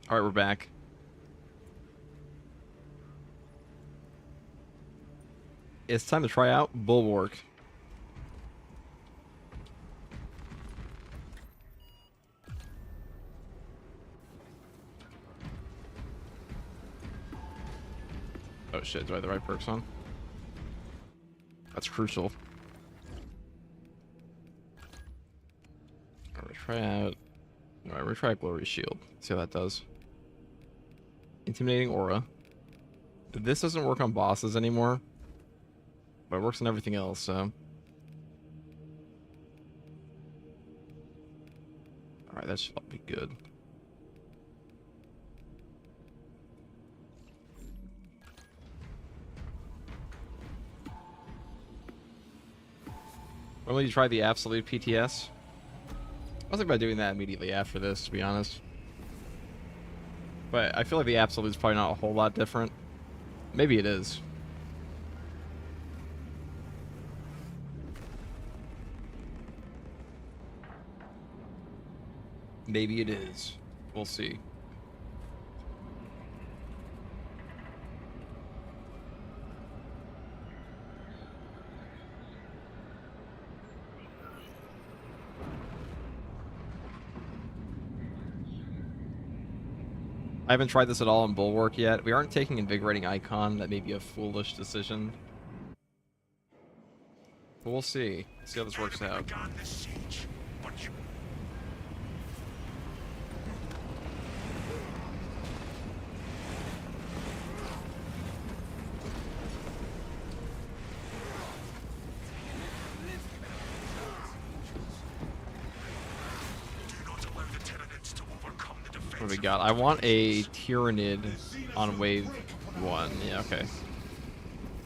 Alright, we're back. It's time to try out Bulwark. Oh shit, do I have the right perks on? That's crucial. Alright, try out. Alright, we're gonna try out Glory Shield. See how that does. Intimidating Aura. This doesn't work on bosses anymore, but it works on everything else, so. Alright, that should all be good. When will you try the absolute PTS? I was thinking about doing that immediately after this, to be honest. But I feel like the absolute's probably not a whole lot different. Maybe it is. Maybe it is. We'll see. I haven't tried this at all in Bulwark yet. We aren't taking Invigorating Icon. That may be a foolish decision. But we'll see. See how this works out. What do we got? I want a Tyrannid on wave 1. Yeah, okay.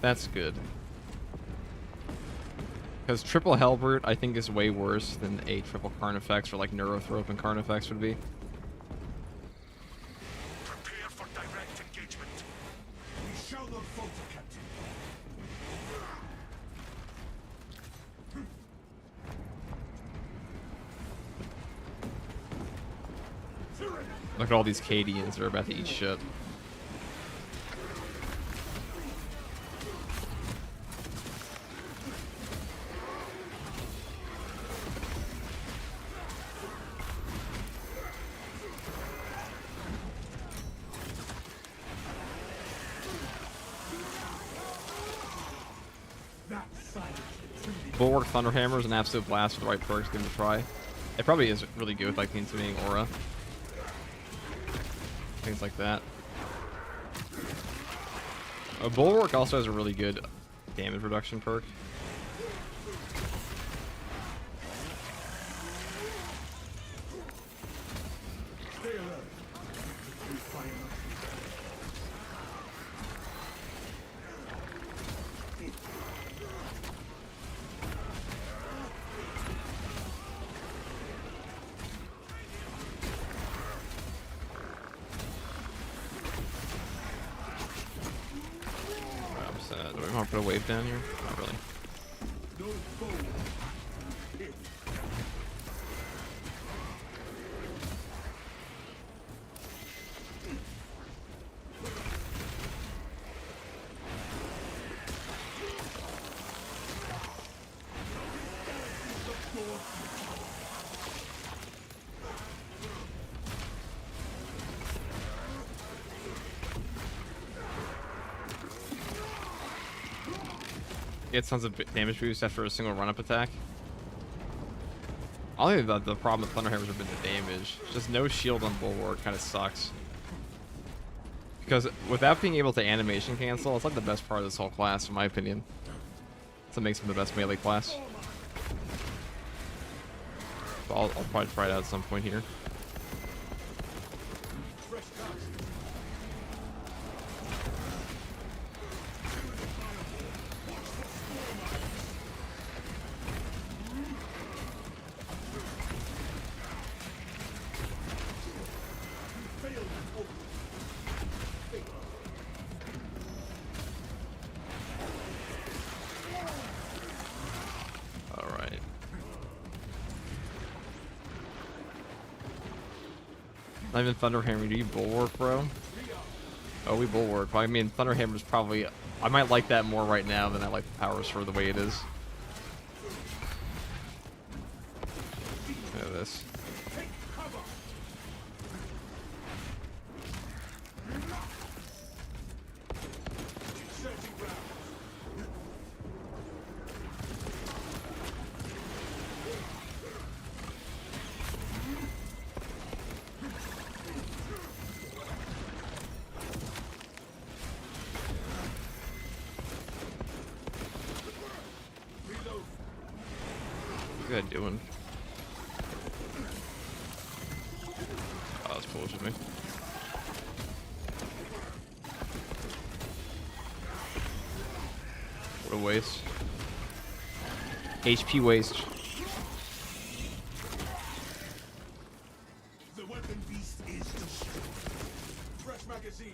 That's good. Because triple Hellbrute, I think, is way worse than a triple Carnifex or like Neurothrope and Carnifex would be. Prepare for direct engagement. We shall not falter, Captain. Look at all these Cadians that are about to eat shit. Bulwark Thunderhammer is an absolute blast with the right perks. Give it a try. It probably is really good with like the Intimidating Aura. Things like that. Bulwark also has a really good damage reduction perk. Do we want to put a wave down here? Not really. Get tons of damage boost after a single run-up attack. I think the problem with Thunderhammers have been the damage. Just no shield on Bulwark kind of sucks. Because without being able to animation cancel, it's like the best part of this whole class, in my opinion. That's what makes him the best melee class. So I'll probably try it out at some point here. Not even Thunderhammer. Do you bulwark, bro? Oh, we bulwark. Well, I mean, Thunderhammer's probably... I might like that more right now than I like the Power Sword the way it is. Look at this. What's that doing? Oh, that's foolish of me. What a waste. HP waste. The weapon beast is destroyed. Fresh magazine.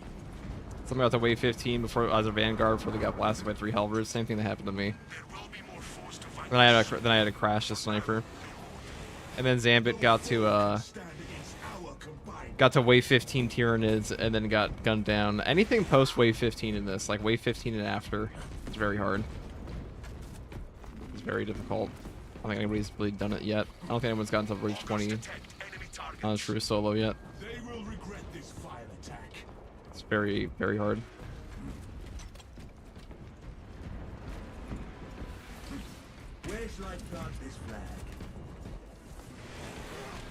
Something got to wave 15 before as a vanguard before they got blasted by 3 halberds. Same thing that happened to me. There will be more force to fight. Then I had to crash the sniper. And then Zambit got to wave 15 Tyranids and then got gunned down. Anything post wave 15 in this, like wave 15 and after, it's very hard. It's very difficult. I don't think anybody's really done it yet. I don't think anyone's gotten to wave 20 on a true solo yet. They will regret this vile attack. It's very, very hard. Where shall I plant this flag?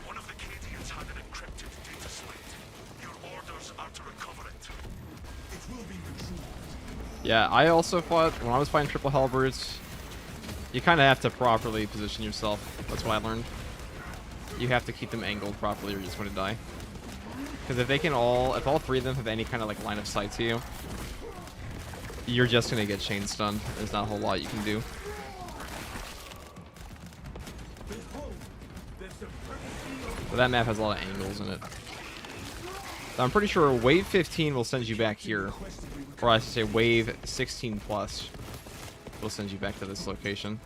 One of the Canadians had an encrypted data slate. Your orders are to recover it. It will be retrieved. Yeah, I also fought, when I was fighting triple halberds, you kind of have to properly position yourself. That's what I learned. You have to keep them angled properly or you're just going to die. Because if all 3 of them have any kind of like line of sight to you, you're just going to get chain stunned. There's not a whole lot you can do. But that map has a lot of angles in it. So I'm pretty sure wave 15 will send you back here. Or I should say wave 16 plus will send you back to this location.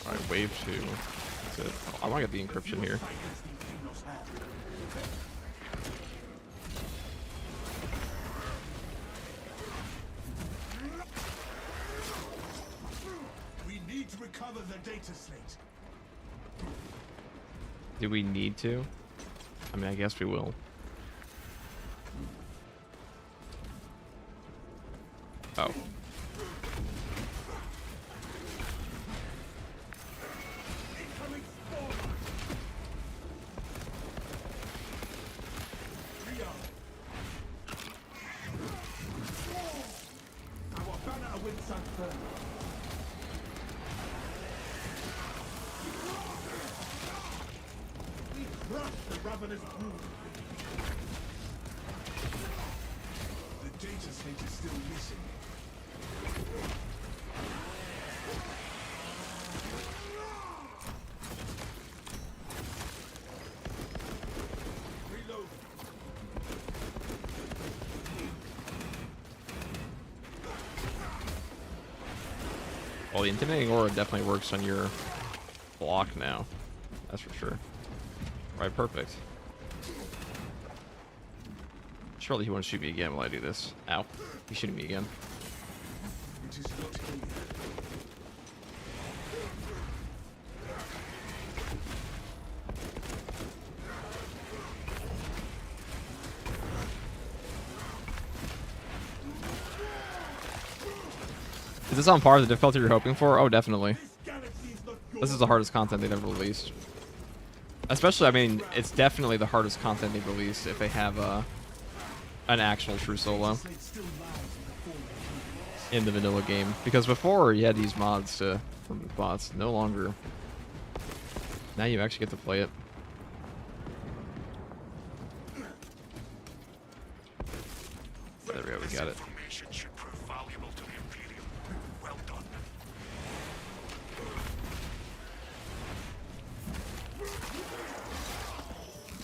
Alright, wave 2. That's it. Oh, I want to get the encryption here. We need to recover the data slate. Do we need to? I mean, I guess we will. Oh. The data slate is still missing. Reload. Well, the intimidating aura definitely works on your block now. That's for sure. Right, perfect. Surely he won't shoot me again while I do this. Ow. He's shooting me again. It is not here. Is this on par with the difficulty you're hoping for? Oh, definitely. This is the hardest content they've ever released. Especially, I mean, it's definitely the hardest content they've released if they have an actual true solo in the vanilla game. Because before, you had these mods to remove bots. No longer. Now you actually get to play it. There we go, we got it. Information should prove valuable to the Imperium. Well done.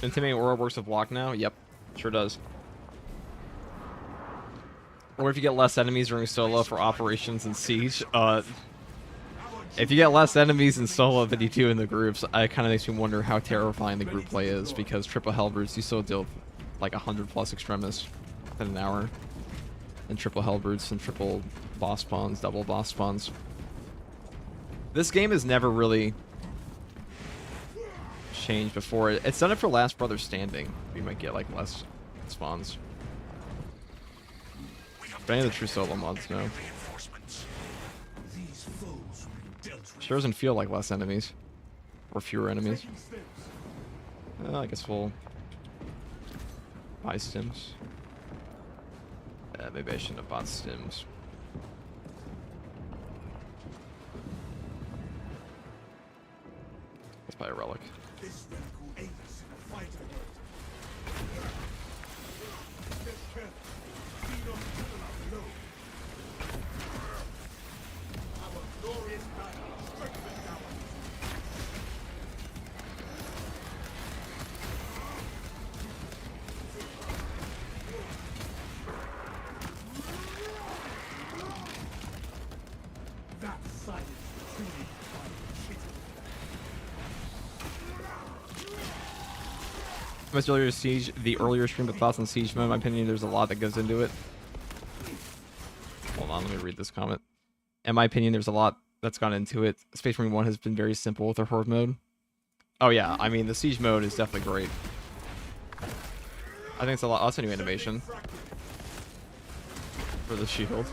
Intimidating Aura works with block now? Yep, sure does. Or if you get less enemies during solo for operations and siege, if you get less enemies in solo than you do in the groups, it kind of makes me wonder how terrifying the group play is, because triple halberds, you still deal with like 100 plus extremis in an hour. And triple halberds and triple boss spawns, double boss spawns. This game has never really changed before. It's done it for Last Brother Standing. You might get like less spawns. But any of the true solo mods, no. Sure doesn't feel like less enemies. Or fewer enemies. I guess we'll buy stims. Maybe I shouldn't have bought stims. Let's buy a relic. Much earlier Siege, the earlier stream of thoughts on Siege mode. In my opinion, there's a lot that goes into it. Hold on, let me read this comment. In my opinion, there's a lot that's gone into it. Space Marine 1 has been very simple with their Horde mode. Oh yeah, I mean, the Siege mode is definitely great. I think it's a lot. Also, new animation for the shield.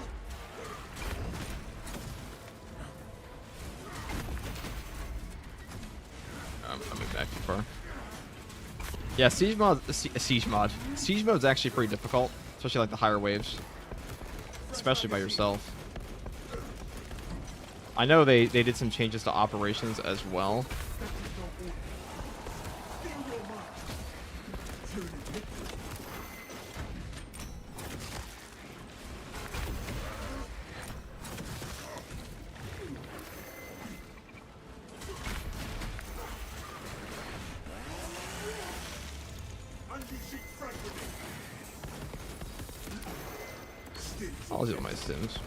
I'm moving back too far. Yeah, Siege mode's actually pretty difficult, especially like the higher waves, especially by yourself. I know they did some changes to operations as well. I'll do my stims.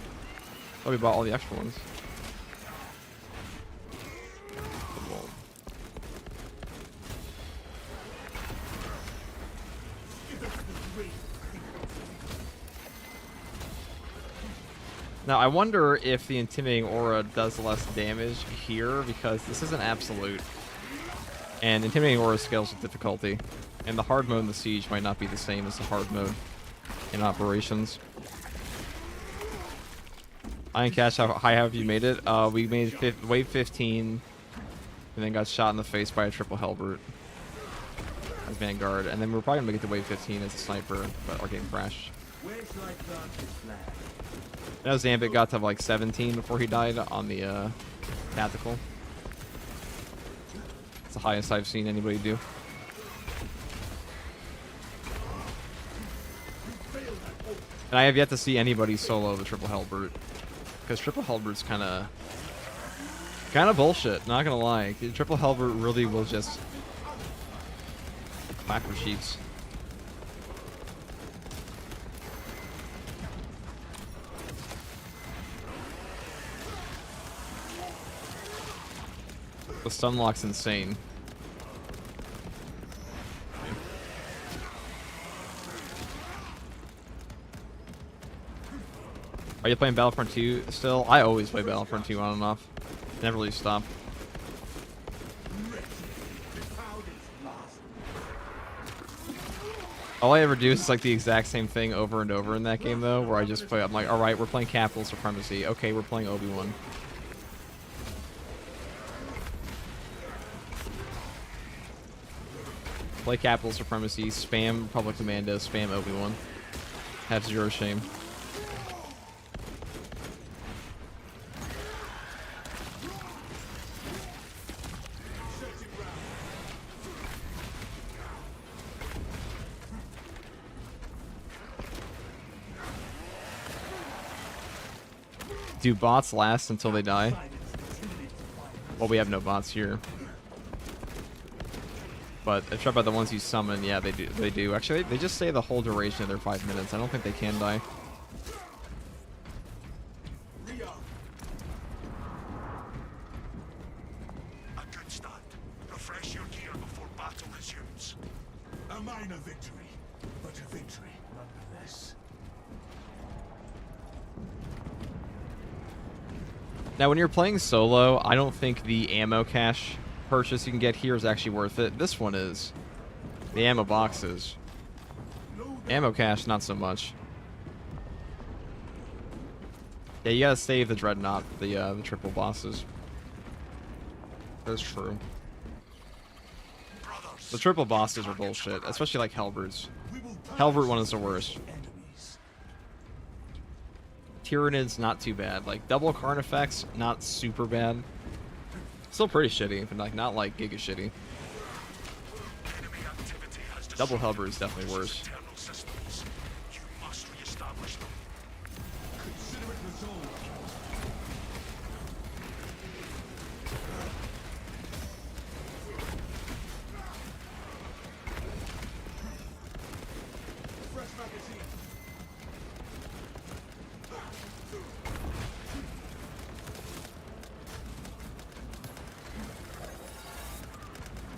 Oh, we bought all the extra ones. Now, I wonder if the Intimidating Aura does less damage here, because this is an absolute. And Intimidating Aura scales with difficulty. And the hard mode in the Siege might not be the same as the hard mode in Operations. Iron Cash, how high have you made it? We made wave 15, and then got shot in the face by a triple Hellbrute as Vanguard, and then we're probably gonna make it to wave 15 as a sniper, but our game crashed. Now Zambit got to like 17 before he died on the tactical. It's the highest I've seen anybody do. And I have yet to see anybody solo the triple Hellbrute. Because triple Hellbrute's kind of bullshit, not gonna lie. Triple Hellbrute really will just clap your cheeks. The stun lock's insane. Are you playing Battlefront 2 still? I always play Battlefront 2 on and off. Never really stop. All I ever do is like the exact same thing over and over in that game though, where I just play, I'm like, alright, we're playing Capital Supremacy. Okay, we're playing Obi-Wan. Play Capital Supremacy, spam Public Commando, spam Obi-Wan. Have zero shame. Do bots last until they die? Well, we have no bots here. But if you're about the ones you summon, yeah, they do. They do. Actually, they just stay the whole duration of their 5 minutes. I don't think they can die. A good start. Refresh your gear before battle resumes. A minor victory, but a victory nonetheless. Now, when you're playing solo, I don't think the ammo cache purchase you can get here is actually worth it. This one is. The ammo boxes. Ammo cache, not so much. Yeah, you gotta save the Dreadnought, the triple bosses. That's true. The triple bosses are bullshit, especially like Halberds. Halberd one is the worst. Tyrant's not too bad. Like, double Carnifex, not super bad. Still pretty shitty, but like not like giga shitty. Double Halberd is definitely worse. You must reestablish them. Consider it resolved. Fresh magazine.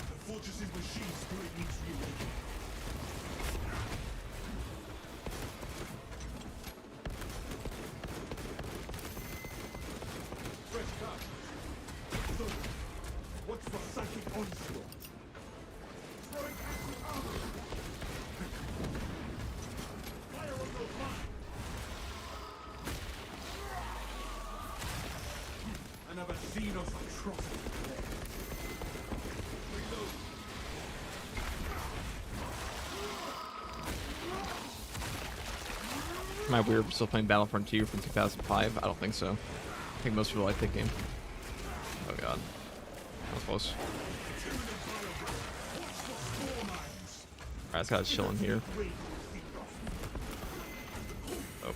The fortress's machine spirit needs reawakening. Fresh touch. So, what's for psychic onslaught? Throwing acid armor. Fire on those lines. Another scene of atrocity. Reload. Am I weird for still playing Battlefront 2 from 2005? I don't think so. I think most people like that game. Oh god. That was close. Alright, let's gotta chill in here. Oh.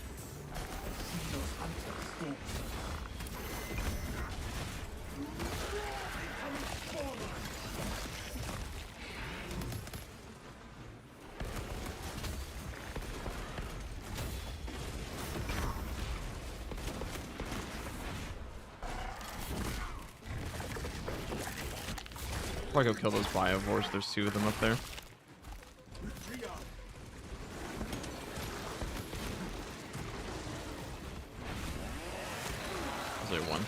Probably go kill those biovores. There's 2 of them up there. Is there one?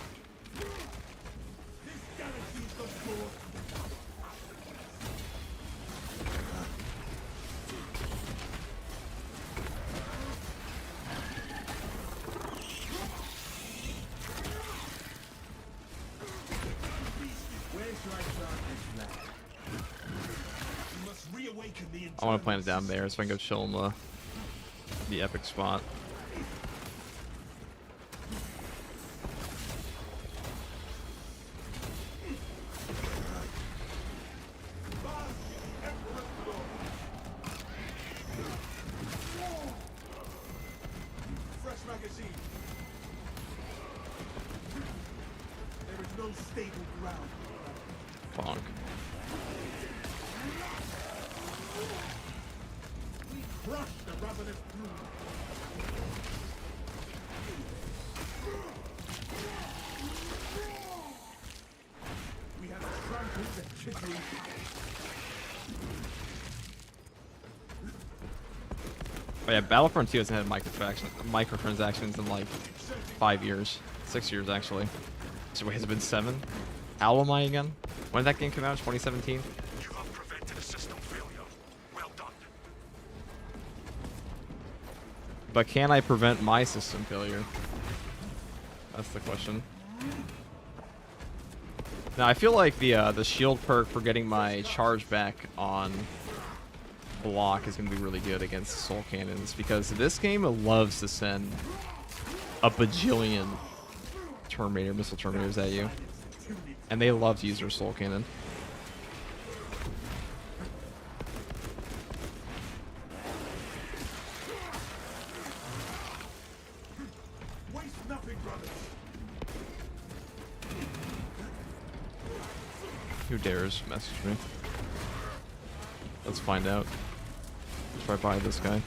I want to plant it down there so I can go chill in the epic spot. Fresh magazine. There is no stable ground. Bonk. Crush the ravenous brood. We have trampled the chittering. Oh yeah, Battlefront 2 hasn't had microtransactions in like 5 years. 6 years actually. So wait, has it been 7? How am I again? When did that game come out? 2017? You have prevented a system failure. Well done. But can I prevent my system failure? That's the question. Now I feel like the shield perk for getting my charge back on block is going to be really good against soul cannons, because this game loves to send a bajillion missile terminators at you, and they love to use their soul cannon. Waste nothing, brothers. Who dares message me? Let's find out. Let's right by this guy.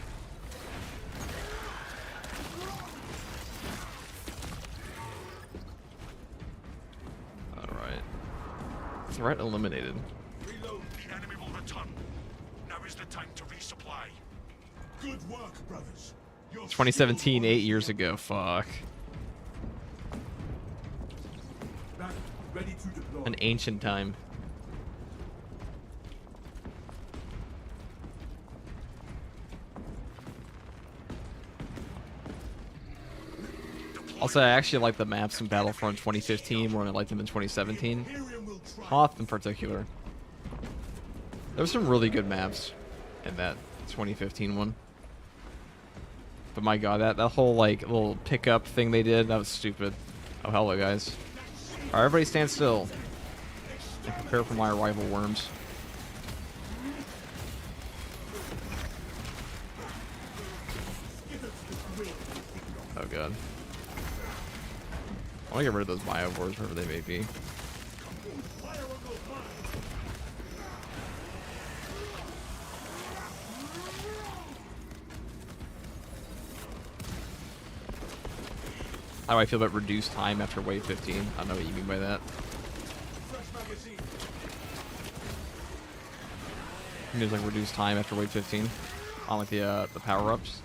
Alright. Threat eliminated. Reload. The enemy will return. Now is the time to resupply. Good work, brothers. 2017, 8 years ago. Fuck. Ready to deploy. An ancient time. Also, I actually like the maps in Battlefront 2015 more than I liked them in 2017. Hoth in particular. There were some really good maps in that 2015 one. But my god, that whole like little pickup thing they did, that was stupid. Oh, hello guys. Alright, everybody stand still. And prepare for my arrival, worms. Oh god. I want to get rid of those biovores, wherever they may be. How do I feel about reduced time after wave 15? I don't know what you mean by that. It means like reduced time after wave 15 on like the power-ups.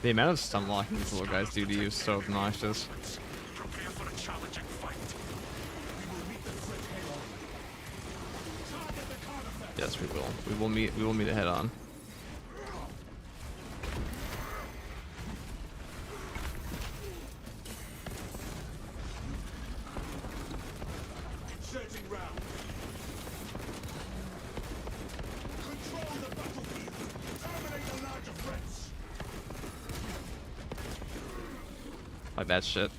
The amount of stun locking these little guys do to you is so obnoxious. Prepare for a challenging fight. Yes, we will. We will meet head on. Inserting round. Control the battlefield. Terminate the larger threats. Like that shit.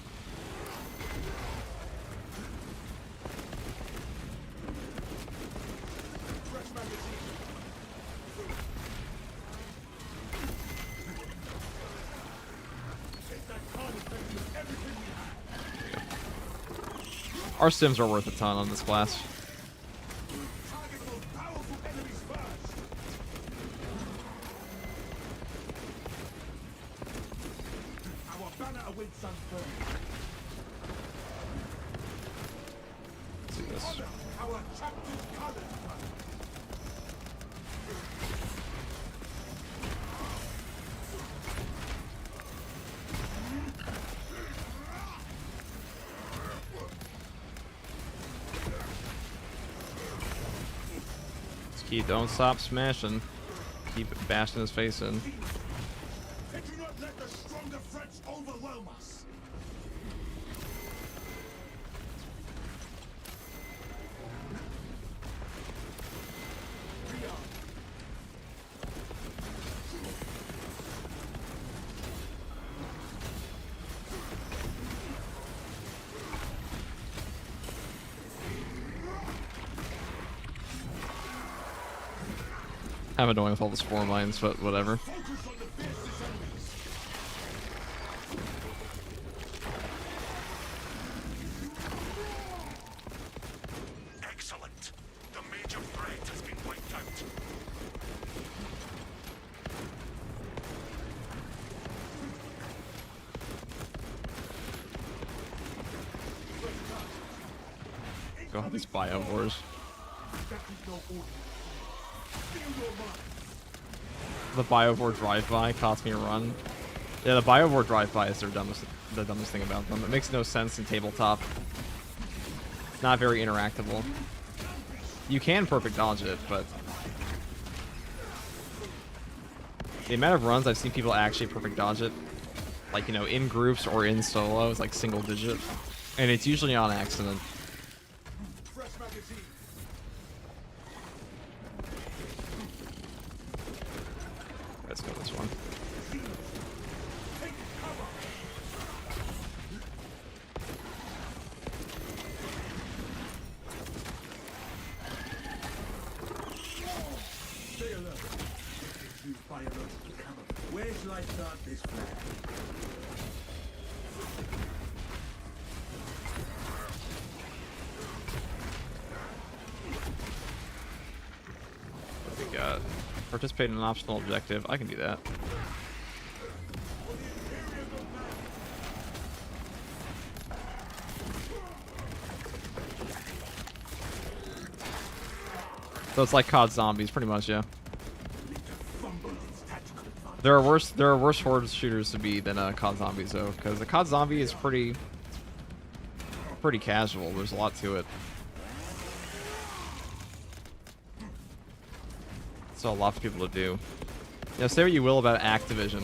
Fresh magazine. Take that card effect with everything we have. Our stims are worth a ton on this class. Target the most powerful enemies first. Our banner awaits unfurled. Let's do this. Our chapter's colours. Just don't stop smashing. Keep bashing his face in. Do not let the stronger threats overwhelm us. I'm annoying with all the spore mines, but whatever. Focus on the fiercest enemies. Excellent. The major threat has been wiped out. Go on these biovores. The Biovore drive-by cost me a run. Yeah, the Biovore drive-by is the dumbest thing about them. It makes no sense in tabletop. It's not very interactable. You can perfect dodge it, but the amount of runs I've seen people actually perfect dodge it, like, you know, in groups or in solo, is like single digit. And it's usually on accident. Let's go this one. Where shall I start this flag? What do we got? Participate in an optional objective. I can do that. So it's like COD Zombies, pretty much, yeah. There are worse horde shooters to be than COD Zombies though, because the COD Zombie is pretty casual. There's a lot to it. So a lot for people to do. You know, say what you will about Activision,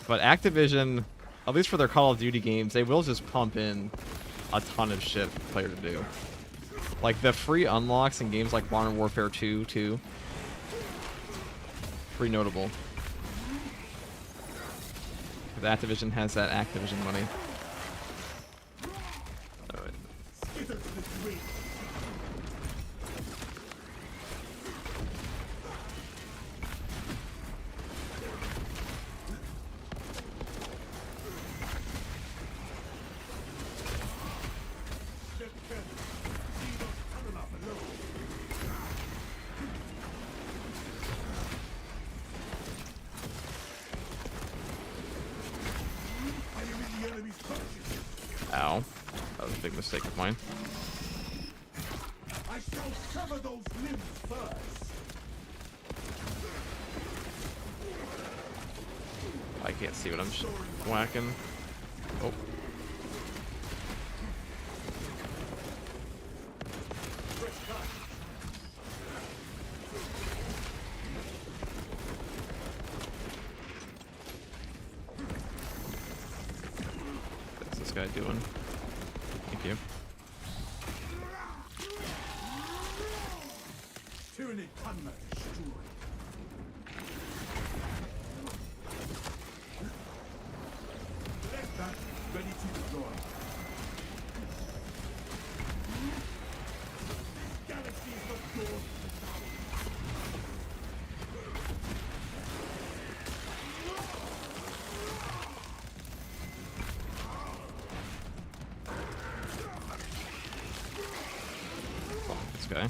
but Activision, at least for their Call of Duty games, they will just pump in a ton of shit for the player to do. Like the free unlocks in games like Modern Warfare 2 too. Pretty notable. Because Activision has that Activision money. Alright. Ow. That was a big mistake of mine. I shall cover those limbs first. I can't see what I'm whacking. Oh. What's this guy doing? Thank you. Tyranny cannot destroy. Left back, ready to deploy. Galaxy is not yours. This guy.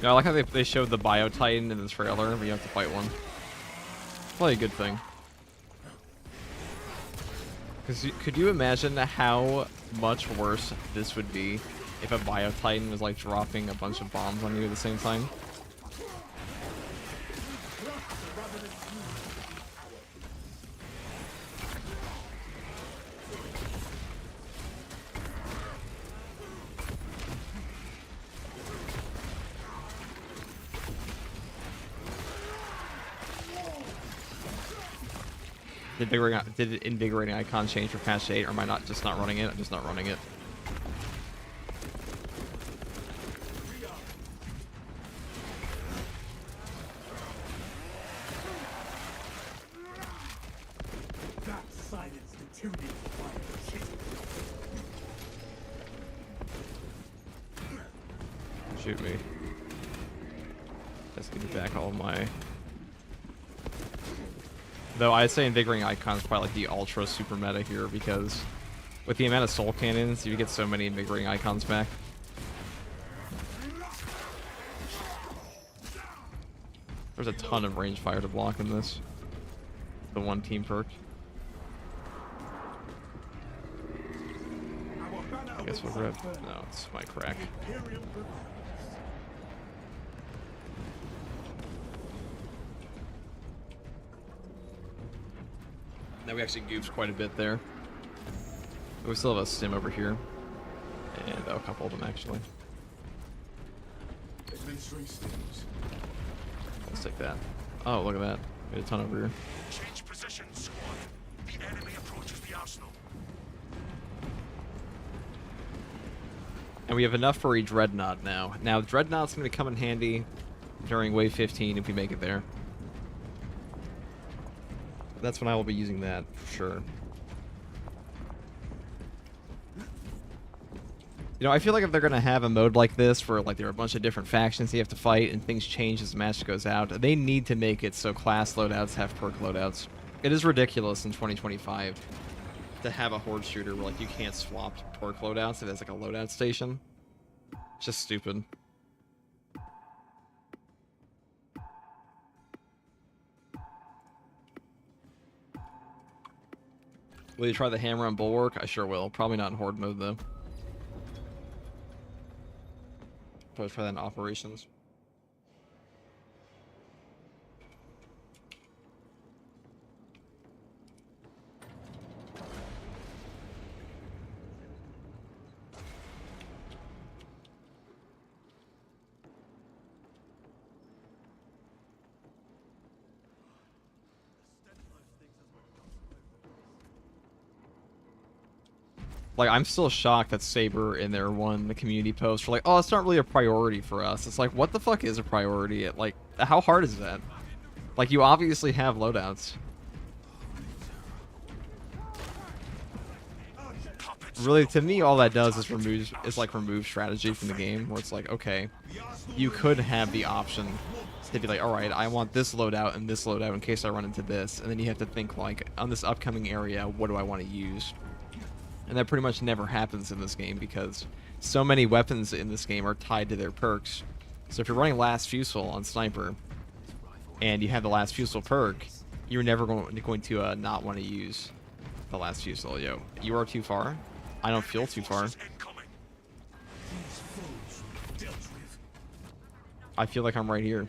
Yeah, I like how they showed the Bio Titan in the trailer, but you have to fight one. Probably a good thing. Because could you imagine how much worse this would be if a Bio Titan was like dropping a bunch of bombs on you at the same time? Did invigorating icon change for patch 8, or am I not just not running it? I'm just not running it. That silenced the tyranny of fire. Shoot me. Just give me back all of my... Though I'd say invigorating icon is probably like the ultra super meta here, because with the amount of soul cannons, you get so many invigorating icons back. There's a ton of range fire to block in this. The one team perk. guess we'll grab. No, it's my crack. Now we actually goofed quite a bit there. But we still have a sim over here. And a couple of them actually. Let's take that. Oh, look at that. We had a ton over here. Change position, squad. The enemy approaches the arsenal. And we have enough for a dreadnought now. Now, dreadnought's going to come in handy during wave 15 if we make it there. That's when I will be using that for sure. You know, I feel like if they're going to have a mode like this where like there are a bunch of different factions you have to fight and things change as the match goes out, they need to make it so class loadouts have perk loadouts. It is ridiculous in 2025 to have a horde shooter where like you can't swap perk loadouts if it's like a loadout station. It's just stupid. Will you try the hammer on bulwark? I sure will. Probably not in horde mode though. Probably try that in operations. Like, I'm still shocked that Saber in there won the community post for like, oh, it's not really a priority for us. It's like, what the fuck is a priority? Like, how hard is that? Like, you obviously have loadouts. Really, to me, all that does is remove strategy from the game, where it's like, okay, you could have the option to be like, all right, I want this loadout and this loadout in case I run into this, and then you have to think like, on this upcoming area, what do I want to use? And that pretty much never happens in this game because so many weapons in this game are tied to their perks. So if you're running Last Fusel on Sniper, and you have the Last Fusel perk, you're never going to not want to use the Last Fusel. Yo, you are too far. I don't feel too far. I feel like I'm right here.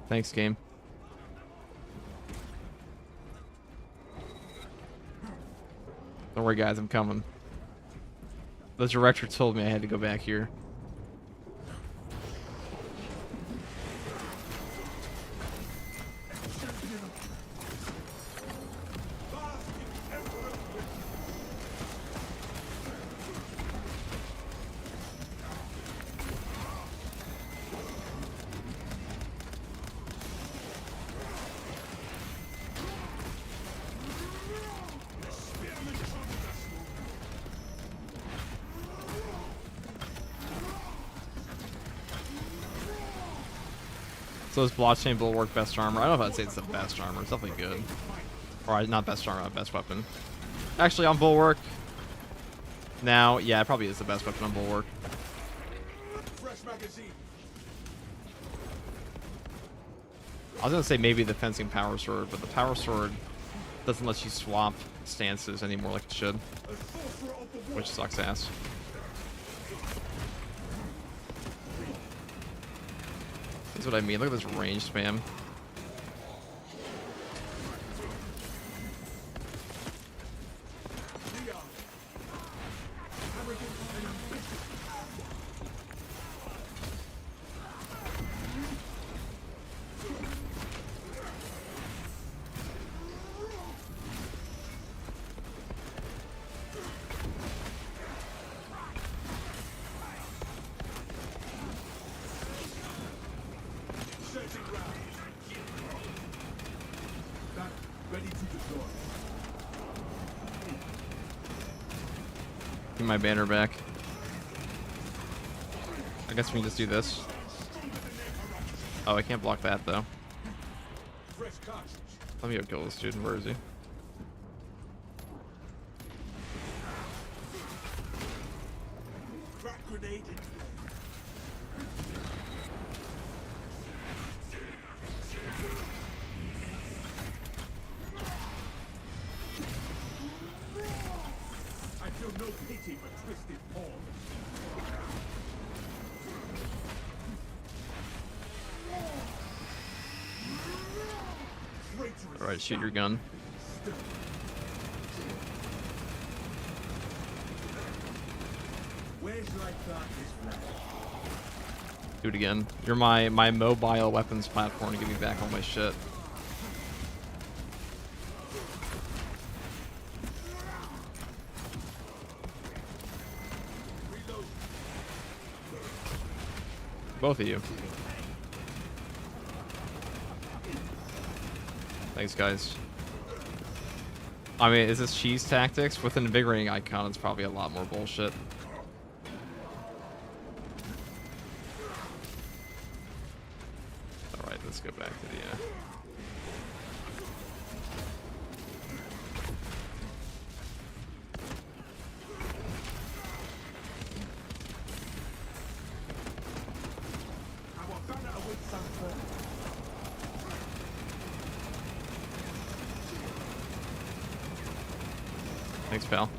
Thanks, game. Don't worry, guys, I'm coming. The director told me I had to go back here. So is blockchain bulwark best armor? I don't know if I'd say it's the best armor. It's definitely good. Or not best armor, best weapon. Actually, on bulwark. Now, yeah, it probably is the best weapon on bulwark. I was gonna say maybe the fencing power sword, but the power sword doesn't let you swap stances anymore like it should, which sucks ass. That's what I mean. Look at this range spam. Get my banner back. I guess we can just do this. Oh, I can't block that though. Let me go kill this dude. Where is he? pity for twisted pawns. All right, shoot your gun. Where shall I plant this flag? Do it again. You're my mobile weapons platform to give me back all my shit. Both of you. Thanks, guys. I mean, is this cheese tactics? With an invigorating icon, it's probably a lot more bullshit. Alright, let's go back to the... Thanks, pal.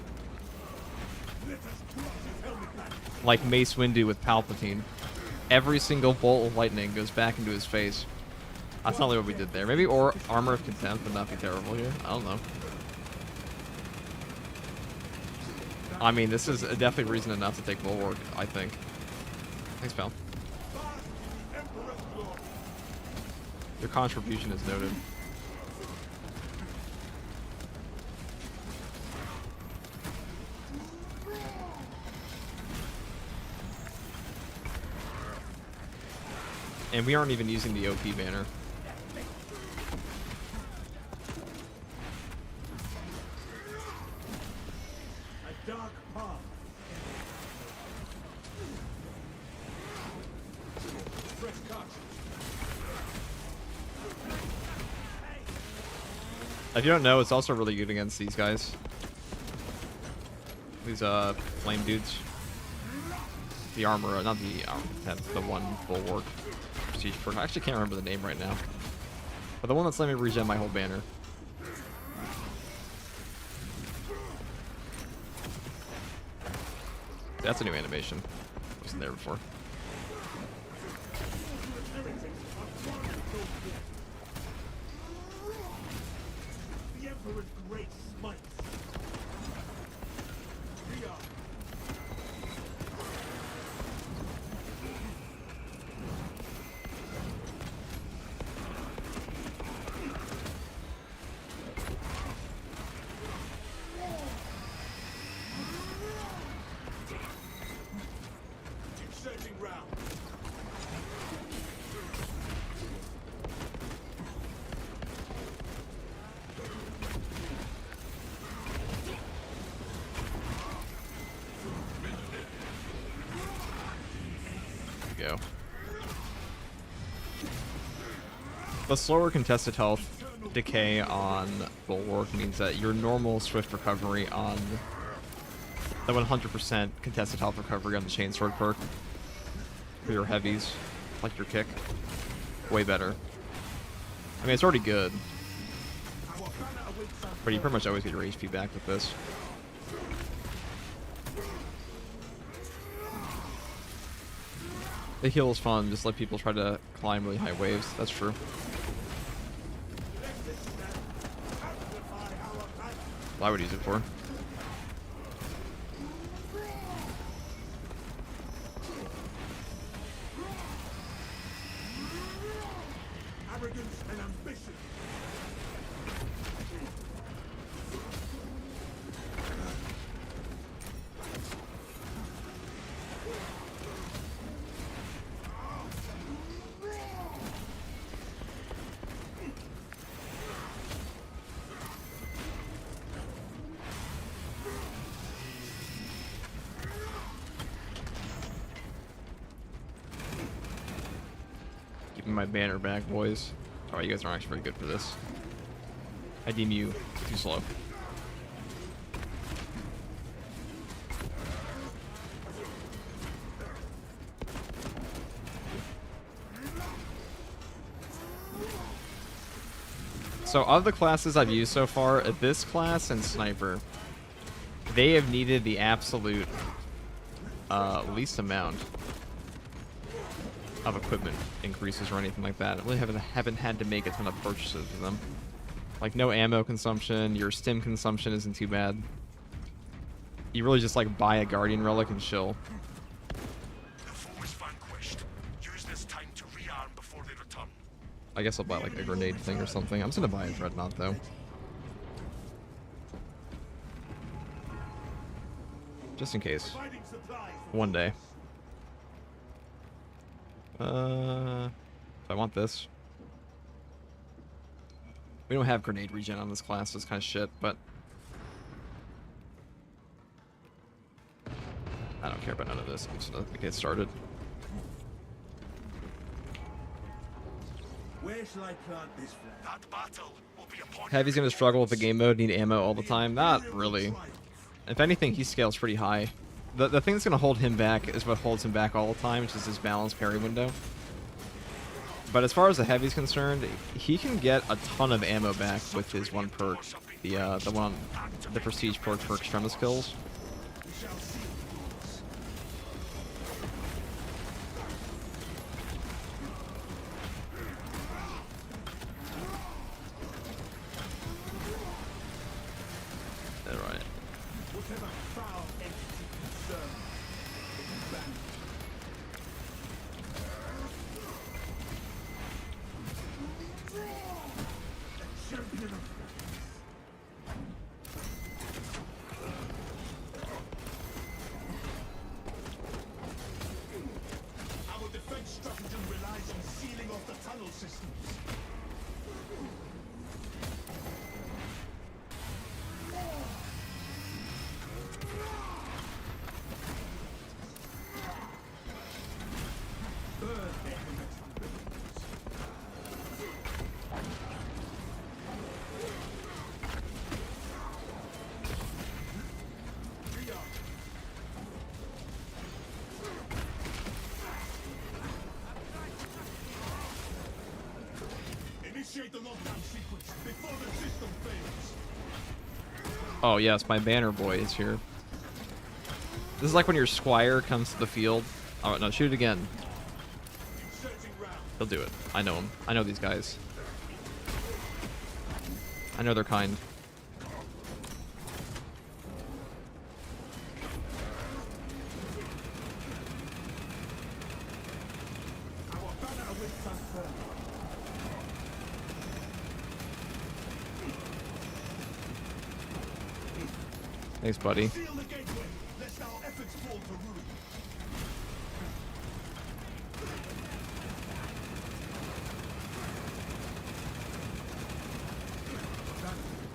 Like Mace Windu with Palpatine. Every single bolt of lightning goes back into his face. That's not really what we did there. Maybe or Armor of Contempt would not be terrible here. I don't know. I mean, this is definitely reason enough to take Bulwark, I think. Thanks, pal. Your contribution is noted. And we aren't even using the OP banner. A dark path. Fresh cartridge. If you don't know, it's also really good against these guys. These flame dudes. The armor, not the armor, that's the one bulwark. Prestige perk. I actually can't remember the name right now. But the one that's let me regen my whole banner. That's a new animation. Wasn't there before. The Emperor's great smites. We are. Searching round. There we go. The slower contested health decay on Bulwark means that your normal swift recovery on the 100% contested health recovery on the Chainsword perk for your heavies, like your kick, way better. I mean, it's already good, but you pretty much always get your HP back with this. The heal is fun, just let people try to climb really high waves, that's true. Well, I would use it for. Arrogance and ambition. Keeping my banner back, boys. Alright, you guys aren't actually very good for this. I deem you too slow. So of the classes I've used so far, this class and Sniper they have needed the absolute least amount of equipment increases or anything like that. I really haven't had to make a ton of purchases of them. Like no ammo consumption, your stim consumption isn't too bad. You really just like buy a guardian relic and chill. The foe is vanquished. Use this time to rearm before they return. I guess I'll buy like a grenade thing or something. I'm just gonna buy a dreadnought though. Just in case. One day. If I want this. We don't have grenade regen on this class, so it's kind of shit, but I don't care about none of this. I'm just gonna get started. Where shall I plant this flag? That battle will be upon Heavy's gonna struggle with the game mode, need ammo all the time. Not really. If anything, he scales pretty high. The thing that's gonna hold him back is what holds him back all the time, which is his balanced parry window. But as far as the Heavy's concerned, he can get a ton of ammo back with his one perk, the prestige perk for extremis kills. Alright. Our defense strategy relies on sealing off the tunnel systems. Initiate the lockdown sequence before the system fails. Oh yes, my banner boy is here. This is like when your squire comes to the field. Oh no, shoot it again. He'll do it. I know him. I know these guys. I know they're kind. Thanks, buddy. Seal the gateway, lest our efforts fall to ruin.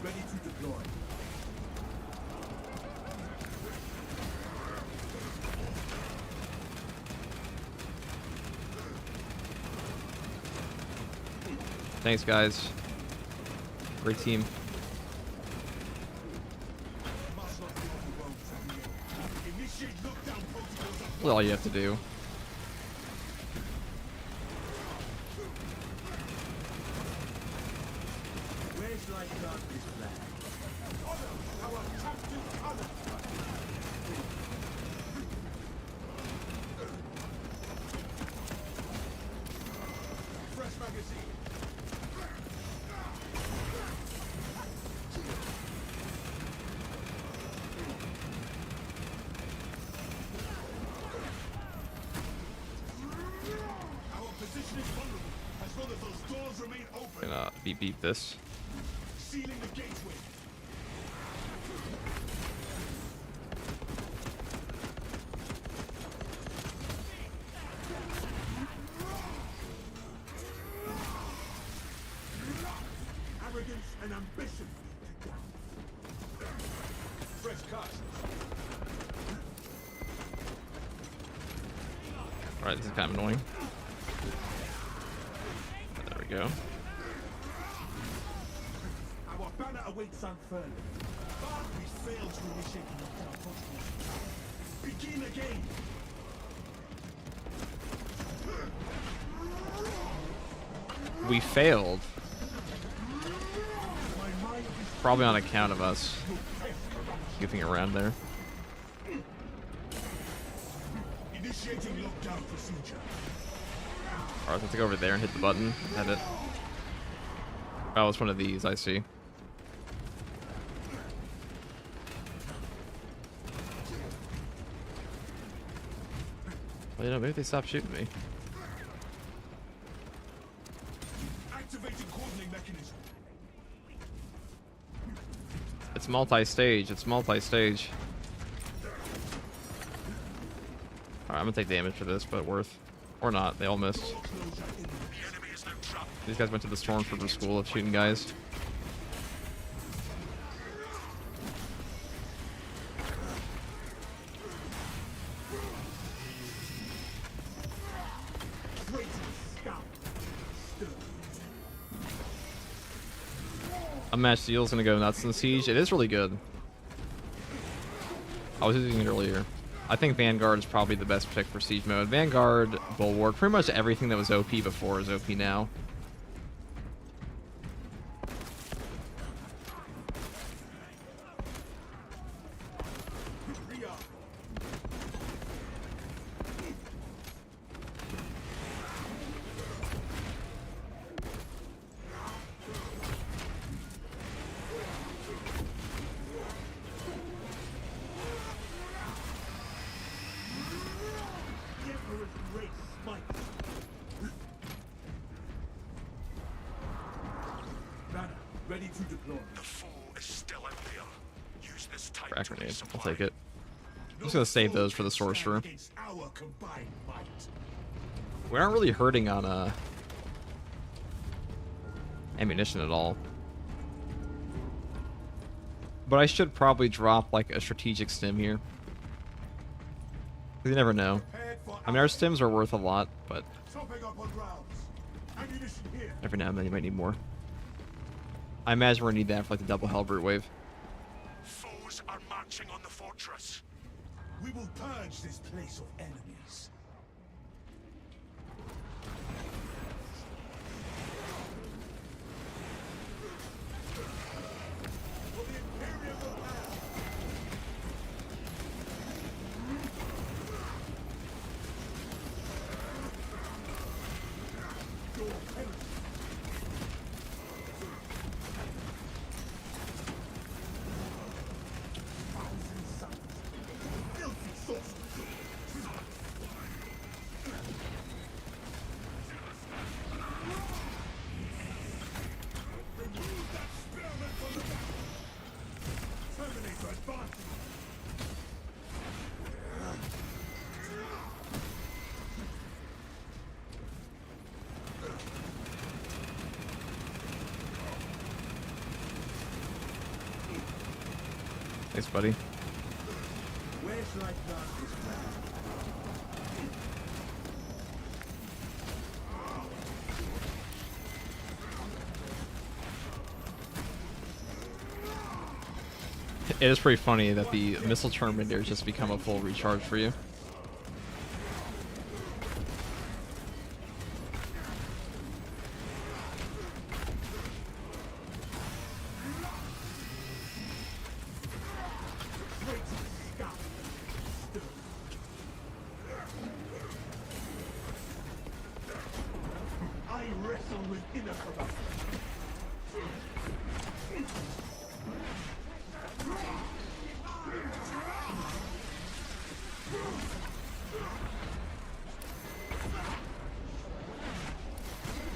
Ready to deploy. Thanks, guys. Great team. That's all you have to do. Where shall I plant this flag? Honor our captain, honor. Fresh magazine. Gonna beat this. Sealing the gateway. Arrogance and ambition. Fresh cut. Alright, this is kind of annoying. There we go. Our banner awaits unfurled. But we failed to initiate the lockdown protocols. Begin again. We failed. Probably on account of us. goofing around there. Initiating lockdown procedure. Alright, let's go over there and hit the button. Is that it? Oh, it's one of these, I see. Well, you know, maybe they stopped shooting me. Activating coordinating mechanism. It's multi-stage. It's multi-stage. Alright, I'm gonna take damage for this, but worth. Or not. They all missed. The enemy is now trapped. These guys went to the Stormtrooper school of shooting guys. Unmatched Zeal's gonna go nuts in Siege. It is really good. I was using it earlier. I think Vanguard is probably the best pick for Siege mode. Vanguard, Bulwark, pretty much everything that was OP before is OP now. Ready to deploy. The foe is still out there. Use this time Crack to grenade. resupply. I'll take it. I'm just gonna save those for the Sorcerer. Against our combined might. We aren't really hurting on ammunition at all. But I should probably drop like a strategic stim here. You never know. I mean, our stims are worth a lot, but Topping up on rounds. Ammunition here. every now and then you might need more. I imagine we're gonna need that for like the double Hellbrute wave. Foes are marching on the fortress. We will purge this place of enemies. For the Imperium of Land. Your penalty. Terminator advancing. Thanks, buddy. Where shall I plant this flag? It is pretty funny that the missile Terminator just become a full recharge for you. I wrestle with inner corruption.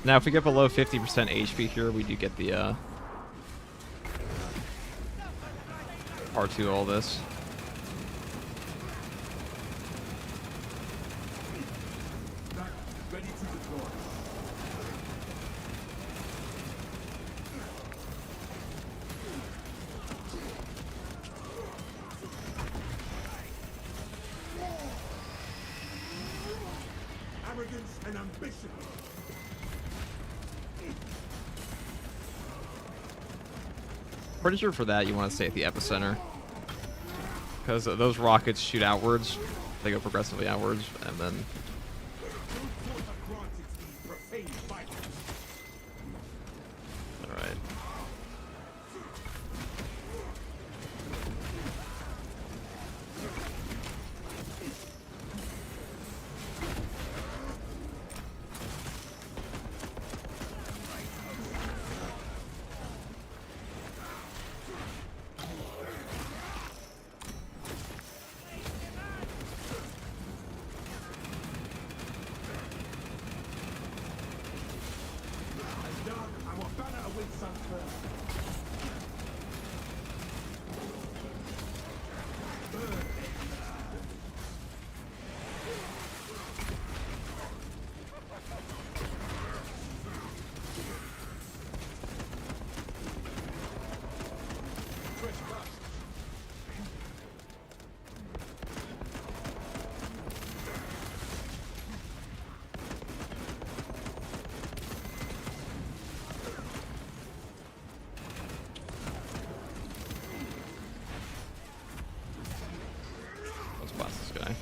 Now, if we get below 50% HP here, we do get the R2 all this. Ready to deploy. Arrogance and ambition. Pretty sure for that you want to stay at the epicenter, because those rockets shoot outwards. They go progressively outwards, and then all right. Okay.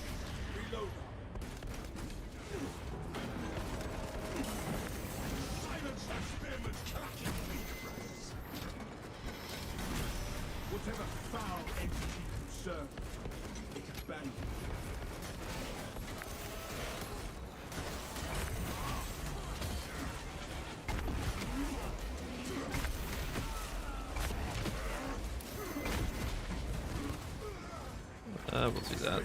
Whatever foul entity you serve, it is banned. We'll do that.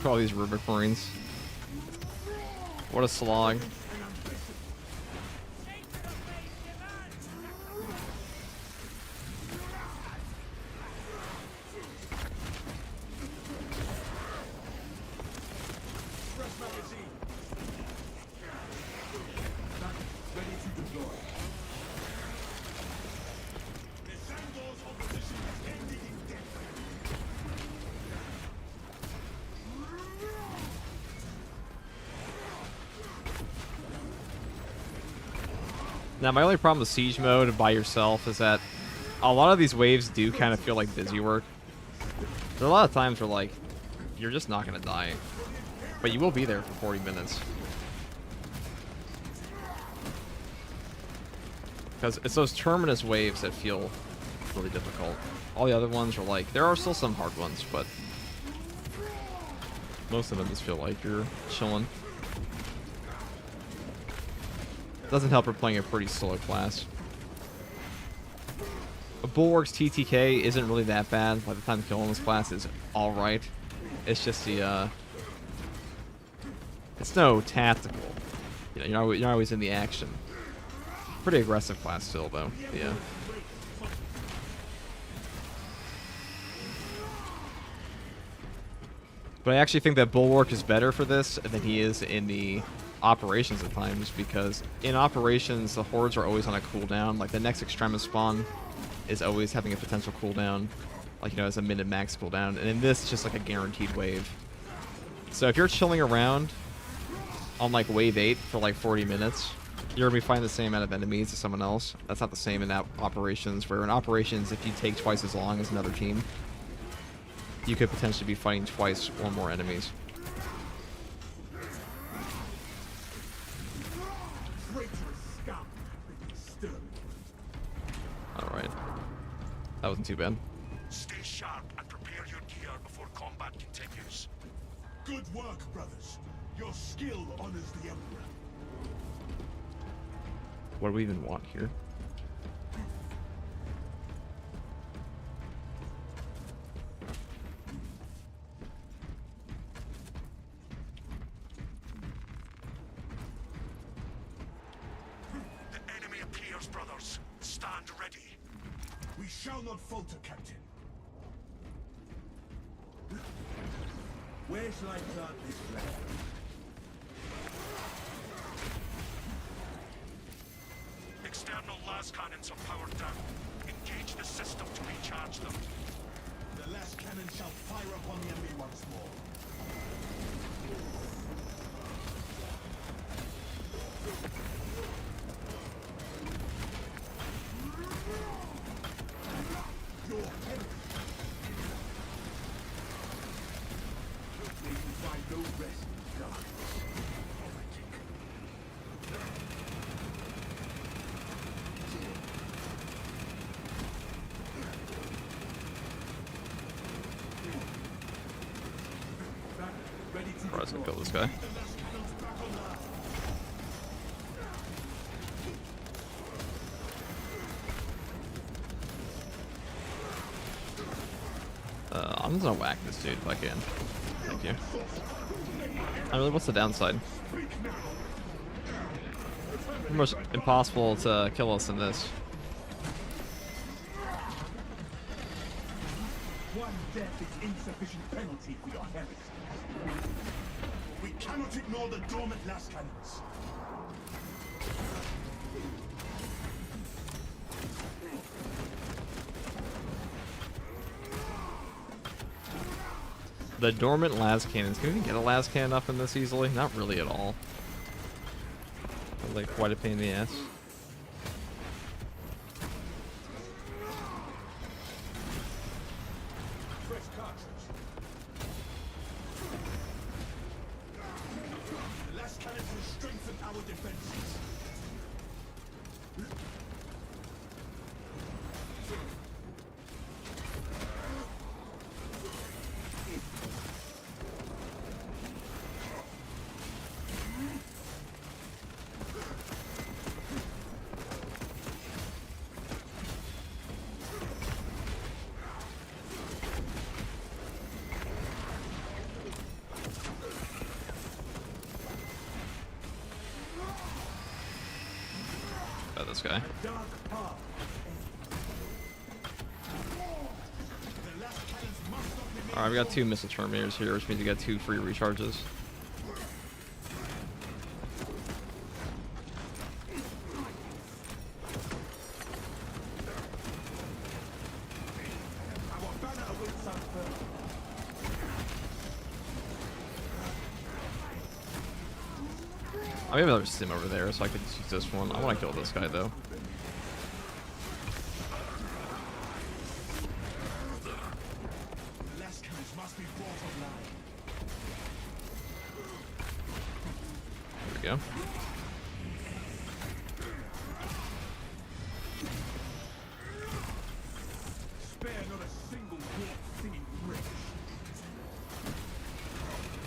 All these Rubik Marines. What a slog. Now, my only problem with siege mode by yourself is that a lot of these waves do kind of feel like busy work. There are a lot of times where, like, you're just not going to die. But you will be there for 40 minutes. Because it's those Terminus waves that feel really difficult. All the other ones are like, there are still some hard ones, but most of them just feel like you're chilling. Doesn't help her playing a pretty slow class. A Bulwark's TTK isn't really that bad. By the time killing this class is alright. It's just the, it's no tactical. You know, you're always in the action. Pretty aggressive class still, though. Yeah. But I actually think that Bulwark is better for this than he is in the operations at times, because in operations the hordes are always on a cooldown. Like the next extremis spawn is always having a potential cooldown, like, you know, as a minute max cooldown, and in this it's just like a guaranteed wave. So if you're chilling around on like wave 8 for like 40 minutes, you're gonna be fighting the same amount of enemies as someone else. That's not the same in operations, where in operations if you take twice as long as another team, you could potentially be fighting twice or more enemies. Alright. That wasn't too bad. Stay sharp and prepare your gear before combat continues. Good work, brothers. Your skill honors the Emperor. What do we even want here? The enemy appears, brothers. Stand ready. We shall not falter, Captain. Where shall I plant this flag? External lascannons are powered down. Engage the system to recharge them. The lascannon shall fire upon the enemy once more. Your head. May you find no rest in darkness, heretic. Alright, let's go kill this guy. I'm just gonna whack this dude if I can. Thank you. I really, what's the downside? Almost impossible to kill us in this. One death is insufficient penalty for your heresy. We cannot ignore the dormant lascannons. The dormant lascannons. Can we even get a lascannon up in this easily? Not really at all. That's like quite a pain in the ass. Fresh cartridge. The last cannon will strengthen our defenses. About this guy. Dark path. The last cannons must not remain. Alright, we got 2 missile terminators here, which means we got 2 free recharges. Our banner awaits our firm. I have another sim over there, so I could just use this one. I want to kill this guy, though. The last cannons must be brought online. There we go. Spare not a single wolf singing rich.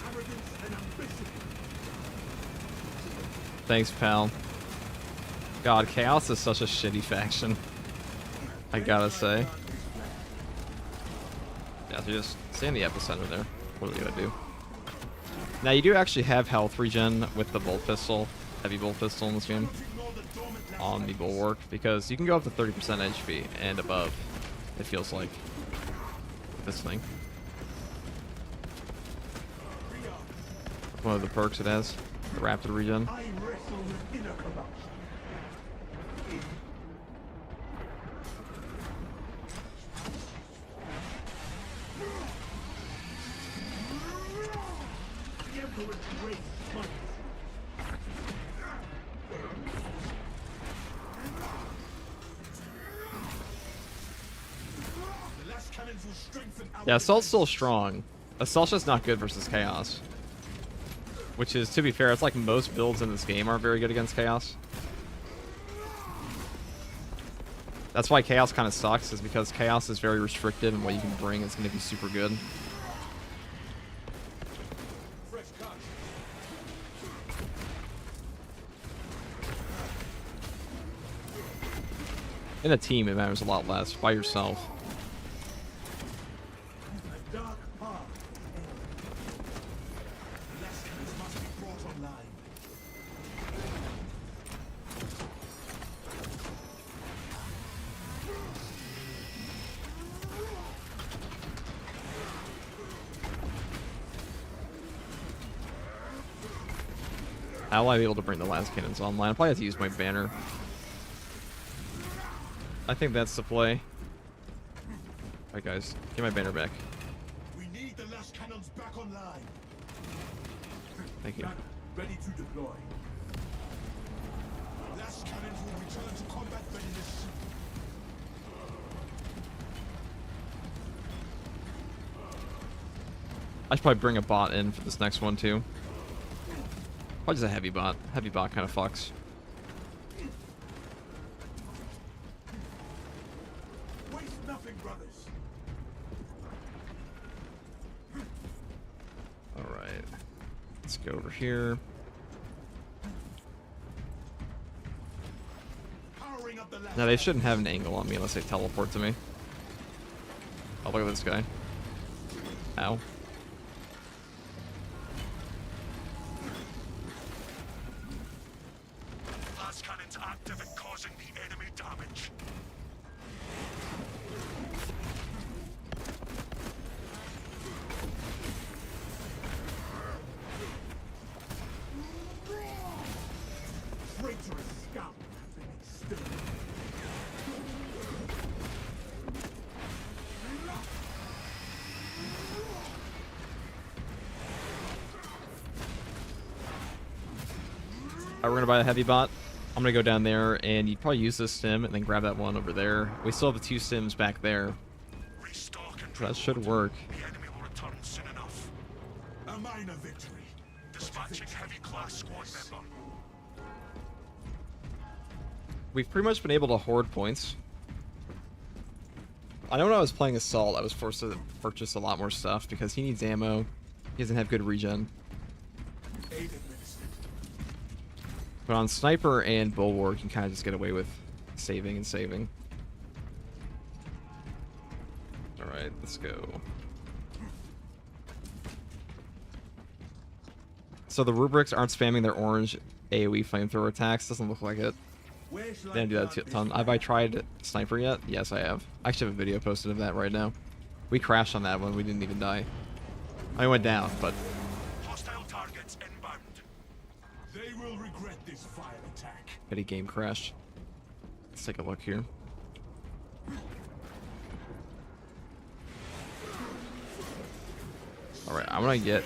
Arrogance and ambition. Thanks, pal. God, Chaos is such a shitty faction. I gotta say. Yeah, so just stay in the epicenter there. What are they gonna do? Now, you do actually have health regen with the bolt pistol, heavy bolt pistol in this game, on the bulwark, because you can go up to 30% HP and above, it feels like, with this thing. One of the perks it has, the rapid regen. I wrestle with inner corruption. The Emperor's grace smites. The last cannons will strengthen our Yeah, Assault's still defenses. strong. Assault's just not good versus Chaos. Which is, to be fair, it's like most builds in this game aren't very good against Chaos. That's why Chaos kind of sucks, is because Chaos is very restricted and what you can bring is going to be super good. Fresh cartridge. In a team, it matters a lot less. By yourself. A dark path. The last cannons must be brought online. How will I be able to bring the lascannons online? I'll probably have to use my banner. I think that's the play. Alright guys, get my banner back. We need the last cannons back online. Thank you. Ready to deploy. Last cannons will return to combat readiness soon. I should probably bring a bot in for this next one too. Probably just a heavy bot. Heavy bot kind of fucks. Waste nothing, brothers. Alright. Let's go over here. Powering up the last. Now they shouldn't have an angle on me unless they teleport to me. Oh, look at this guy. Ow. Last cannons active and causing the enemy damage. Traitorous scout has been exterminated. We're gonna buy a heavy bot. I'm gonna go down there, and you'd probably use this sim and then grab that one over there. We still have the 2 sims back there. So that should work. The enemy will return soon enough. A minor victory. Dispatching heavy class squad member. We've pretty much been able to hoard points. I know when I was playing Assault, I was forced to purchase a lot more stuff because he needs ammo. He doesn't have good regen. But on Sniper and Bulwark, you can kind of just get away with saving and saving. Alright, let's go. So the rubrics aren't spamming their orange AoE flamethrower attacks. Doesn't look like it. They didn't do that a ton. Have I tried Sniper yet? Yes, I have. I actually have a video posted of that right now. We crashed on that one. We didn't even die. I went down, but... Hostile targets inbound. They will regret this fire attack. Petty game crashed. Let's take a look here. Alright, I'm gonna get...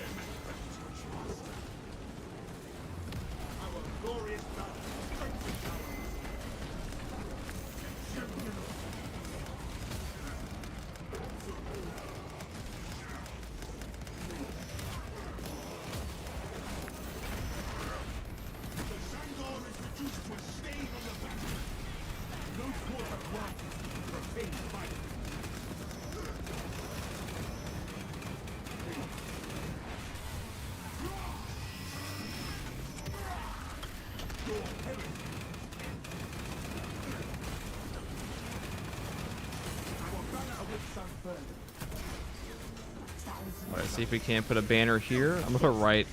Alright, see if we can't put a banner here. I'm gonna put right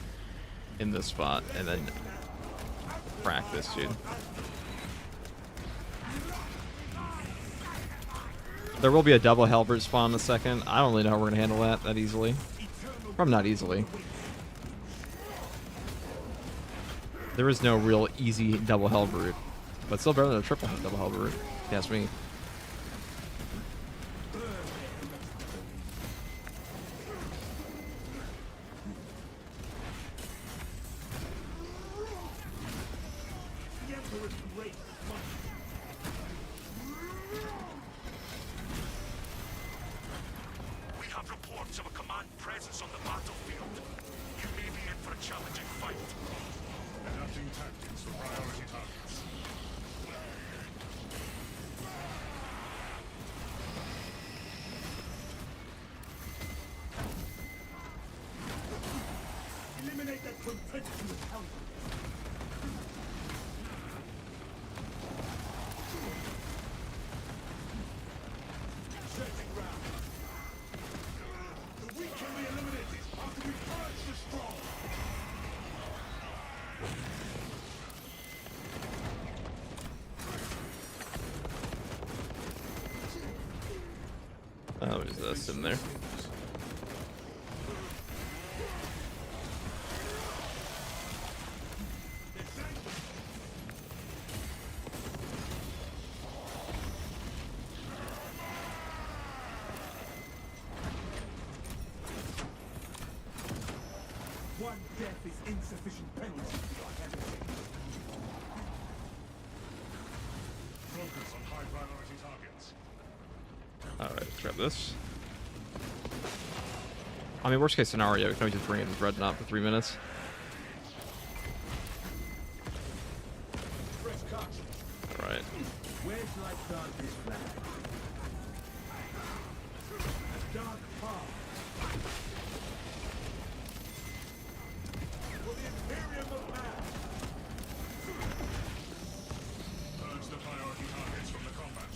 in this spot and then crack this dude. There will be a double halberd spawn in a second. I don't really know how we're gonna handle that easily. Probably not easily. There is no real easy double halberd, but still better than a triple double halberd, if you ask me. We have reports of a command presence on the battlefield. You may be in for a challenging fight. Adapting tactics for priority targets. Eliminate that contemptuous helmet. Searching round. The weak can be eliminated after we purge the strong. Oh, there's this in there. One death is insufficient penalty for our enemy. Focus on high priority targets. Alright, let's grab this. I mean, worst case scenario, we can always just bring in the Dreadnought for 3 minutes. Alright. Where's light dark this flag? Dark path. For the Imperium of Man. Purge the priority targets from the combat.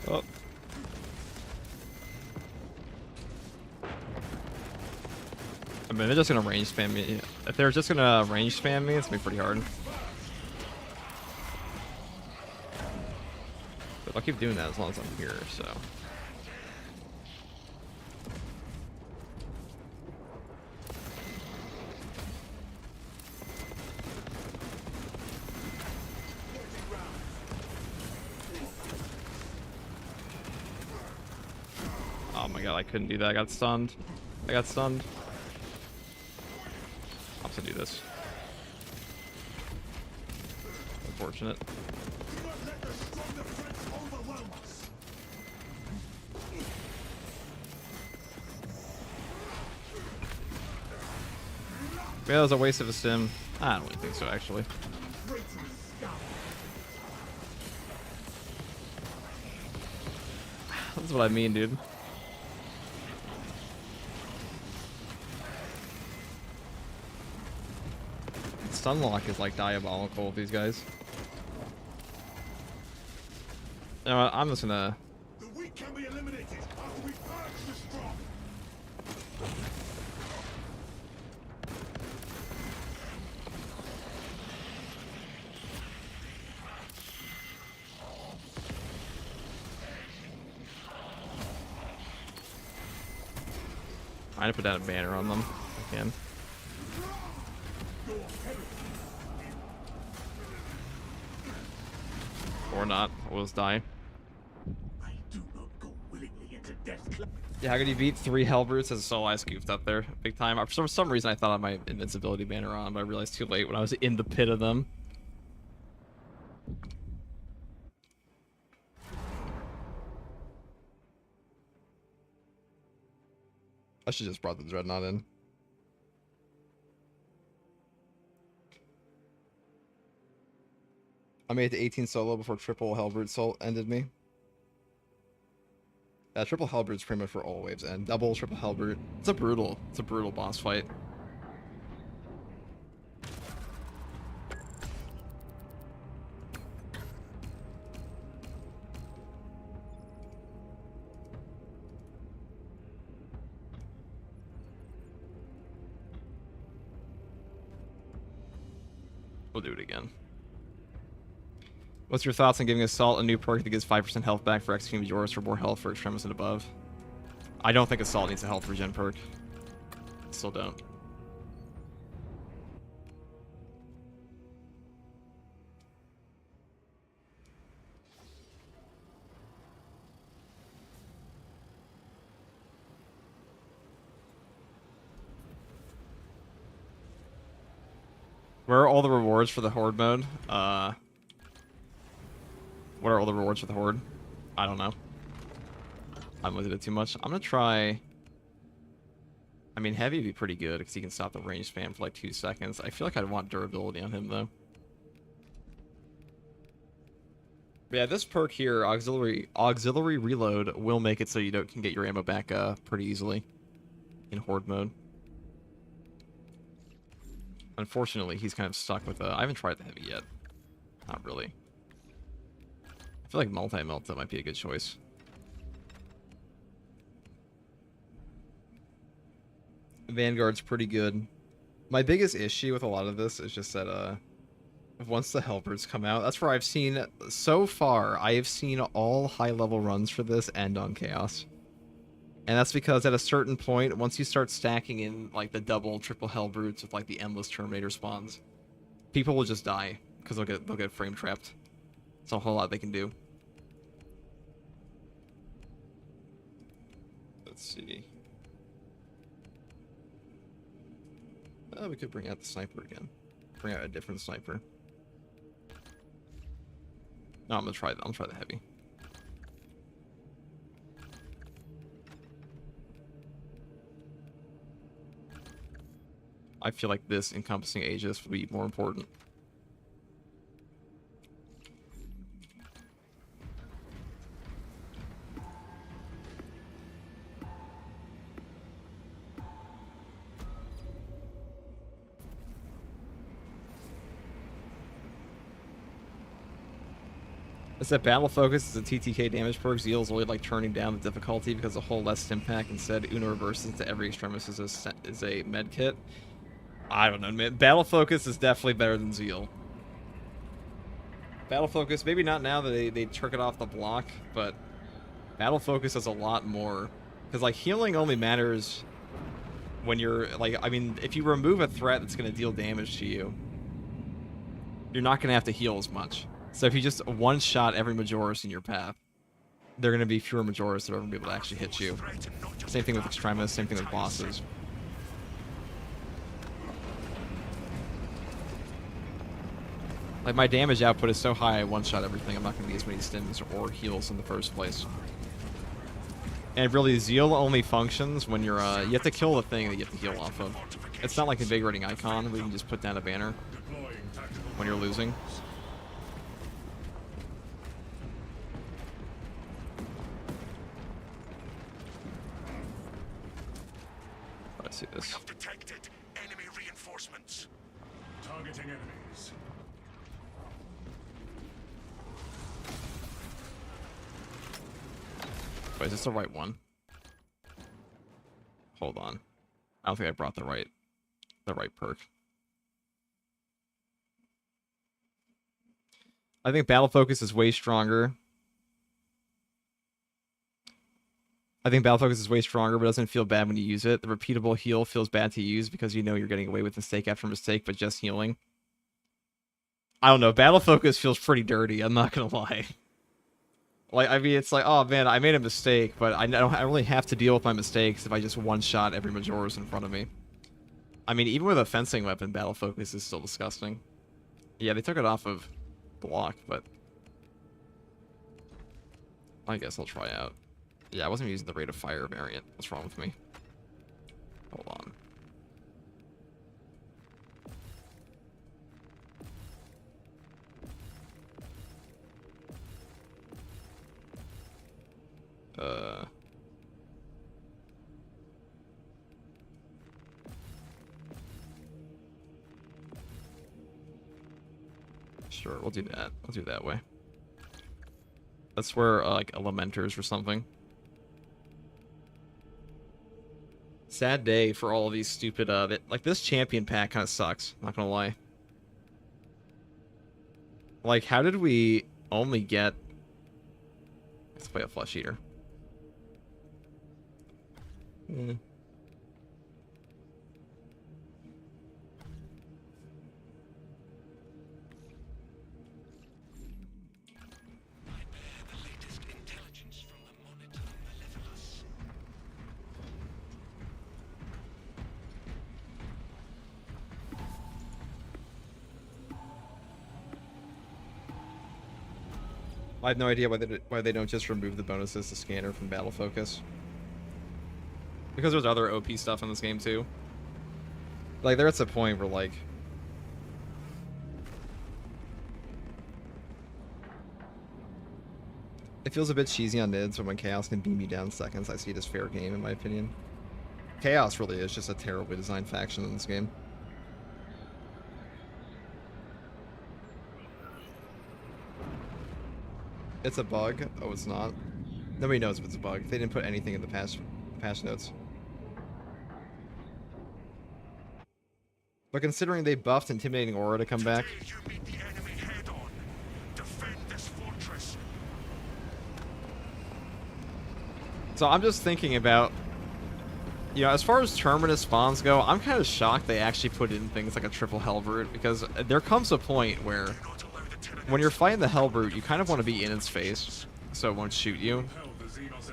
Oh. I mean, they're just gonna range spam me. If they're just gonna range spam me, it's gonna be pretty hard. But I'll keep doing that as long as I'm here, so. my god, I couldn't do that. I got stunned. I got stunned. I'll have to do this. Unfortunate. Do not let the stronger threats overwhelm us. Yeah, that was a waste of a stim. I don't really think so, actually. That's what I mean, dude. Stunlock is like diabolical with these guys. You know what, I'm just gonna... The weak can be eliminated after we purge the strong. I'm gonna put down a banner on them. I can. Or not. We'll just die. I do not go willingly into death. Yeah, how could you beat 3 Hellbrutes as a solo? I scooped up there big time. For some reason, I thought I had my invincibility banner on, but I realized too late when I was in the pit of them. I should just brought the Dreadnought in. I made it to 18 solo before triple Hellbrute Soul ended me. Yeah, triple Hellbrute's pretty much for all waves and double triple Hellbrute. It's a brutal boss fight. We'll do it again. What's your thoughts on giving Assault a new perk that gives 5% health back for executing Majoris for more health for Extremis and above? I don't think Assault needs a health regen perk. Still don't. Where are all the rewards for the Horde mode? What are all the rewards for the Horde? I don't know. I haven't looked at it too much. I'm gonna try... I mean, Heavy would be pretty good, because he can stop the range spam for like 2 seconds. I feel like I'd want durability on him, though. But yeah, this perk here, Auxiliary Reload, will make it so you can get your ammo back pretty easily in Horde mode. Unfortunately, he's kind of stuck with I haven't tried the Heavy yet. Not really. I feel like multi-melt that might be a good choice. Vanguard's pretty good. My biggest issue with a lot of this is just that once the Hellbrutes come out, that's where I've seen so far. I have seen all high-level runs for this end on Chaos. And that's because at a certain point, once you start stacking in like the double, triple Hellbrutes with like the endless Terminator spawns, people will just die because they'll get frame trapped. It's a whole lot they can do. Let's see. We could bring out the sniper again. Bring out a different sniper. No, I'm gonna try the Heavy. I feel like this encompassing Aegis would be more important. It's that battle focus is a TTK damage perk. Zeal's really like turning down the difficulty because a whole less impact. Instead, Uno reverses to every Extremis is a med kit. I don't know, man. Battle focus is definitely better than Zeal. Battle focus, maybe not now that they took it off the block, but battle focus does a lot more. Because like healing only matters when you're like, I mean, if you remove a threat that's going to deal damage to you, you're not going to have to heal as much. So if you just one-shot every Majoris in your path, there are going to be fewer Majoras that are going to be able to actually hit you. Same thing with Extremis, same thing with bosses. Like, my damage output is so high, I one-shot everything. I'm not going to get as many stims or heals in the first place. And really, Zeal only functions when you're, you have to kill the thing that you have to heal off of. It's not like Invigorating Icon, where you can just put down a banner when you're losing. Let's see this. We have detected enemy reinforcements. Targeting enemies. Wait, is this the right one? Hold on. I don't think I brought the right perk. I think Battle Focus is way stronger. But it doesn't feel bad when you use it. The repeatable heal feels bad to use because you know you're getting away with mistake after mistake, but just healing. I don't know. Battle Focus feels pretty dirty, I'm not gonna lie. Like, I mean, it's like, oh man, I made a mistake, but I don't really have to deal with my mistakes if I just one-shot every Majora's in front of me. I mean, even with a fencing weapon, Battle Focus is still disgusting. Yeah, they took it off of block, but I guess I'll try out. Yeah, I wasn't using the rate of fire variant. What's wrong with me? Hold on. Sure, we'll do that. We'll do it that way. That's where, like, Elementers or something. Sad day for all of these stupid, like, this champion pack kind of sucks, not gonna lie. Like, how did we only get... Let's play a Flesh Eater. I have no idea why they don't just remove the bonuses to scanner from Battle Focus. Because there's other OP stuff in this game too. Like, there's a point where, like, it feels a bit cheesy on mids when Chaos can beam you down seconds. I see it as fair game in my opinion. Chaos really is just a terribly designed faction in this game. It's a bug? Oh, it's not. Nobody knows if it's a bug. They didn't put anything in the patch notes. But considering they buffed Intimidating Aura to come back... You meet the enemy head on. Defend this fortress. So I'm just thinking about... You know, as far as Terminus spawns go, I'm kind of shocked they actually put in things like a triple Hellbrute, because there comes a point where... When you're fighting the Hellbrute, you kind of want to be in its face, so it won't shoot you.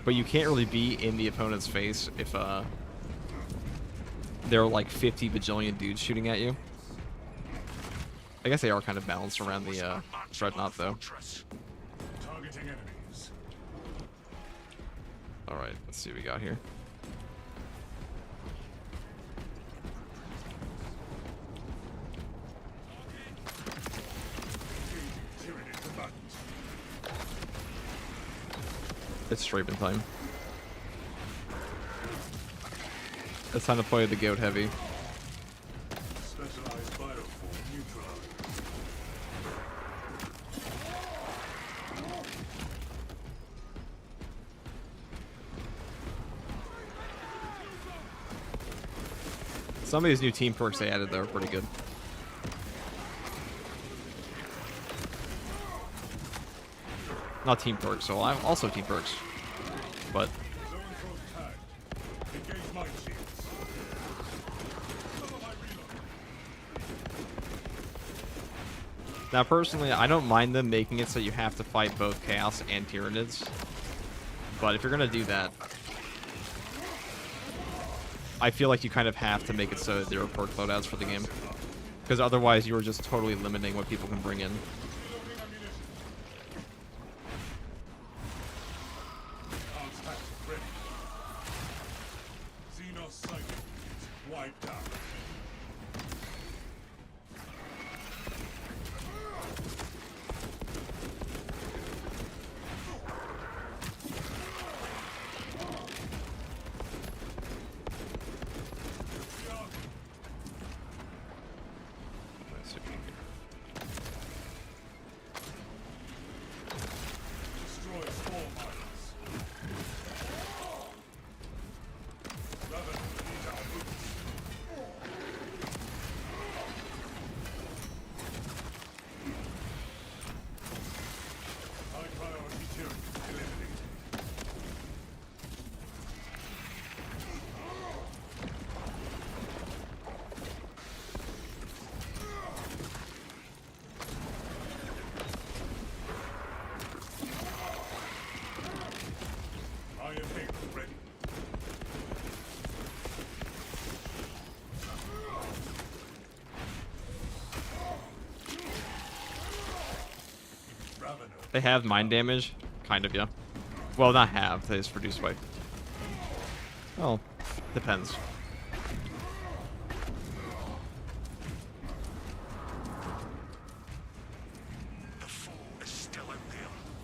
But you can't really be in the opponent's face if there are like 50 bajillion dudes shooting at you. I guess they are kind of balanced around the Dreadnought, though. Alright, let's see what we got here. It's Straben time. It's time to play the goat heavy. Some of these new team perks they added, though, are pretty good. Not team perks, so I'm also team perks. But now, personally, I don't mind them making it so you have to fight both Chaos and Tyranids. But if you're gonna do that, I feel like you kind of have to make it so that there are perk loadouts for the game. Because otherwise you are just totally limiting what people can bring in. Wiped out. They have mind damage, kind of, yeah. Well, not have. They just reduce by. Well, depends.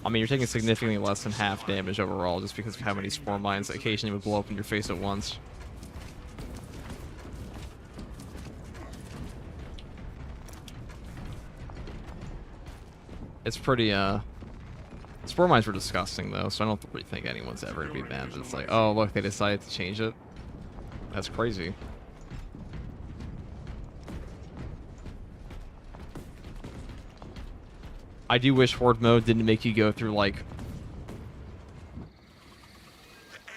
I mean, you're taking significantly less than half damage overall, just because of how many spore mines occasionally would blow up in your face at once. It's pretty, Spore mines were disgusting, though, so I don't really think anyone's ever gonna be mad. But it's like, oh, look, they decided to change it. That's crazy. I do wish Horde mode didn't make you go through, like,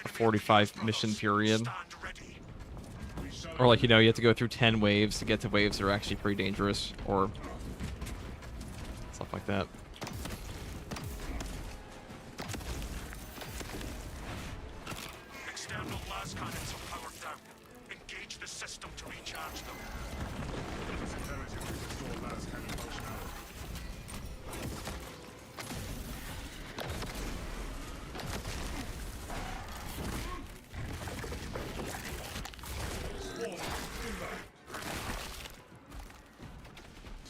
a 45 mission period. Or, like, you know, you have to go through 10 waves to get to waves that are actually pretty dangerous, or stuff like that. External lascannons are powered down. Engage the system to recharge them. It is imperative to restore lascannon functionality.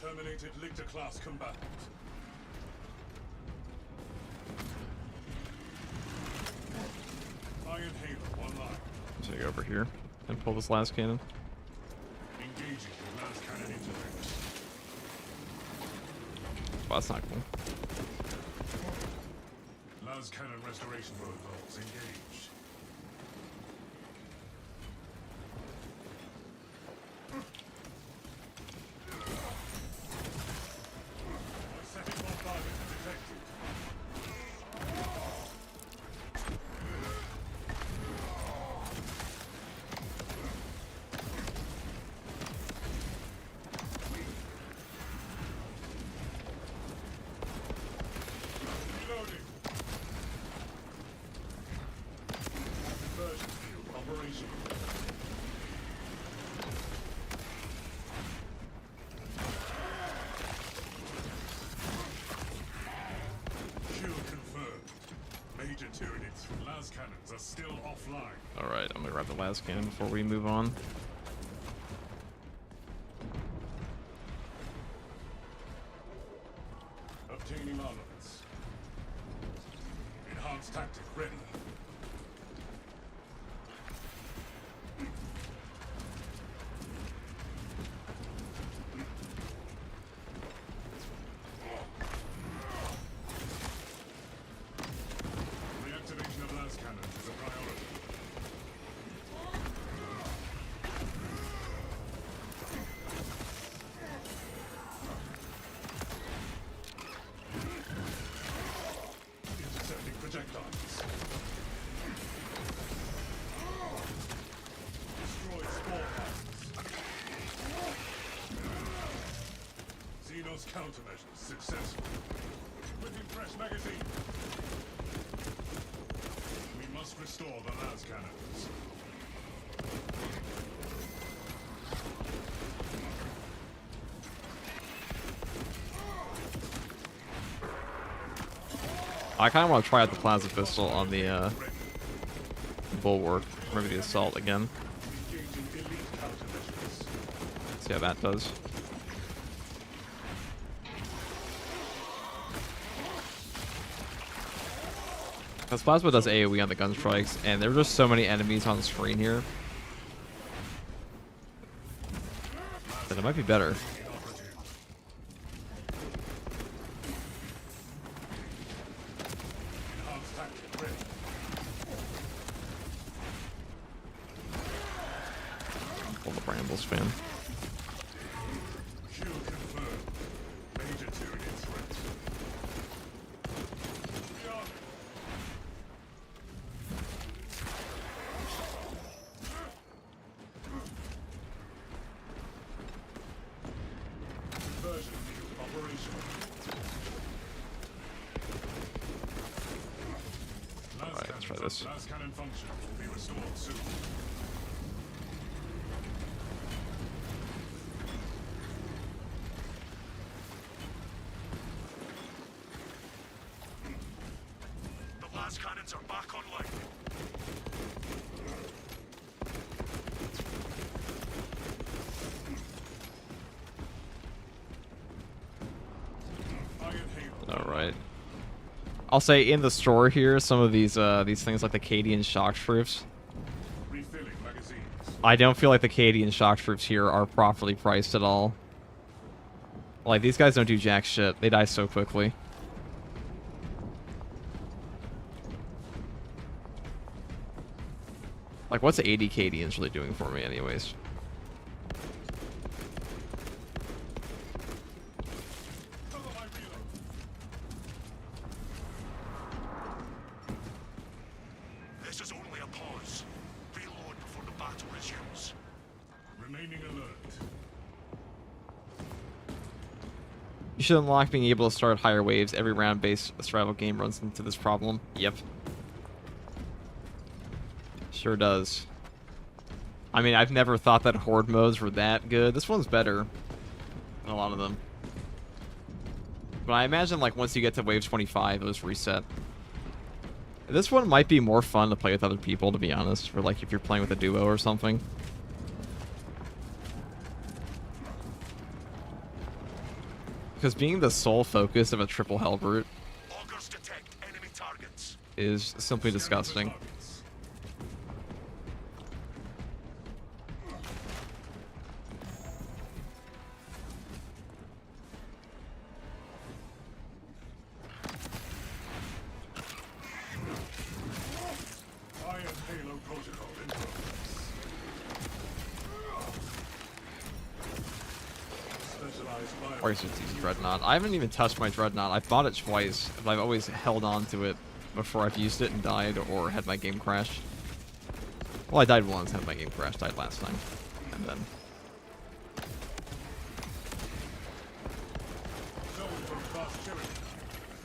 Terminated Lictor class combatant. Iron Halo online. So you go over here and pull this last cannon. Engaging with lascannon interface. Well, that's not cool. Lascannon restoration protocols engaged. Setting bombardment detected. Reloading. Conversion field operational. Kill confirmed. Major Tyranids from lascannons are still offline. Alright, I'm gonna grab the last cannon before we move on. Obtaining armaments. Enhanced tactic ready. Reactivation of lascannons is a priority. Intercepting projectiles. Destroy spore mines. Xenos countermeasures successful. Equipping fresh magazine. must restore the lascannons. I kind of want to try out the plasma pistol on the bulwark, maybe the assault again. See how that does. Because plasma does AoE on the gun strikes, and there are just so many enemies on the screen here that it might be better. Pull the brambles fan. Alright, let's try this. Last cannon function will be restored soon. The last cannons are back online. Alright. I'll say in the store here, some of these things like the Cadian shock troops. Refilling magazines. I don't feel like the Cadian shock troops here are properly priced at all. Like, these guys don't do jack shit. They die so quickly. Like, what's 80 Cadians really doing for me anyways? This is only a pause. Reload before the battle resumes. Remaining alert. You should unlock being able to start higher waves. Every round-based survival game runs into this problem. Yep. Sure does. I mean, I've never thought that horde modes were that good. This one's better than a lot of them. But I imagine, like, once you get to wave 25, it'll just reset. This one might be more fun to play with other people, to be honest. Or, like, if you're playing with a duo or something. Because being the sole focus of a triple hell brute Augers detect enemy targets. is simply disgusting. Iron Halo protocol in progress. Specialized fire. Or I should use Dreadnought. I haven't even touched my Dreadnought. I've bought it twice, but I've always held on to it before I've used it and died or had my game crash. Well, I died once, had my game crash, died last time. And then... Zone from fast killing.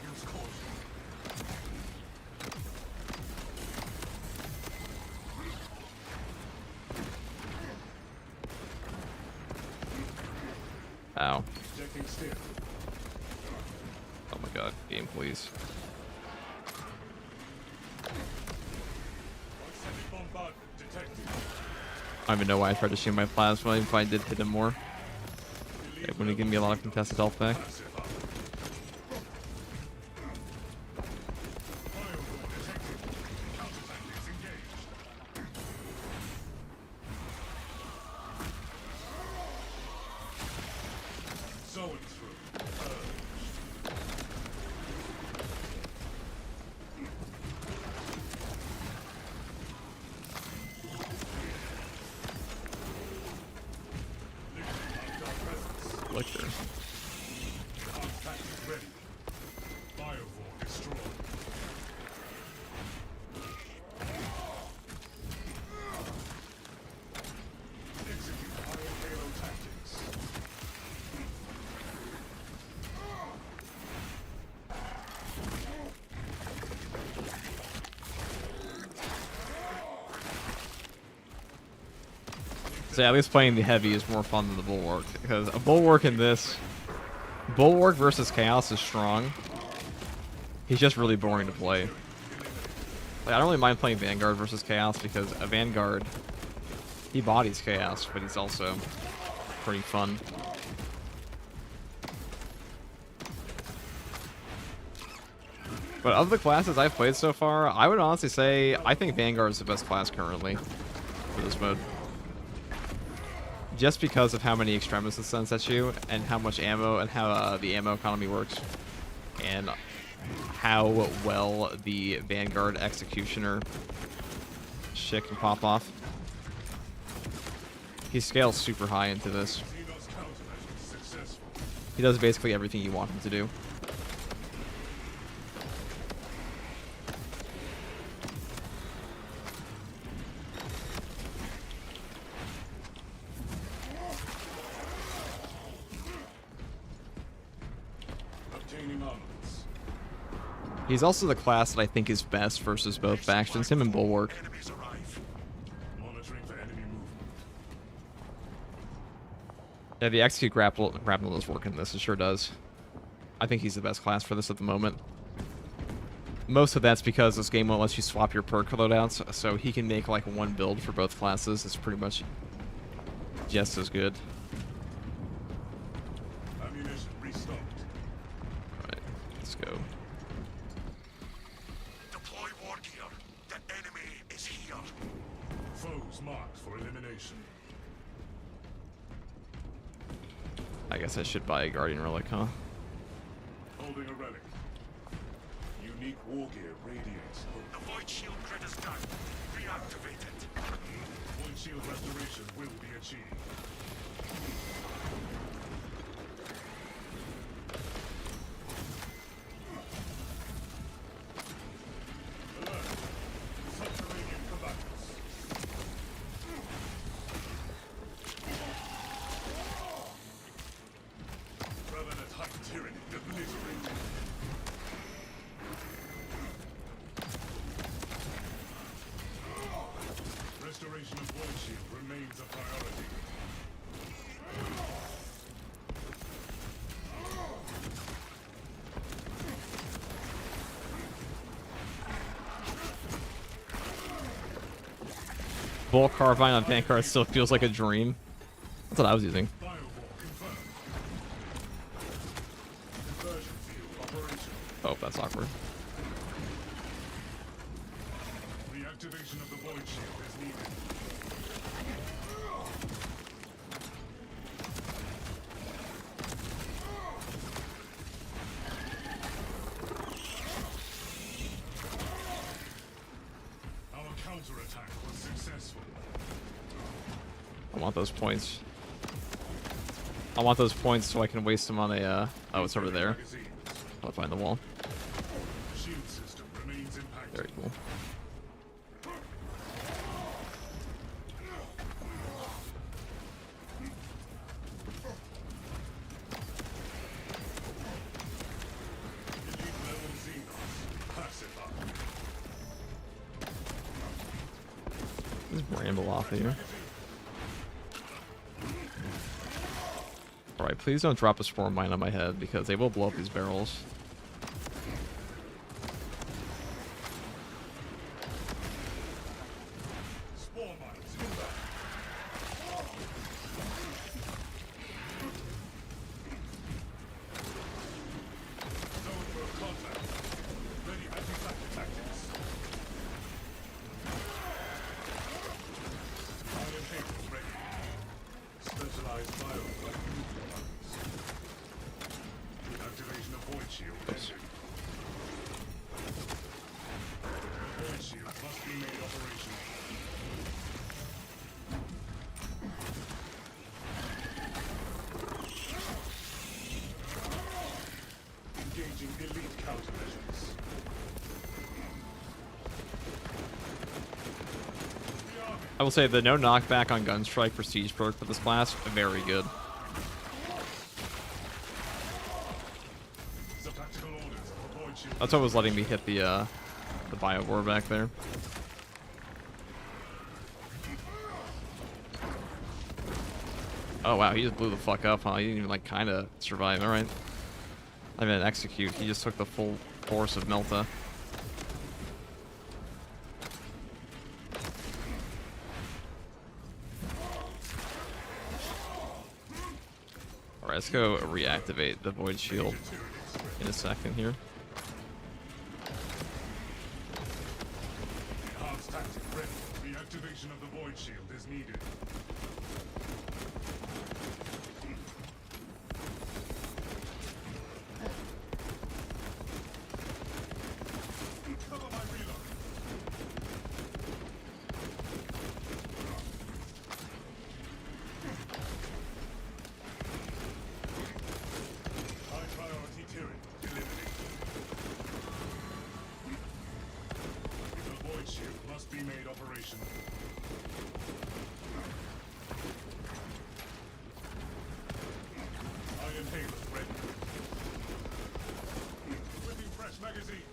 Use caution. Ow. Ejecting steer. Oh my god. Game, please. Extended bombardment detected. I don't even know why I tried to shoot my plasma if I did hit him more. It wouldn't give me a lot of contested health back. Passive up. Firewall detected. Counter-tactics engaged. Zone through. Lictor. Tactics ready. Firewall destroyed. Execute Iron Halo tactics. So yeah, at least playing the heavy is more fun than the bulwark, because a bulwark in this, bulwark versus chaos is strong. He's just really boring to play. Like, I don't really mind playing Vanguard versus chaos because a Vanguard, he bodies chaos, but he's also pretty fun. But of the classes I've played so far, I would honestly say I think Vanguard is the best class currently for this mode. Just because of how many extremists it sends at you, and how much ammo, and how the ammo economy works, and how well the Vanguard Executioner shit can pop off. He scales super high into this. He does basically everything you want him to do. He's also the class that I think is best versus both factions, him and Bulwark. Yeah, the execute grapple does work in this, it sure does. I think he's the best class for this at the moment. Most of that's because this game won't let you swap your perk loadouts, so he can make like one build for both classes. It's pretty much just as good. Ammunition restocked. Alright, let's go. Deploy war gear. The enemy is here. Foes marked for elimination. I guess I should buy a Guardian Relic, huh? Holding a relic. Unique war gear radiates hope. The void shield grid is down. Reactivate it. Void shield restoration will be achieved. Alert. Subterranean combatants. Revenant high tyranny obliterated. Restoration of void shield remains a priority. Bull Carbine on Vanguard still feels like a dream. That's what I was using. Firewall confirmed. Conversion field operational. Oh, that's awkward. Reactivation of the void shield is needed. Our counterattack was successful. I want those points. I want those points so I can waste them on a, oh, it's over there. Magazines. I'll find the wall. Shield system remains impacted. Very cool. Elite level Xenos. Pacify. Just ramble off of here. Alright, please don't drop a spore mine on my head because they will blow up these barrels. Spore mines inbound. Zone for contact. Ready anti-factor tactics. Iron cable ready. Specialized bio-weapon neutralizers. Activation of void shield ended. The void shield must be made operational. Engaging elite countermeasures. I will say the no knockback on Gunstrike prestige perk for this class, very good. The tactical orders of the void shield. That's what was letting me hit the bio war back there. Oh wow, he just blew the fuck up, huh? He didn't even like kind of survive. All right. I mean, execute. He just took the full force of Melta. Alright, let's go reactivate the Void Shield in a second here. Enhanced tactic ready. Reactivation of the Void Shield is needed. Cover my reload. High priority tyrant eliminated. The Void Shield must be made operational. Iron Halo ready. Equipping fresh magazine.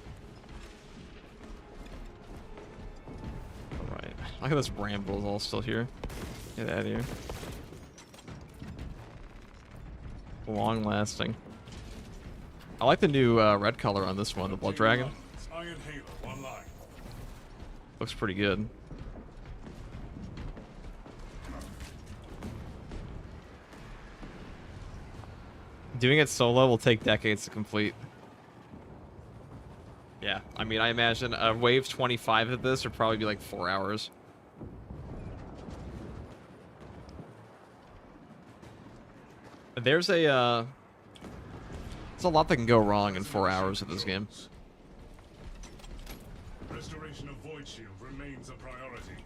Alright. Look at this Bramble is all still here. Get out of here. Long lasting. I like the new red color on this one, the Blood Dragon. Iron Halo online. Looks pretty good. Doing it solo will take decades to complete. Yeah, I mean, I imagine a wave 25 of this would probably be like 4 hours. There's a lot that can go wrong in 4 hours of this game. Restoration of Void Shield remains a priority.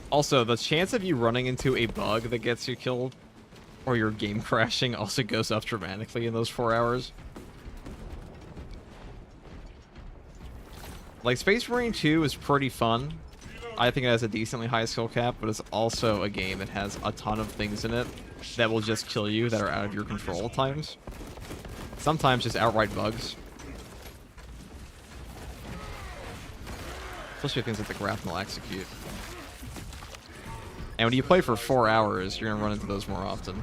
Also, the chance of you running into a bug that gets you killed or your game crashing also goes up dramatically in those 4 hours. Like, Space Marine 2 is pretty fun. I think it has a decently high skill cap, but it's also a game that has a ton of things in it that will just kill you that are out of your control at times. Sometimes just outright bugs. Especially things like the grapnel execute. And when you play for 4 hours, you're gonna run into those more often.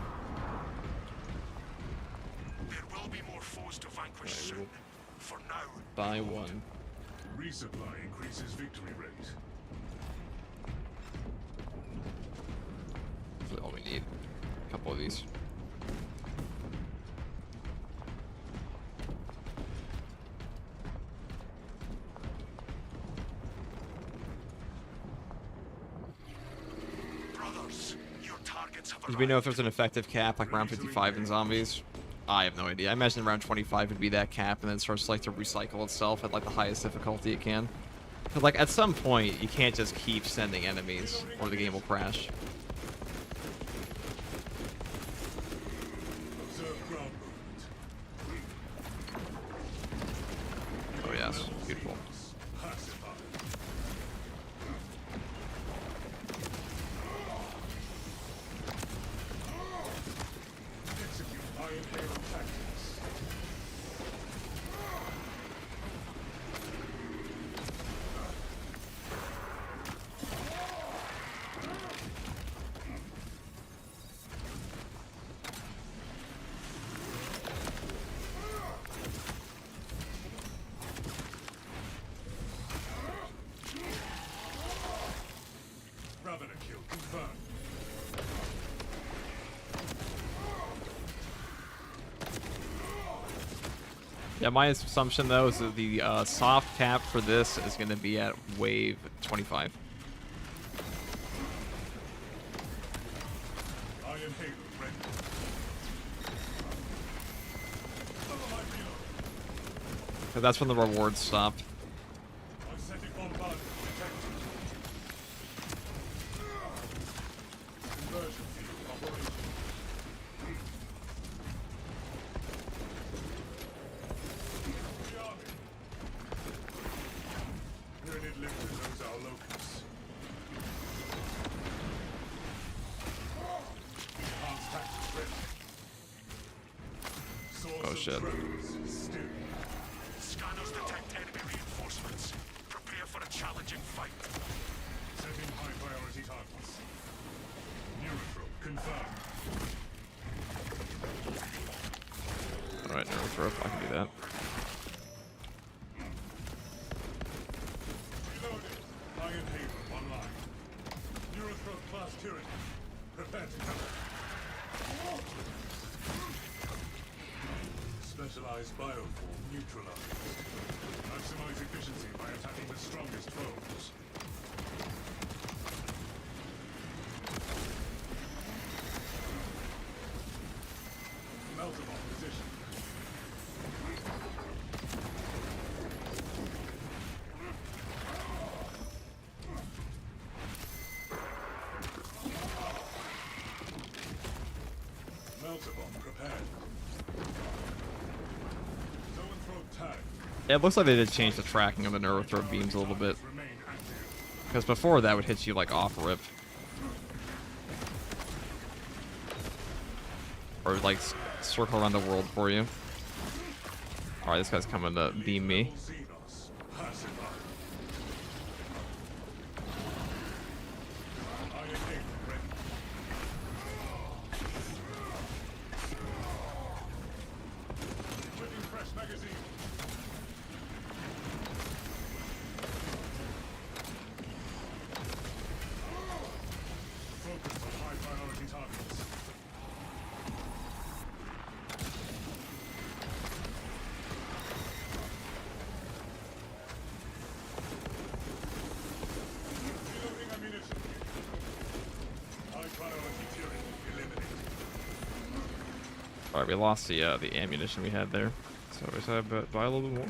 There will be more foes to vanquish soon. For now, Buy one. resupply increases victory rate. That's all we need. A couple of these. Brothers, your targets have Do we know if there's an effective cap, like round 55 in zombies? I have no idea. I imagine round 25 would be that cap, and then it starts like to recycle itself at like the highest difficulty it can. But like at some point, you can't just keep sending enemies, or the game will crash. Observe ground movement. Oh yes, beautiful. Pacify. Execute Iron Halo tactics. Ravener kill confirmed. Yeah, my assumption though is that the soft cap for this is going to be at wave 25. Iron Halo ready. Cover my reload. So that's when the rewards stop. Ascetic bombardment detected. Conversion field operational. Rearming. Grenade lifter knows our locus. Enhanced tactics ready. Source Oh, of shit. threats still. Scanners detect enemy reinforcements. Prepare for a challenging fight. Setting high priority targets. Neurotrope last tyranny. Prepare to cover. Specialized bioform neutralized. Maximize efficiency by attacking the strongest foes. Meltabot position. Meltabot prepared. It looks like they did change the tracking of the neurothrow beams a little bit. Because before that would hit you like off rip. Or like circle around the world for you. Alright, this guy's coming to beam me. Alright, we lost the ammunition we had there, so we just have to buy a little bit more.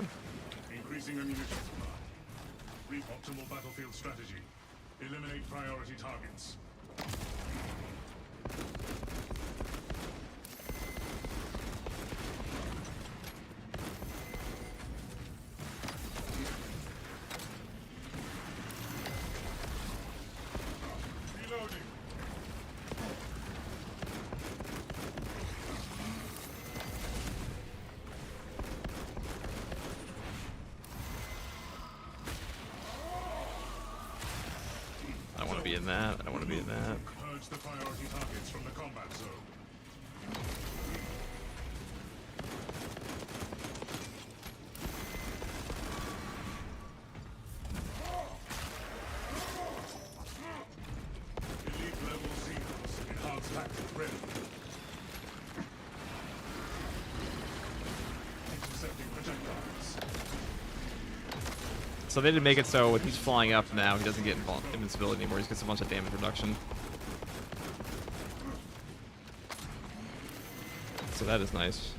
Increasing ammunition supply. Reap optimal battlefield strategy. Eliminate priority targets. Reloading. I don't want to be in that. I don't want to be in that. Purge the priority targets from the combat zone. Elite level Xenos. Enhanced tactic ready. Intercepting projectiles. So they didn't make it so when he's flying up now, he doesn't get invincibility anymore. He just gets a bunch of damage reduction. So that is nice.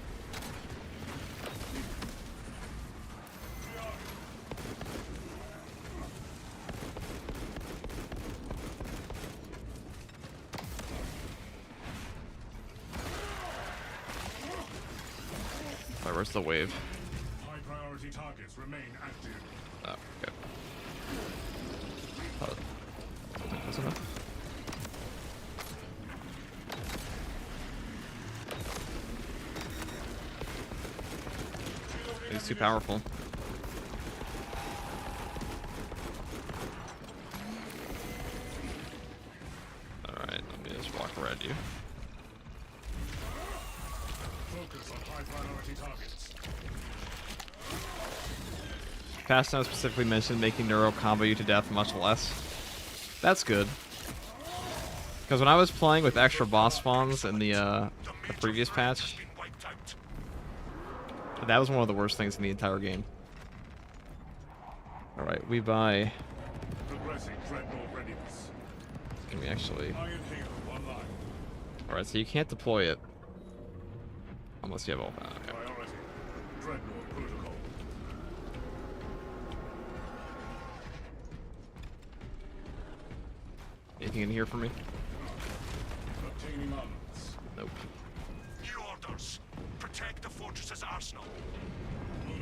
Alright, where's the wave? High priority targets remain active. Oh, okay. Oh, that's enough. He's too powerful. Alright, let me just walk around you. Focus on high priority targets. Past time specifically mentioned making Neuro combo you to death much less. That's good. Because when I was playing with extra boss spawns in the previous patch, that was one of the worst things in the entire game. Alright, we buy... Progressing dreadnought readiness. Can we actually... Iron Halo online. Alright, so you can't deploy it. Unless you have all that. Okay. Priority. Dreadnought protocol. Anything in here for me? Obtaining armaments. Nope. New orders. Protect the fortress's arsenal.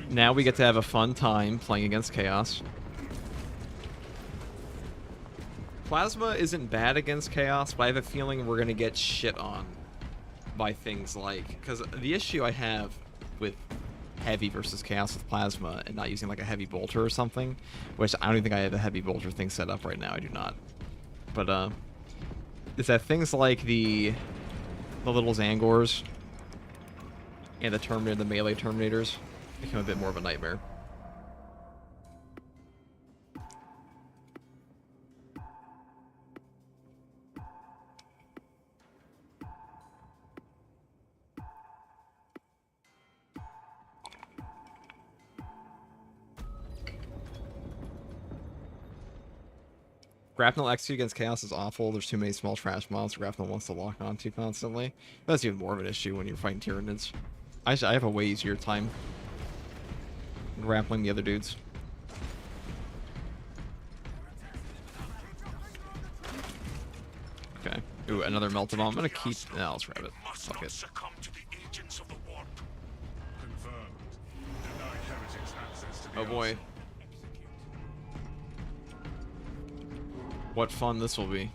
Now we get to have a fun time playing against Chaos. Plasma isn't bad against Chaos, but I have a feeling we're going to get shit on by things like... Because the issue I have with Heavy versus Chaos with Plasma and not using like a Heavy Bolter or something, which I don't even think I have the Heavy Bolter thing set up right now, I do not. But, is that things like the little Zangors and the melee Terminators become a bit more of a nightmare. Grapnel execute against Chaos is awful. There's too many small trash mobs Grapnel wants to lock onto constantly. That's even more of an issue when you're fighting Tyranids. I have a way easier time grappling the other dudes. Okay. Ooh, another melted bomb. I'm gonna keep. No, let's grab it. Fuck it. Succumb to the agents of the warp. Confirmed. Deny heretics access to the Oh boy. arsenal. What fun this will be.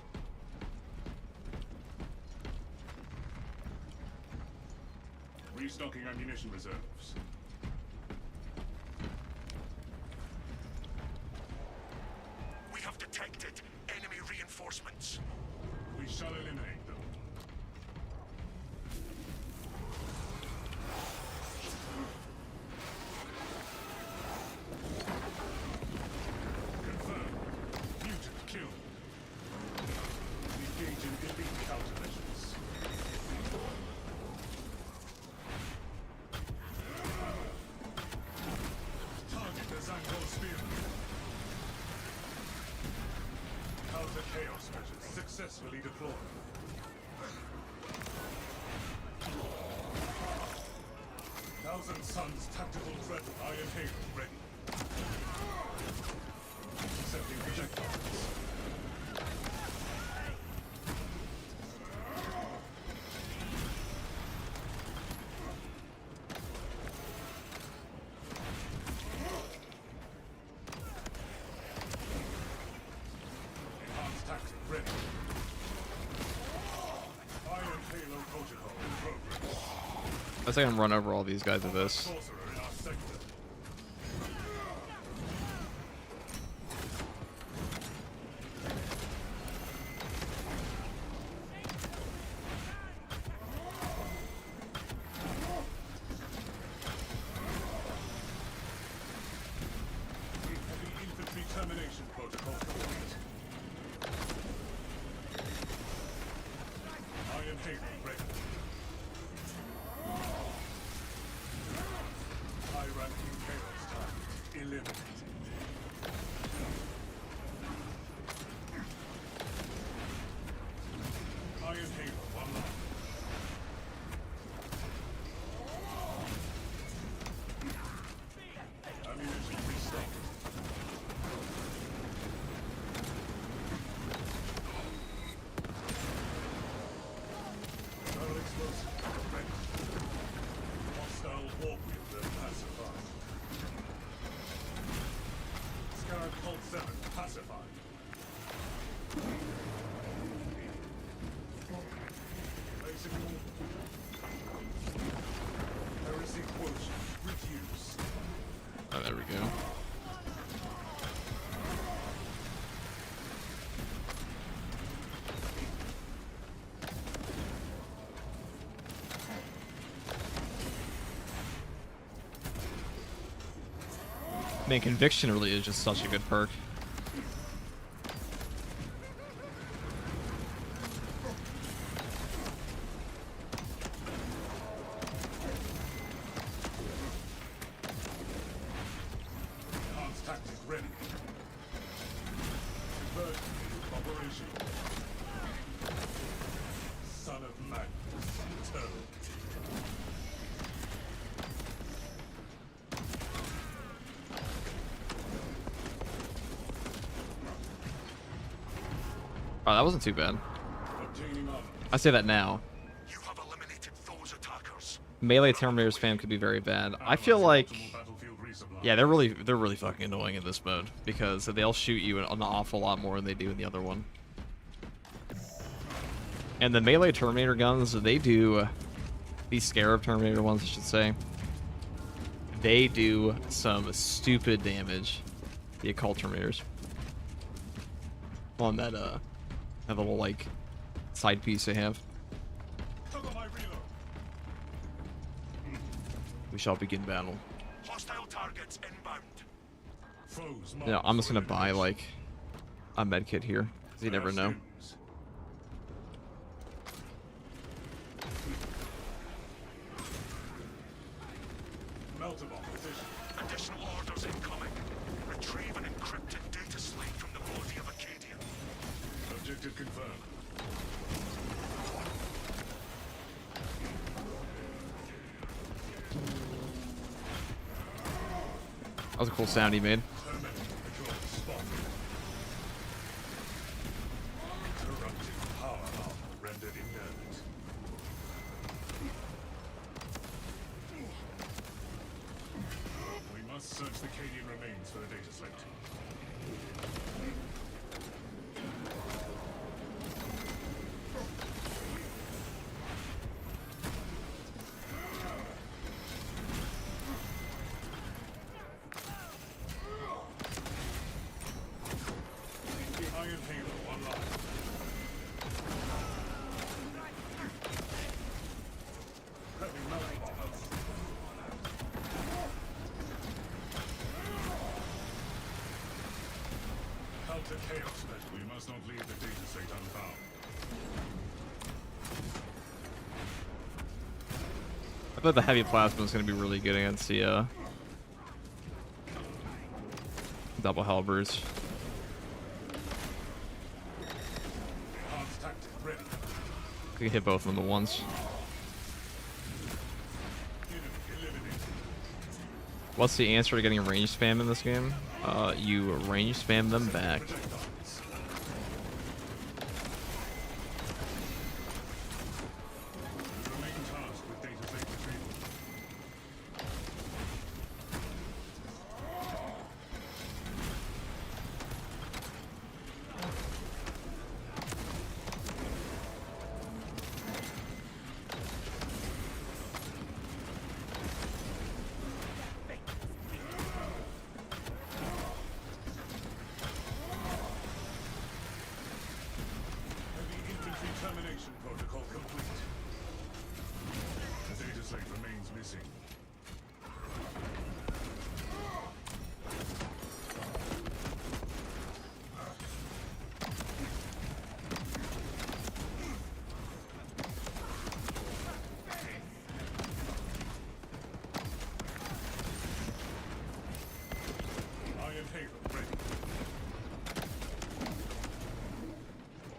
Restocking ammunition reserves. We have detected enemy reinforcements. We shall eliminate them. Confirmed. Mutant kill. Engage in elite countermeasures. Target the Zangor spearman. Counter chaos measures successfully deployed. Thousand Suns tactical threat Iron Halo ready. Accepting projectiles. Enhanced tactic ready. Iron Halo protocol in progress. I think I can run over all these guys with this. Sorcerer in our sector. Heavy infantry termination protocol complete. Iron Halo ready. High-ranking chaos target eliminated. Iron Halo online. Ammunition restocked. Barrel explosive ready. Hostile warp wielder pacified. Scarab Cult 7 pacified. Basic order. Heresy quotient reduced. Oh, there we go. Man, Conviction really is just such a good perk. Enhanced tactic ready. Conversion operational. Son of Magnus, turn. Oh, that wasn't too bad. Obtaining armor. I say that now. You have eliminated those attackers. Melee Terminator spam could be very bad. I feel like, Optimal battlefield resupply. yeah, they're really fucking annoying in this mode because they'll shoot you an awful lot more than they do in the other one. And the melee Terminator guns, they do, these Scarab Terminator ones, I should say, they do some stupid damage. The Occult Terminators. On that little like side piece they have. Cover my reload. We shall begin battle. Hostile targets inbound. Foes Yeah, I'm just gonna buy like a medkit here, cause you never know. Meltabomb position. Additional orders incoming. Retrieve an encrypted data slate from the body of Acadian. Objective confirmed. That was a cool sound he made. Terminus patrol spotted. Interrupting power armor rendered inert. We must search the Cadian remains for the data slate. Iron Halo online. Prepping melting bombs. Counter chaos measure. We must not leave the data slate unbound. I thought the heavy plasma was going to be really good against the double halberds. Enhanced tactic ready. We can hit both of them at once. Enemy eliminated. What's the answer to getting range spam in this game? You range spam them back. Projectiles. We remain tasked with data slate retrieval. Heavy infantry termination protocol complete. The data slate remains missing. Iron Halo ready.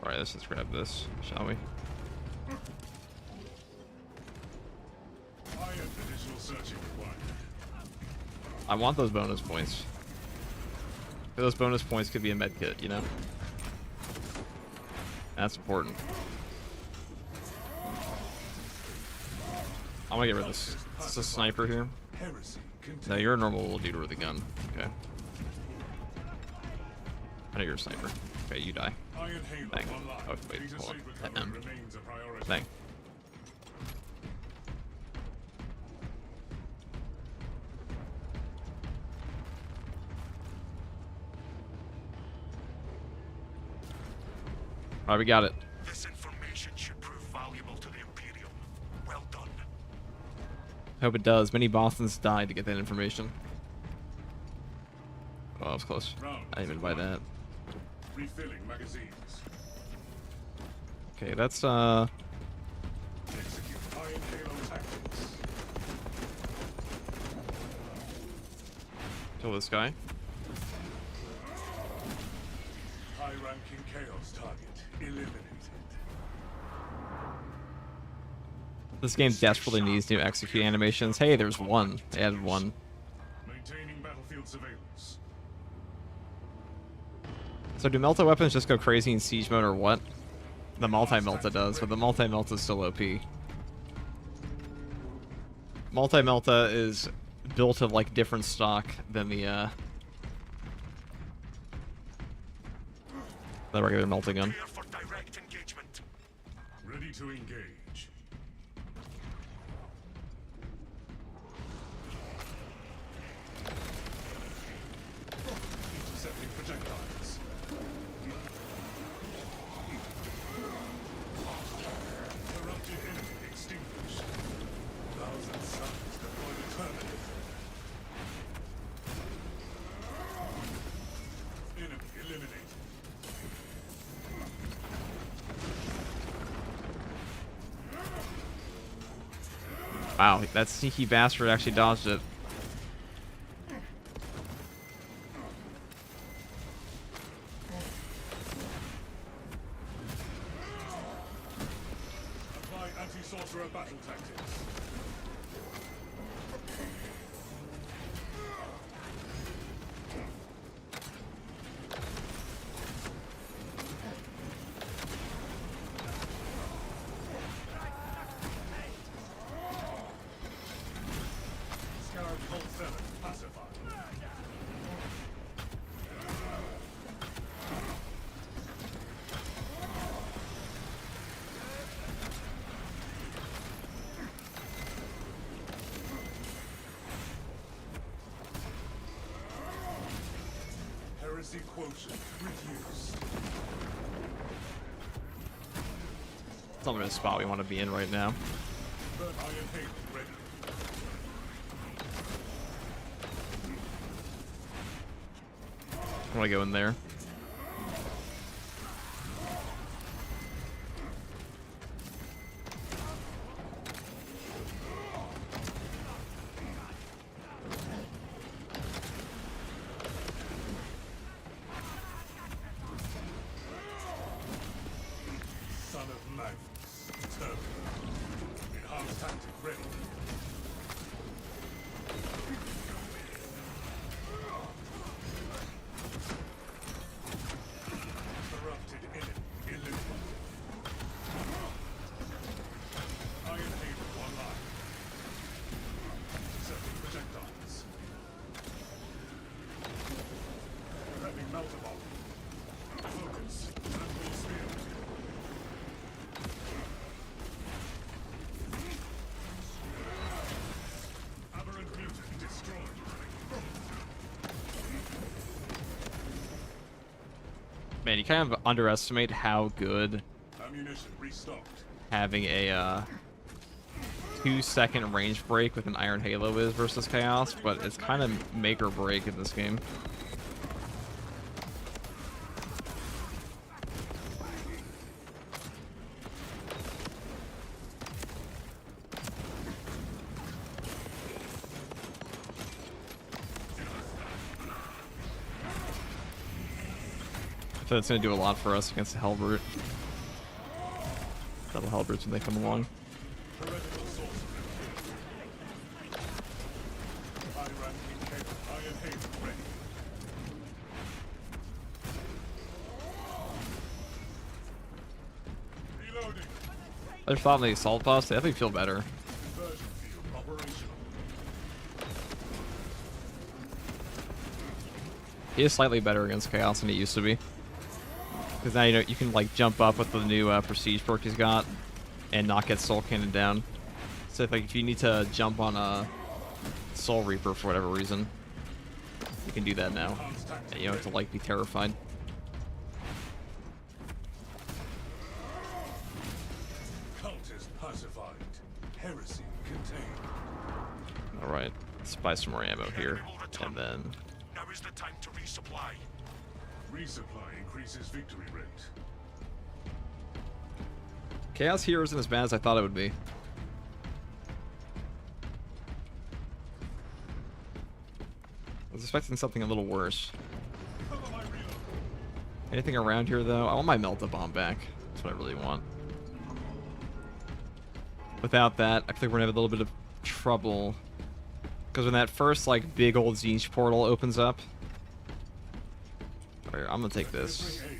Alright, let's just grab this, shall we? Iron additional searching required. I want those bonus points. Those bonus points could be a med kit, you know? That's important. I'm gonna get rid of this. Is this a sniper here? Heresy No, contained. you're a normal little dude with a gun. Okay. I know you're a sniper. Okay, you die. Iron Halo Bang. online. Oh, wait, Data hold slate on. recovery remains a priority. Bang. Alright, we got it. This information should prove valuable to the Imperium. Well done. Hope it does. Many Bostons died to get that information. Oh, that was close. I didn't even buy that. Refilling magazines. Okay, that's Execute Iron Halo tactics. kill this guy. High-ranking chaos target eliminated. This game desperately needs new execute animations. Hey, there's one. They added one. Maintaining battlefield surveillance. So do Melta weapons just go crazy in siege mode or what? The multi-Melta does, but the multi-Melta is still OP. Multi-Melta is built of like different stock than the regular Melta gun. Clear for direct engagement. Ready to engage. Intercepting projectiles. Corrupted enemy extinguished. Thousand suns deploy the Terminus. Enemy eliminated. Wow, that sneaky bastard actually dodged it. battle tactics. Scarab Cult 7 pacified. Heresy quotient reduced. It's not a spot we want to be in right now. Third Iron Halo ready. I want to go in there. Son of Magnus. Terminus. Enhanced tactic ready. Corrupted enemy eliminated. Iron Halo online. Inserting projectiles. Prepping melter bomb. Focus. Tranquil sphere. Aberrant mutant destroyed. Man, you kind of underestimate how good Ammunition restocked. having a 2-second range break with an Iron Halo is versus Chaos, but it's kind of make or break in this game. So it's going to do a lot for us against the Hellbrute. Double Hellbrutes when they come along. Heretical sorcery. Tyrant incapable. Iron Halo ready. Reloading. I just thought on the assault boss, they definitely feel better. Conversion field operational. He is slightly better against Chaos than he used to be. Because now you can like jump up with the new prestige perk he's got and not get soul cannon down. So if you need to jump on a Soul Reaper for whatever reason, you can do that now. And you don't have to like be terrified. Cultist pacified. Heresy contained. Alright, let's buy some more ammo here. And then Now is the time to resupply. Resupply increases victory rate. Chaos here isn't as bad as I thought it would be. I was expecting something a little worse. Cover my reload. Anything around here though? I want my Melt-A-Bomb back. That's what I really want. Without that, I think we're gonna have a little bit of trouble. Because when that first like big old Zinch portal opens up. Alright, I'm gonna take this. Bring aid.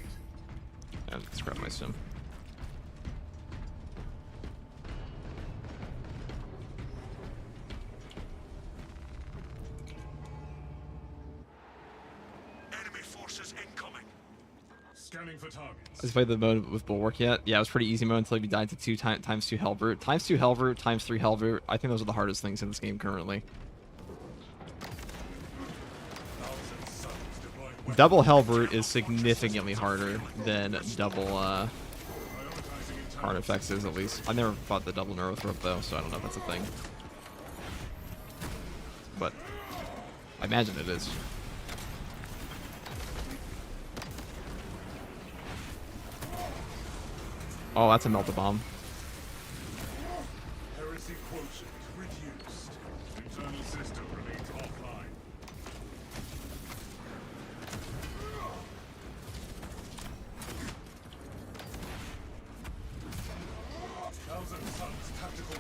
And scrap my sim. Enemy forces incoming. Scanning for targets. Has played the mode with Bulwark yet? Yeah, it was pretty easy mode until you died to times 2 Hellbrute. Times 2 Hellbrute, times 3 Hellbrute. I think those are the hardest things in this game currently. Thousand suns deploying weapons. Double Hellbrute is significantly harder than double Prioritizing Artifacts is, at least. I never fought the double Neurothrope though, so I don't know if that's a thing. But I imagine it is. Oh, that's a Melt-A-Bomb. Heresy quotient reduced. Internal system remains offline. Thousand Suns tactical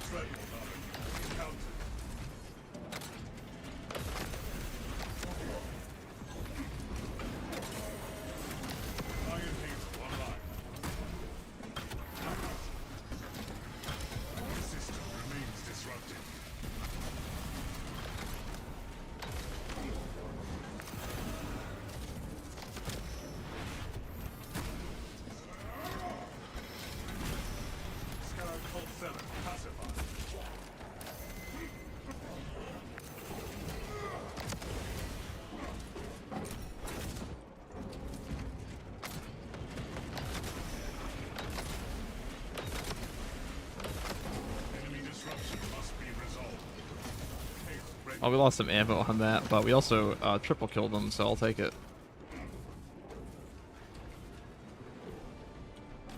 Oh, we lost some ammo on that, but we also triple killed them, so I'll take it.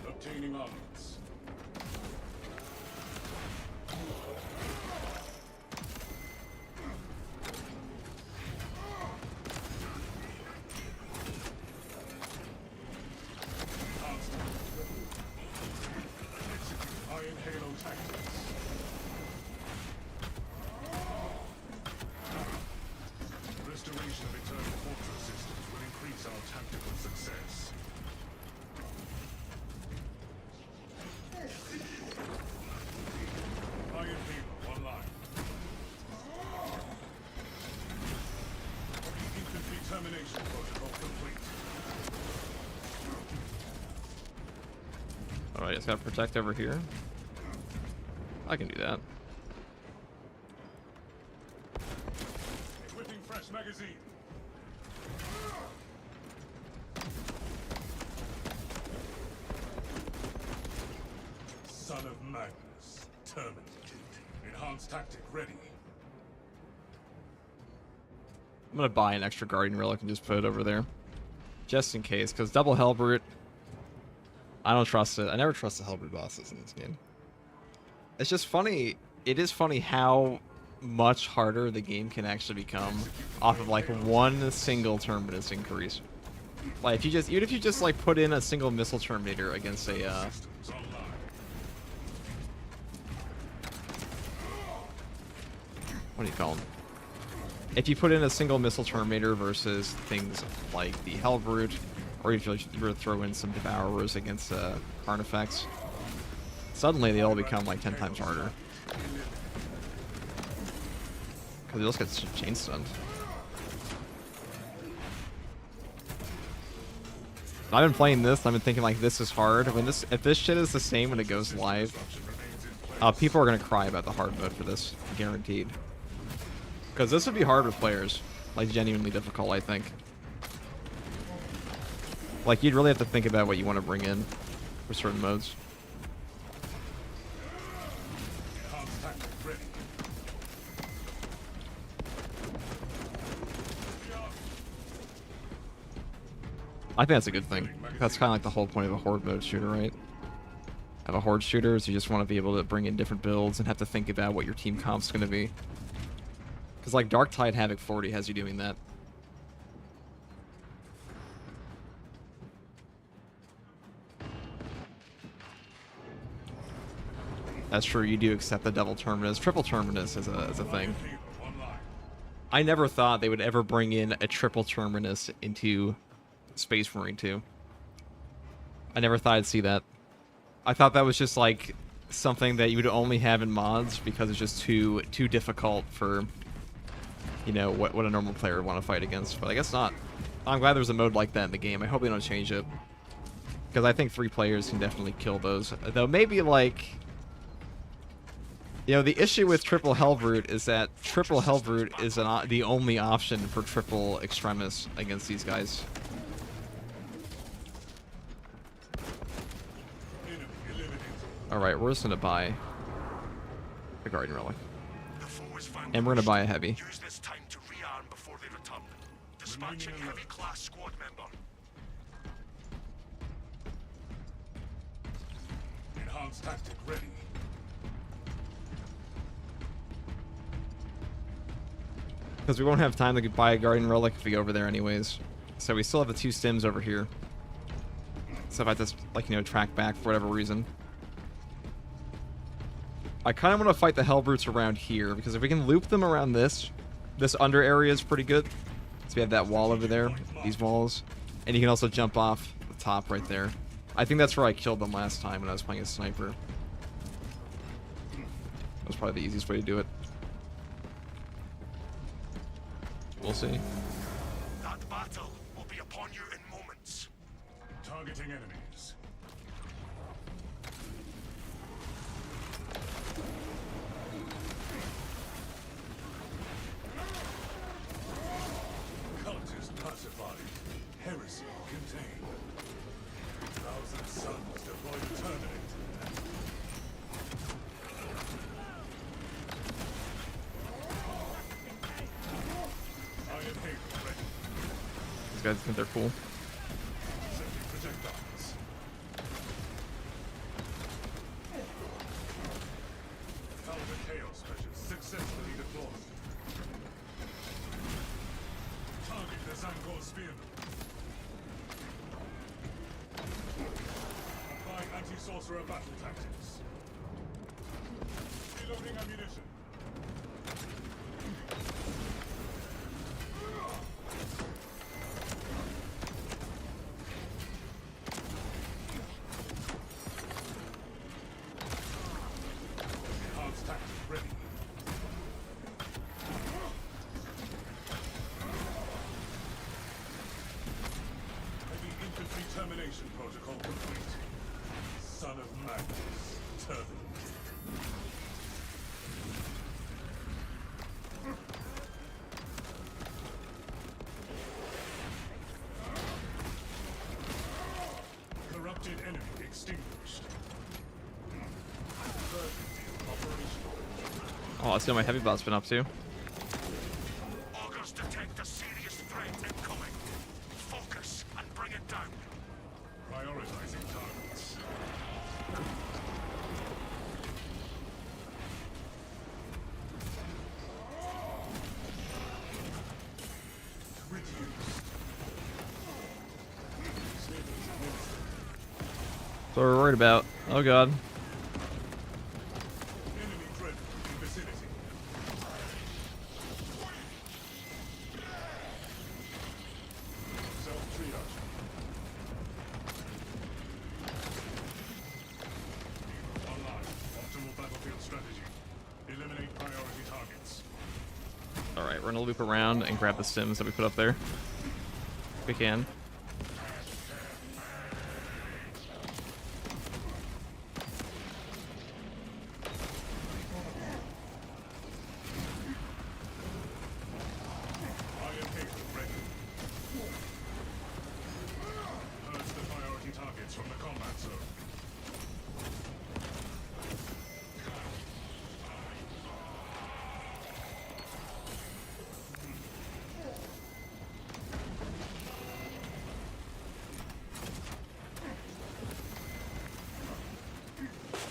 Obtaining armaments. Iron Halo tactics. Restoration of internal fortress systems will increase our tactical success. Iron Halo online. Infantry termination protocol complete. Alright, it's got to protect over here. I can do that. Equipping fresh magazine. Son of Magnus. Terminated. Enhanced tactic ready. I'm going to buy an extra Guardian Relic and just put it over there. Just in case, because double Hellbrute, I don't trust it. I never trust the Hellbrute bosses in this game. It's just funny. It is funny how much harder the game can actually become off of like one single Terminus increase. Like if you just, even if you just like put in a single missile Terminator against a Systems online. what do you call them? If you put in a single missile Terminator versus things like the Hellbrute, or if you were to throw in some Devourers against Carnifex, suddenly they all become like 10 times harder. Because they just get chain stunned. I've been playing this, I've been thinking like this is hard. When this, if this shit is the same when it goes live, people are gonna cry about the hard mode for this, guaranteed. Because this would be hard with players, like genuinely difficult, I think. Like you'd really have to think about what you want to bring in for certain modes. Enhanced tactic ready. I think that's a good thing. That's kind of like the whole point of a horde mode shooter, right? Of a horde shooter is you just want to be able to bring in different builds and have to think about what your team comp's going to be. Because like Dark Tide Havoc 40 has you doing that. That's true, you do accept the double Terminus. Triple Terminus is a thing. I never thought they would ever bring in a triple Terminus into Space Marine 2. I never thought I'd see that. I thought that was just like something that you would only have in mods because it's just too difficult for, you know, what a normal player would want to fight against. But I guess not. I'm glad there's a mode like that in the game. I hope they don't change it. Because I think 3 players can definitely kill those. Though maybe like, you know, the issue with triple Hellbrute is that triple Hellbrute is the only option for triple Extremis against these guys. Alright, we're just gonna buy a Guardian Relic. And we're gonna buy a heavy. Use this time to rearm before they return. Dispatching heavy class squad member. Enhanced tactic ready. Because we won't have time to buy a Guardian Relic if we go over there anyways. So we still have the 2 stims over here. So if I just, like, you know, track back for whatever reason. I kind of want to fight the Hellbrutes around here, because if we can loop them around this under area is pretty good. So we have that wall over there, these walls. And you can also jump off the top right there. I think that's where I killed them last time when I was playing a sniper. That was probably the easiest way to do it. We'll see. That battle will be upon you in moments. Targeting enemies. Cult is pacified. Heresy contained. 1,000 suns deployed to terminate. These guys think they're cool. Sending projectiles. Counter chaos measures successfully deployed. Target the Zangor spearman. Apply anti-sorcerer battle tactics. Reloading ammunition. Enhanced tactic ready. Heavy infantry termination protocol complete. Son of Magnus, terminated. Corrupted enemy extinguished. Third field operational. Oh, let's see what my heavy bot's been up to. Augurs detect a serious threat incoming. Focus and bring it down. Prioritizing targets. Reduced. That's what we're worried about. Oh god. Enemy dread in vicinity. Self-triage. Online. Optimal battlefield strategy. Eliminate priority targets. Alright, we're gonna loop around and grab the sims that we put up there. If we can. Iron Hazel ready. Purge the priority targets from the combat zone.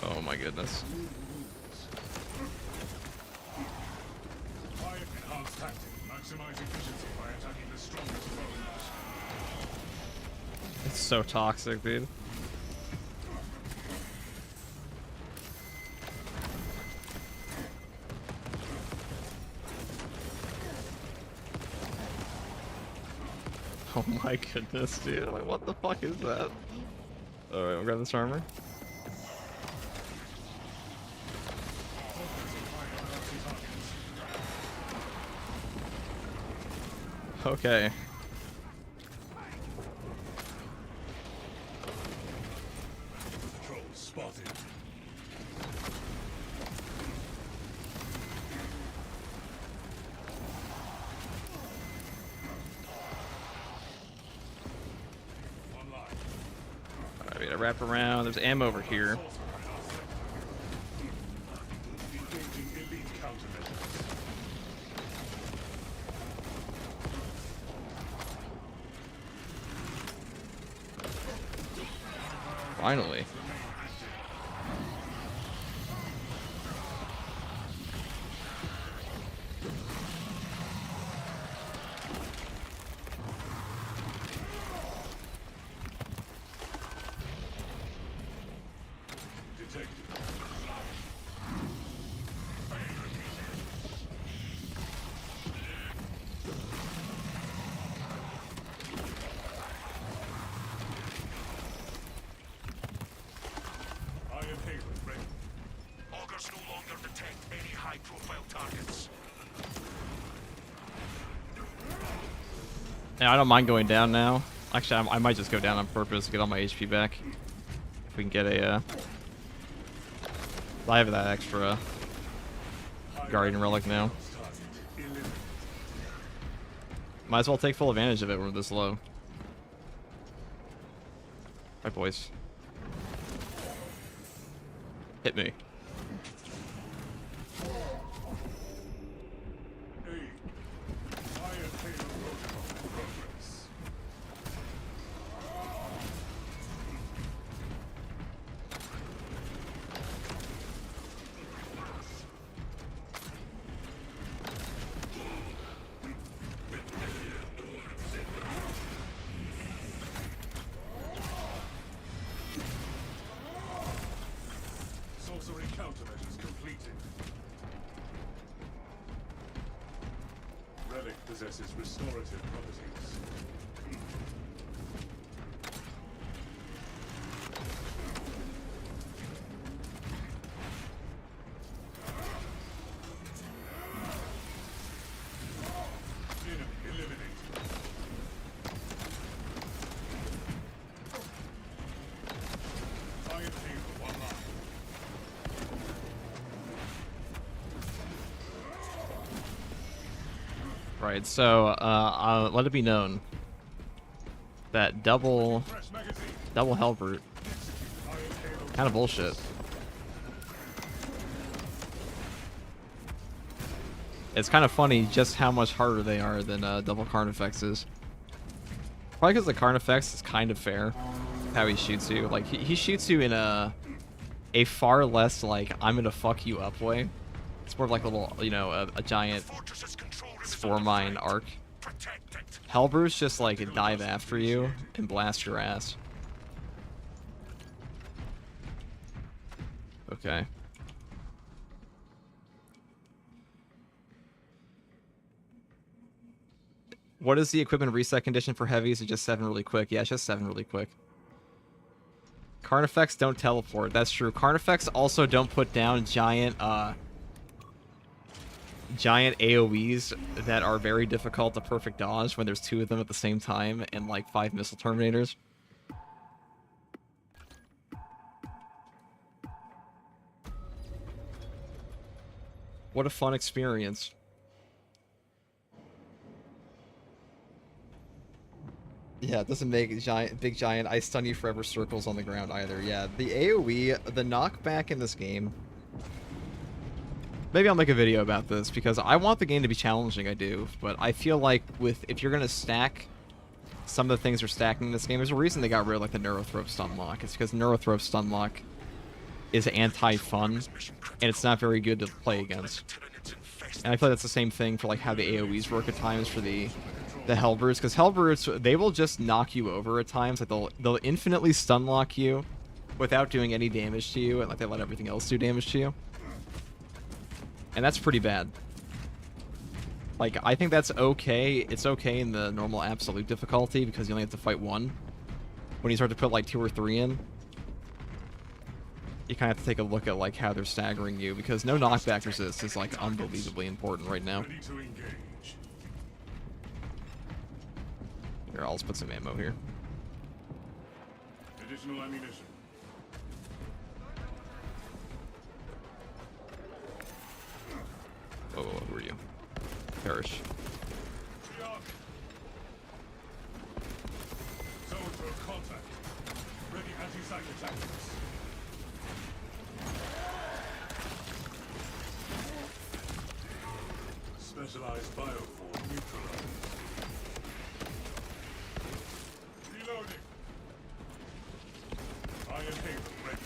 Oh my goodness. Apply enhanced tactic. Maximize efficiency by attacking the strongest foes. It's so toxic, dude. Oh my goodness, dude. Like, what the fuck is that? Alright, we'll grab this armor. Okay. Trolls spotted. Online. Alright, we gotta wrap around. There's ammo over here. Engaging elite countermeasures. Finally. Detected. Iron Hazel ready. Augurs no longer detect any high-profile targets. Yeah, I don't mind going down now. Actually, I might just go down on purpose to get all my HP back. If we can get a, I have that extra Guardian Relic now. Target eliminated. Might as well take full advantage of it when we're this low. Right, boys. Hit me. Iron Hazel protocol in progress. possesses restorative properties. Enemy eliminated. Iron Halo online. Right, so let it be known that double Fresh magazine. Hellbrute, Iron Halo. kind of bullshit. It's kind of funny just how much harder they are than double Carnifex is. Probably because the Carnifex is kind of fair, how he shoots you. Like he shoots you in a far less like I'm gonna fuck you up way. It's more of like a little, you know, a giant Fortress's control room is spore under mine threat. arc. Protect it. Hellbrute's just like dive after you and blast your ass. Okay. What is the equipment reset condition for heavies? It's just 7 really quick. Yeah, it's just 7 really quick. Carnifex don't teleport. That's true. Carnifex also don't put down giant AoEs that are very difficult to perfect dodge when there's 2 of them at the same time and like 5 missile terminators. What a fun experience. Yeah, it doesn't make big giant I stun you forever circles on the ground either. Yeah, the AoE, the knockback in this game. Maybe I'll make a video about this because I want the game to be challenging, I do. But I feel like if you're going to stack some of the things they're stacking in this game, there's a reason they got rid of like the Neurothrope stun lock. It's because Neurothrope stun lock is anti-fun and it's not very good to play against. And I feel like that's the same thing for like how the AoEs work at times for the Hellbrutes, because Hellbrutes, they will just knock you over at times. Like they'll infinitely stun lock you without doing any damage to you, and like they let everything else do damage to you. And that's pretty bad. Like, I think that's okay. It's okay in the normal absolute difficulty because you only have to fight 1. When you start to put like 2 or 3 in, you kind of have to take a look at like how they're staggering you, because no knockback resist is like unbelievably important right now. Ready to engage. Here, I'll just put some ammo here. Additional ammunition. Oh, who are you? Perish. Zone for contact. Ready anti-cycle tactics. Specialized bioform neutralized. Reloading. Iron Halo ready.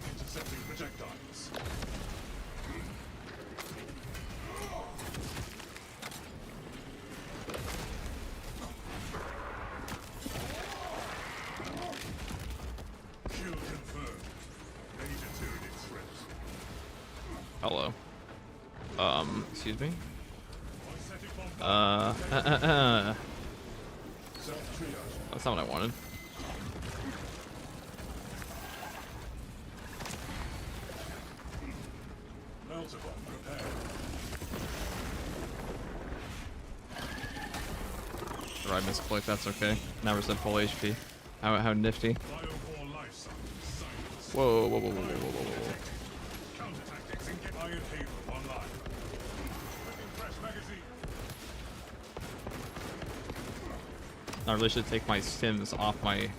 Intercepting projectiles. Kill confirmed. Major tyranid threat. Hello. Excuse me? Setting bomb. Self-triage. That's not what I wanted. Melter bomb prepared. Or I misclicked, that's okay. Now we're at full HP. How nifty. Biovore life science. Science. Whoa, whoa, whoa, whoa, whoa, whoa, whoa. Counter tactics and get Iron Halo online. Putting fresh magazine. I really should take my stims off my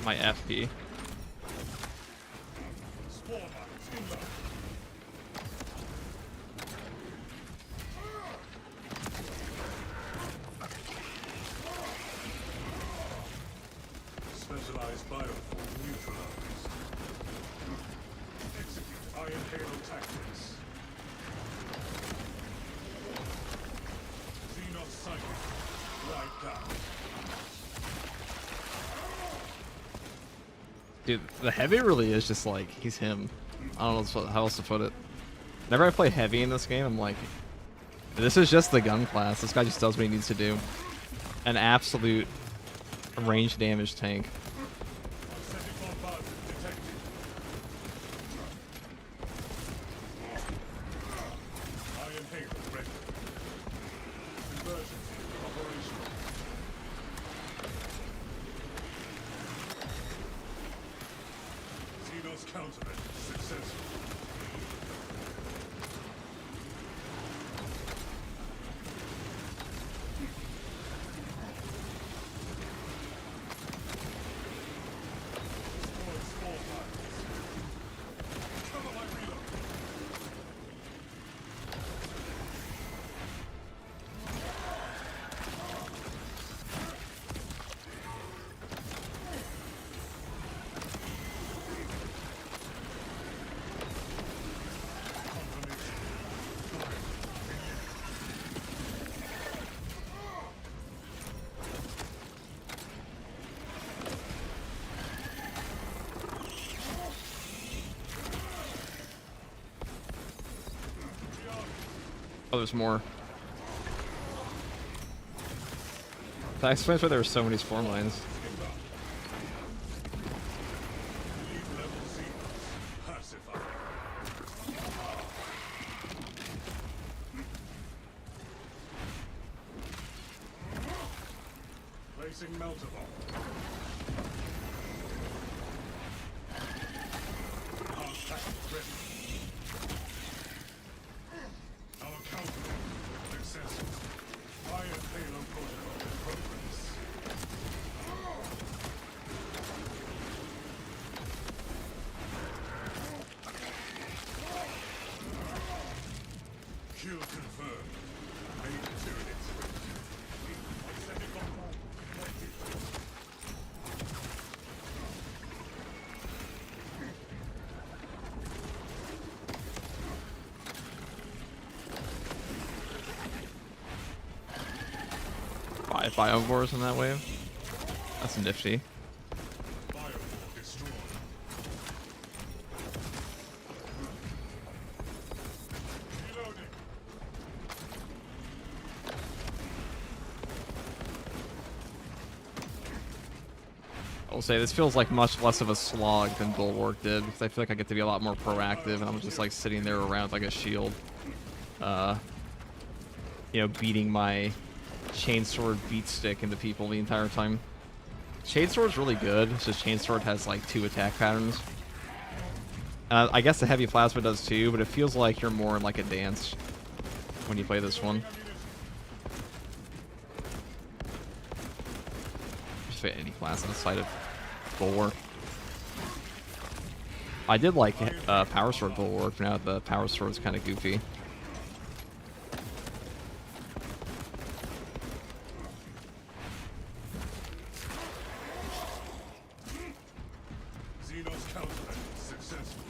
FP. Spore mines inbound. Specialized bioform neutralized. Execute Iron Halo tactics. Xenos Psychic. Right down. Dude, the heavy really is just like, he's him. I don't know how else to put it. Whenever I play heavy in this game, I'm like, this is just the gun class. This guy just does what he needs to do. An absolute range damage tank. Oh, there's more. That explains why there were so many spawn lines. Placing melter bomb. Contact ready. Our counter successful. Fire payload protocol in progress. Kill confirmed. Made Tyranit. Five biovores in that wave. That's nifty. Firewall destroyed. Reloading. I will say this feels like much less of a slog than Bulwark did, because I feel like I get to be a lot more proactive, and I'm just like sitting there around like a shield, you know, beating my chainsword beat stick into people the entire time. Chainsword's really good. It's just chainsword has like 2 attack patterns. I guess the heavy plasma does too, but it feels like you're more in like a dance when you play this one. Just fit any class on the side of Bulwark. I did like Power Sword Bulwark. Now the Power Sword's kind of goofy. Xenos counter successful.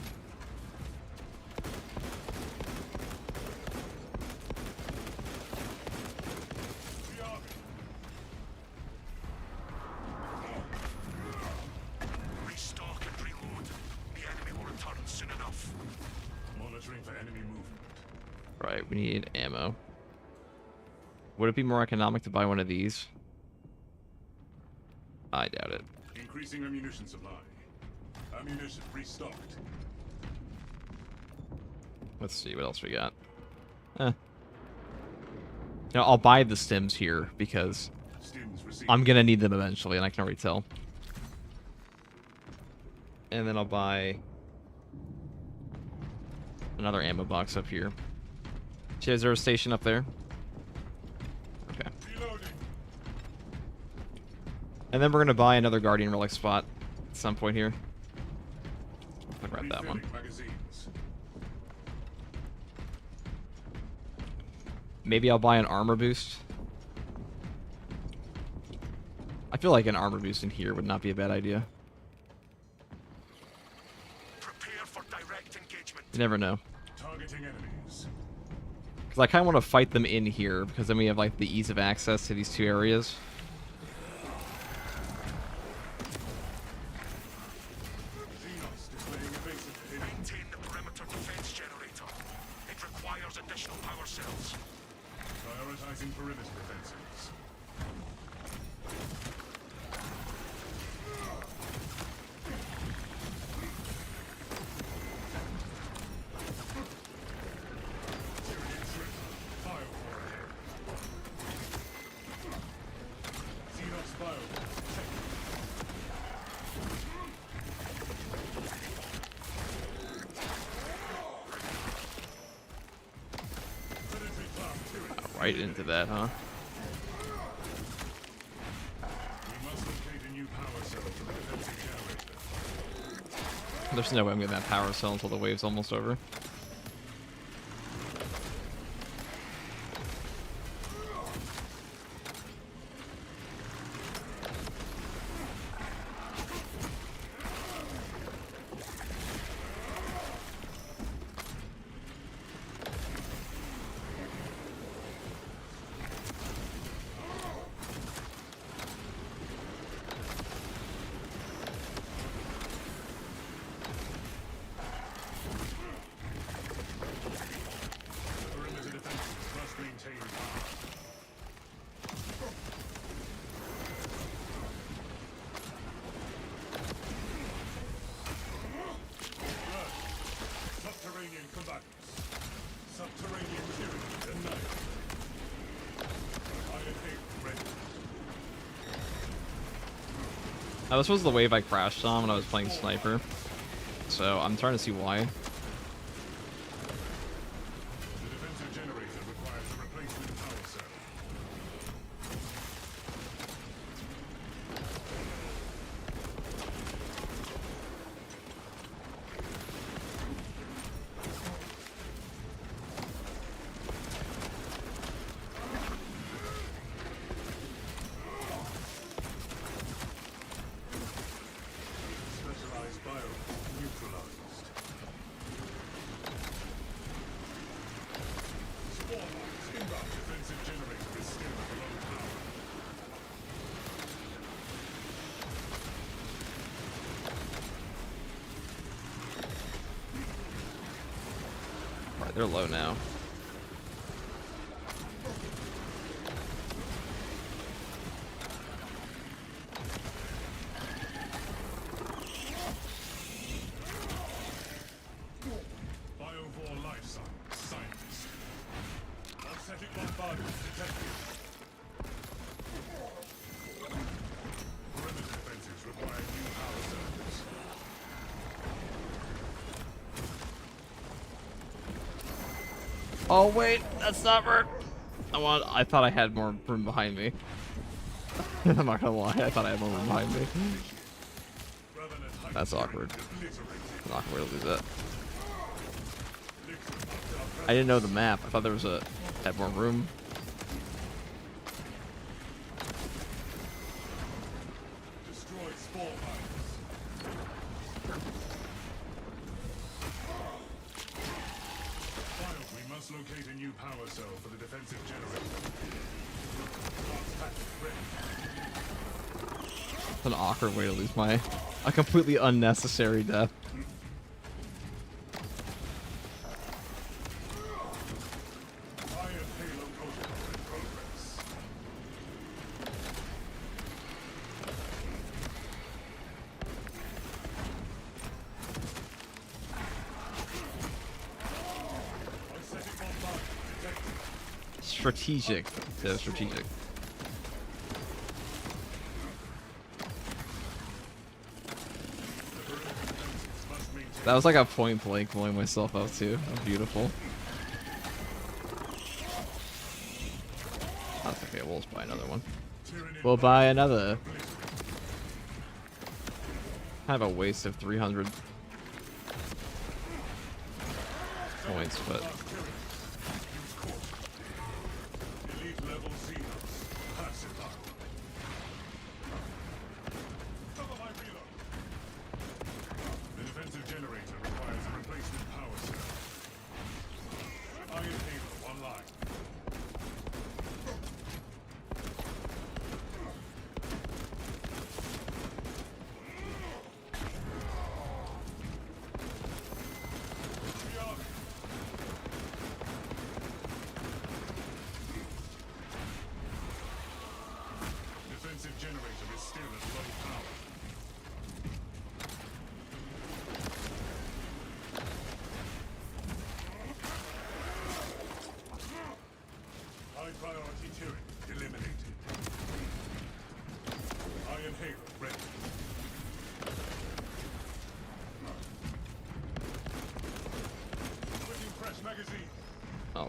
Restock and reload. The enemy will return soon enough. Monitoring for enemy movement. Right, we need ammo. Would it be more economic to buy one of these? I doubt it. Increasing ammunition supply. Ammunition restocked. Let's see what else we got. You know, I'll buy the stims here because Stims received. I'm gonna need them eventually, and I can already tell. And then I'll buy another ammo box up here. Is there a station up there? Okay. Reloading. And then we're gonna buy another Guardian Relic spot at some point here. I'll grab that one. Refilling magazines. Maybe I'll buy an armor boost. I feel like an armor boost in here would not be a bad idea. Prepare for direct engagement. You never know. Targeting enemies. Because I kind of want to fight them in here, because then we have like the ease of access to these 2 areas. Raising perimeter defenses. Tyranid shrimp. Fire for ahead. Xenos bio. Predatory cloud tyranid. Right into that, huh? We must locate a new power cell for the defensive generator. There's no way I'm getting that power cell until the wave's almost over. Perimeter defenses must maintain power. Blood. Subterranean combatants. Subterranean tyranny denied. Iron Hate ready. This was the wave I crashed on when I was playing Sniper. So I'm trying to see why. The defensive generator requires a replacement power cell. Specialized bio neutralized. Spawn lines inbound. Defensive generator is still below power. Alright, they're low now. Biovore life scientist. Anesthetic bombardment detected. Perimeter defenses require new power cells. Oh wait, that's not work. I thought I had more room behind me. I'm not gonna lie, I thought I had more room behind me. Revenant hyper That's awkward. obliterated. I'm not gonna lose that. I didn't know the map. I thought there was had more room. Destroy spawn mines. Final, we must locate a new power cell for the defensive generator. Last tactic ready. It's an awkward way to lose a completely unnecessary death. Iron Halo protocol in progress. Anesthetic bombardment detected. Strategic. Yeah, strategic. Must maintain. That was like a point blank blowing myself up too. Beautiful. That's okay, we'll just buy another one. Tyranid We'll buy another. obliterated. Kind of a waste of 300 points, but Last tyranid. Use caution. Elite level Xenos. Pacified. Cover my reload. The defensive generator requires a replacement power cell. Iron Halo online. We are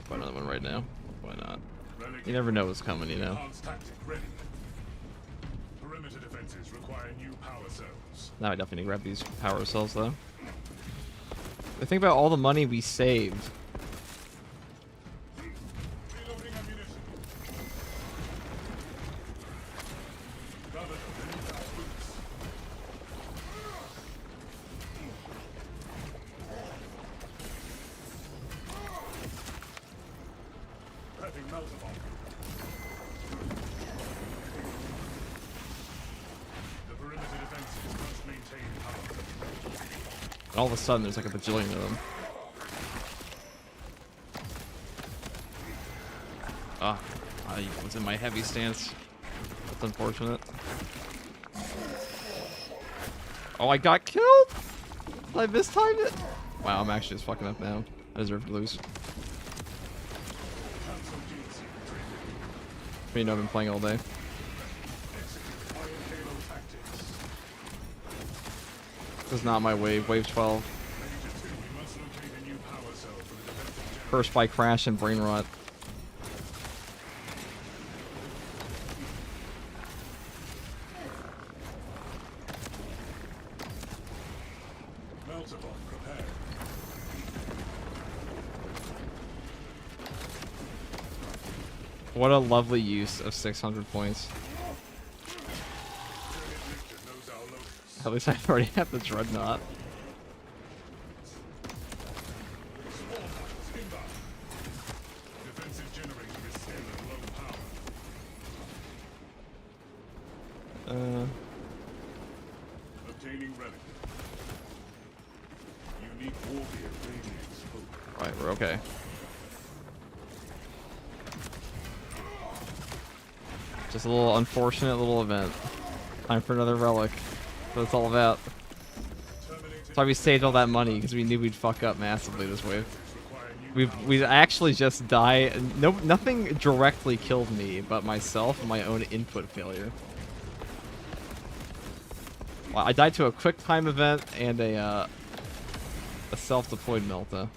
buy another one right now. Why not? Relic You never know what's coming, you know. enhanced tactic ready. Perimeter defenses require new power cells. Now I definitely grab these power cells though. But think about all the money we saved. Reloading ammunition. Gather them beneath our boots. Prepping melter bomb. The perimeter defenses must maintain power. And all of a sudden there's like a bajillion of them. Ah, I was in my heavy stance. That's unfortunate. Oh, I got killed! I mistimed it! Wow, I'm actually just fucking up now. I deserve to lose. You know I've been playing all day. This is not my wave. Wave 12. First by crash and brain rot. Melter bomb prepared. What a lovely use of 600 points. Knows our locus. At least I already have the dreadnought. Inbound. Defensive generator is still at low power. Obtaining relic. Unique wargear radiates hope. Right, we're okay. Just a little unfortunate little event. Time for another relic. That's what it's all about. That's why we saved all that money, because we knew we'd fuck up massively this wave. We've actually just died. Nothing directly killed me, but myself and my own input failure. Well, I died to a quick time event and a self-deployed melta.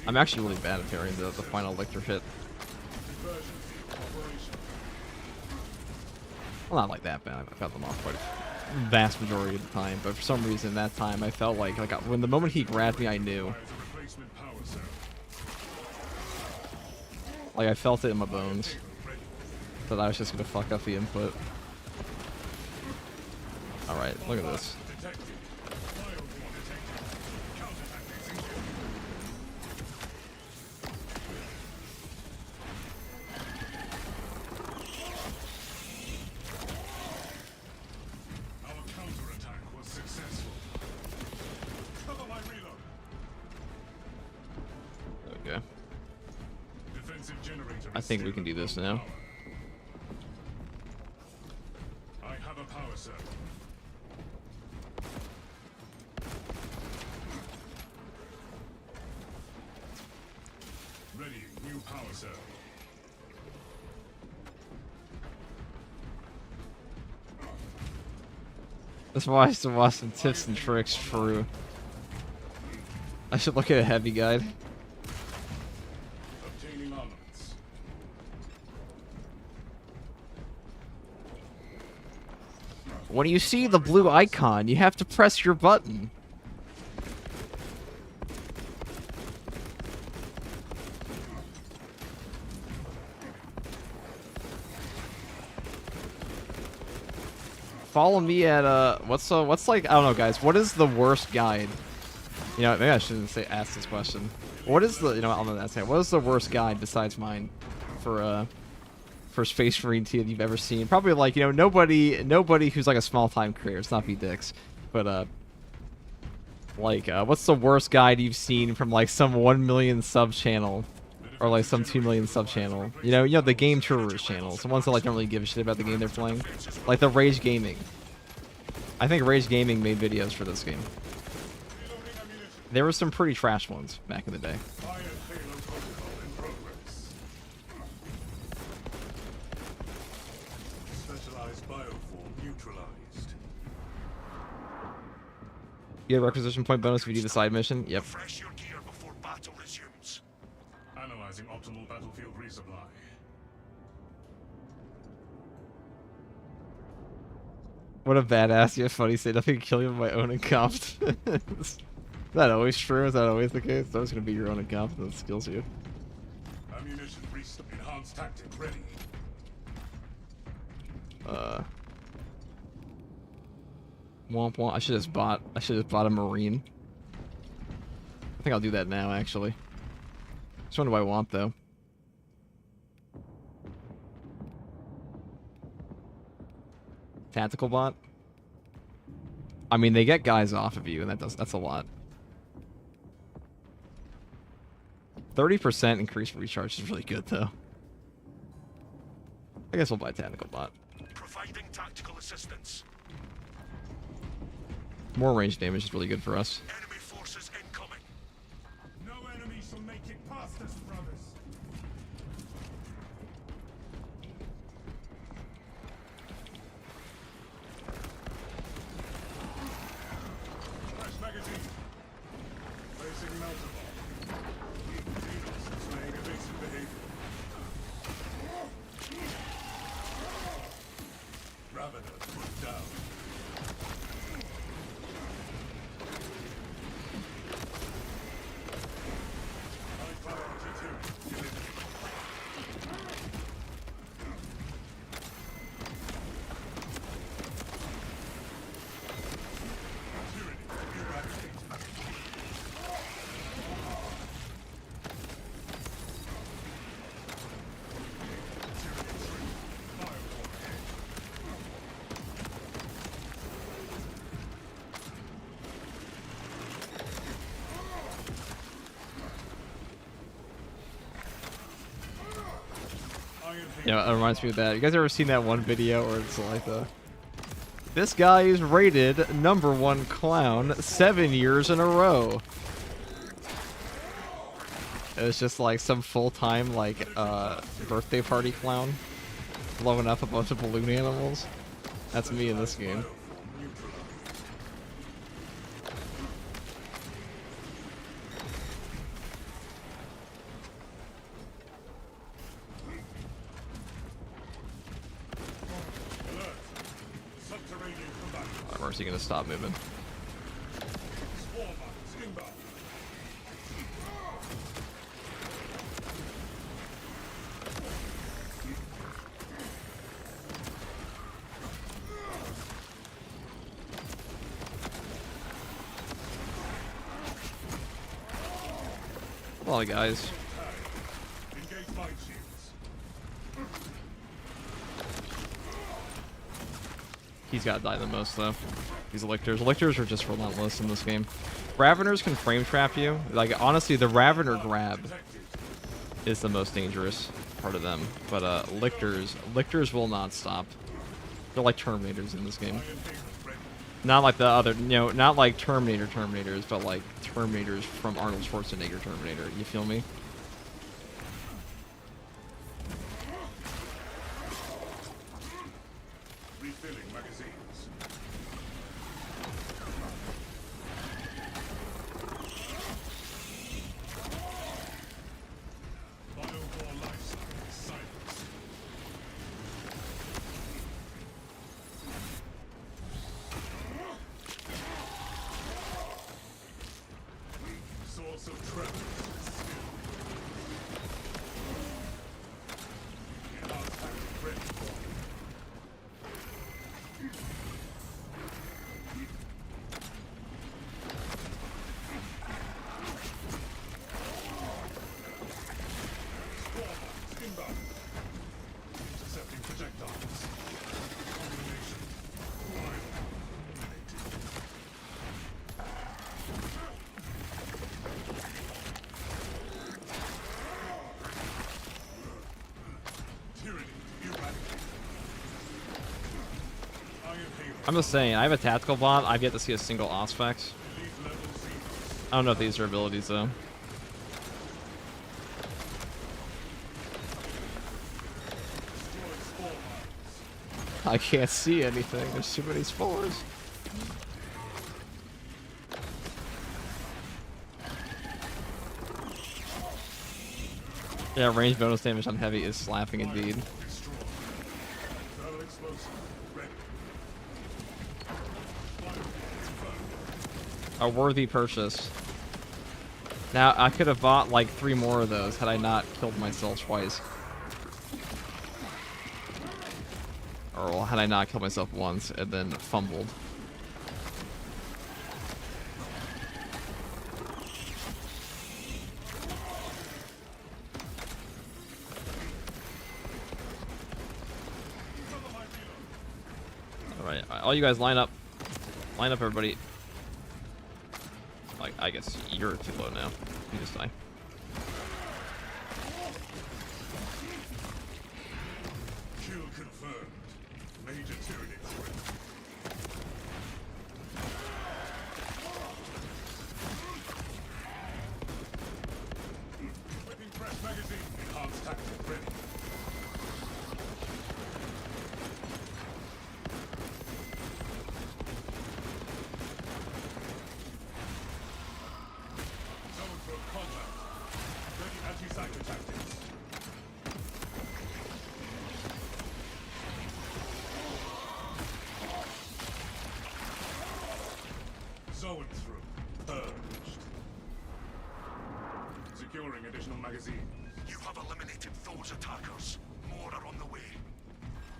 I'm actually really bad at parrying the final lictor hit. Well, not like that bad. I've got them off quite a vast majority of the time, but for some reason that time I felt like when the moment he grabbed me, I knew. Like I felt it in my bones that I was just gonna fuck up the input. All right, look at this. Okay. I think we can do this now. I have a power cell. Ready, new power cell. That's why I used to watch some tips and tricks for. I should look at a heavy guide. Obtaining armaments. When you see the blue icon, you have to press your button. Follow me at what's like, I don't know, guys, what is the worst guide? You know, maybe I shouldn't ask this question. What is the, you know, I'm gonna ask that. What is the worst guide besides mine for Space Marine T that you've ever seen? Probably like, you know, nobody who's like a small time creator. It's not be dicks, but like what's the worst guide you've seen from like some 1 million sub channel or like some 2 million sub channel? You know the game tourers channels, the ones that like don't really give a shit about the game they're playing, like the Rage Gaming. I think Rage Gaming made videos for this game. There were some pretty trash ones back in the day. Fire payload protocol in progress. Specialized bioform neutralized. You get requisition point bonus if you do the side mission. Yep. Refresh your gear before battle resumes. Analyzing optimal battlefield resupply. What a badass. You have funny say nothing can kill you by my own incompetence. Is that always true? Is that always the case? It's always going to be your own incompetence that kills you. Ammunition restock. Enhanced tactic ready. Womp womp. I should have bought a marine. I think I'll do that now, actually. Which one do I want, though? Tactical bot? I mean, they get guys off of you, and that's a lot. 30% increase recharge is really good, though. I guess we'll buy tactical bot. Providing tactical assistance. More range damage is really good for us. Enemy forces incoming. No enemy shall make it past us, brothers. Fresh magazine. Placing melter bomb. Terminus displaying evasive behavior. Ravener put down. High priority two. Delivered. Tyranny eradicated. Tyranny true. Firewall ahead. Iron Yeah, it reminds me of that. You guys ever seen that one video where it's like this guy is rated #1 clown 7 years in a row. It's just like some full-time like birthday party clown blowing up a bunch of balloon animals. That's me in this game. Bioform neutralized. Alert. Subterranean combatants. Mercy gonna stop moving. Swarm mines inbound. A lot of guys. Engage mine shields. He's got to die the most, though. These lictors. Lictors are just relentless in this game. Raveners can frame trap you. Like, honestly, the Ravener grab Detected. is the most dangerous part of them. But, lictors will not stop. They're like Terminators in this game. Iron Haven ready. Not like the other, not like Terminators, but like Terminators from Arnold Schwarzenegger Terminator. You feel me? Refilling magazines. Biocore life cycle silenced. Source of Terminus still. Enhanced tactic ready. Swarm mines inbound. Intercepting projectiles. Combination. Fire. Eliminated. Tyranny eradicated. Iron Haven. I'm just saying, I have a tactical bot. I've yet to see a single Auspex. Elite level 0. I don't know if these are abilities, though. Destroyed spore mines. I can't see anything. There's too many spores. Yeah, range bonus damage on heavy is slapping indeed. Destroy. Thermal explosive. Ready. A worthy purchase. Now, I could have bought like 3 more of those had I not killed myself twice. Or well, had I not killed myself once and then fumbled. Alright, all you guys line up. Line up, everybody. Like, I guess you're too low now. You just die. Kill confirmed. Major Tyrant threat. Whipping press magazine. Enhanced tactic ready. Zone for combat. Ready anti-cycle tactics. Zone through. Purged. Securing additional magazine. You have eliminated those attackers. More are on the way.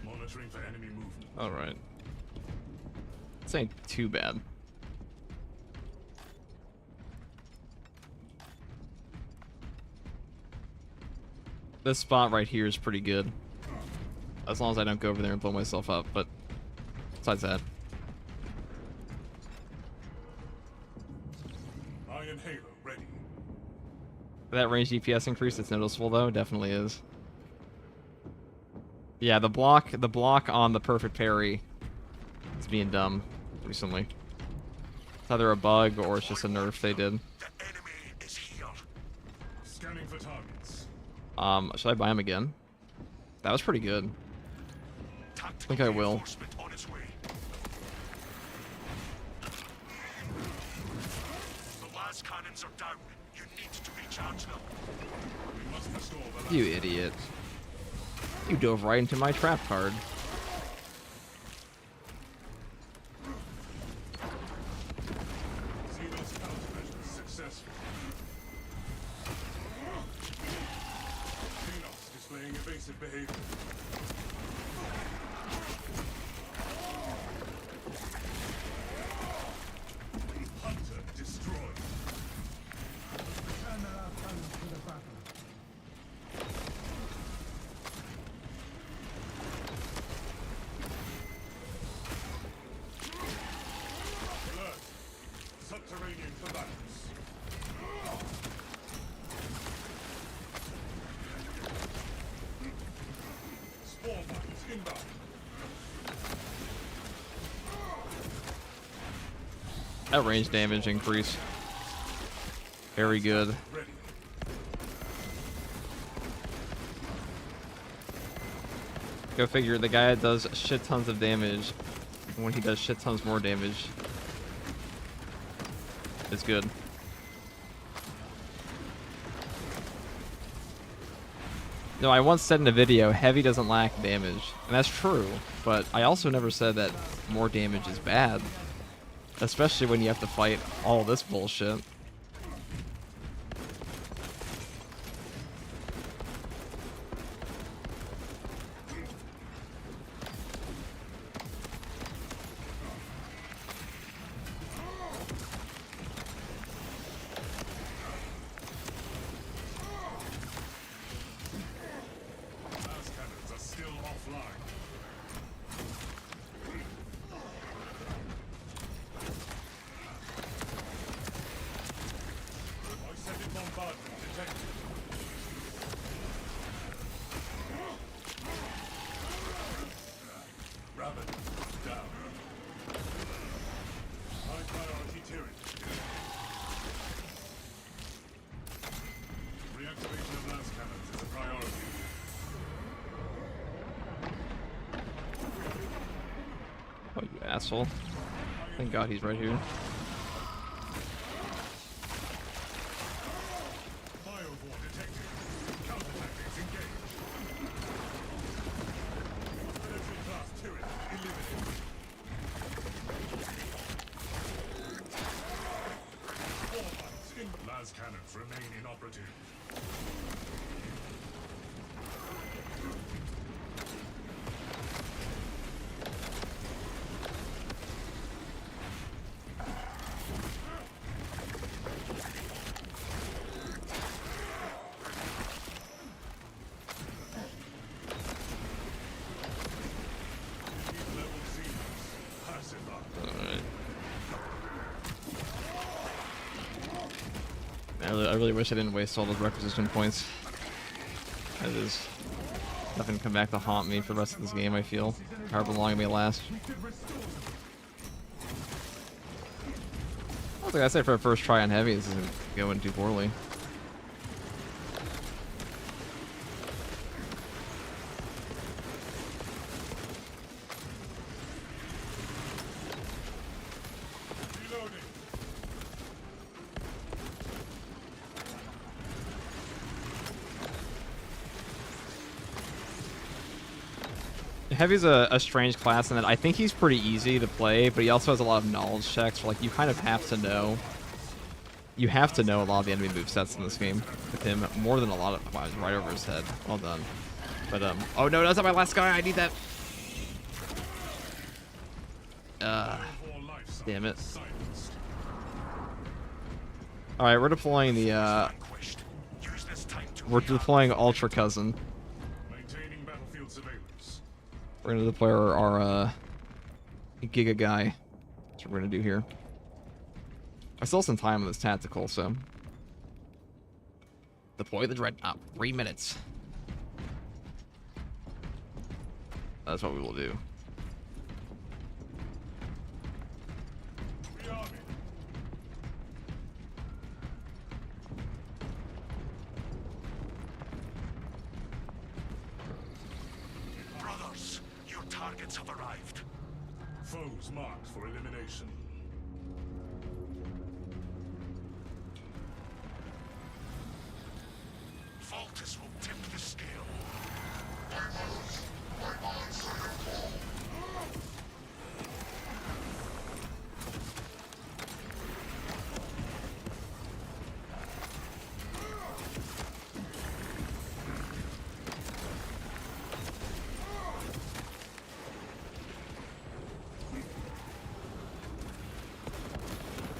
Monitoring for enemy movement. Alright. This ain't too bad. This spot right here is pretty good. As long as I don't go over there and blow myself up, but besides that. Iron Halo ready. That range DPS increase, it's noticeable though, definitely is. Yeah, the block on the perfect parry is being dumb recently. It's either a bug or it's just a nerf they did. The enemy is here. Scanning for targets. Should I buy him again? That was pretty good. Tactical think I will. reinforcement on its way. The lascannons are down. You need to recharge them. We must restore the last. You idiot. You dove right into my trap card. See those countermeasures successful. Xenos displaying evasive behavior. Hunter destroyed. Alert. Subterranean combatants. Spore mines inbound. That range damage increase. Very good. Ready. Go figure, the guy that does shit tons of damage, when he does shit tons more damage, it's good. No, I once said in a video, heavy doesn't lack damage, and that's true, but I also never said that more damage is bad. Especially when you have to fight all this bullshit. Lascannons are still offline. Extended bombardment detected. Rabbit down. High priority tyrant. Reactivation of lascannons is a priority. Oh, you asshole. Thank God he's right here. Firewall detected. Counterattack Systems remain inoperative. Level Xenos pacified. Alright. I really wish I didn't waste all those requisition points. That is nothing to come back to haunt me for the rest of this game, I feel. However long it may last. I was like I said, for a first try on heavy, this isn't going too poorly. Reloading. Heavy's a strange class in that I think he's pretty easy to play, but he also has a lot of knowledge checks where, like, you kind of have to know. You have to know a lot of the enemy movesets in this game with him more than a lot of. Wow, right over his head. Well done. But oh no, that's not my last guy. I need that. Damn it. All right, we're deploying the. Use this time to We're deploying Ultra Cousin. Maintaining battlefield surveillance. We're gonna deploy our Giga guy. That's what we're gonna do here. I still have some time on this tactical, so deploy the Dreadnought. 3 minutes. That's what we will do. Rearming. brothers. Your targets have arrived. Foes marked for elimination. Voltus will tip the scale.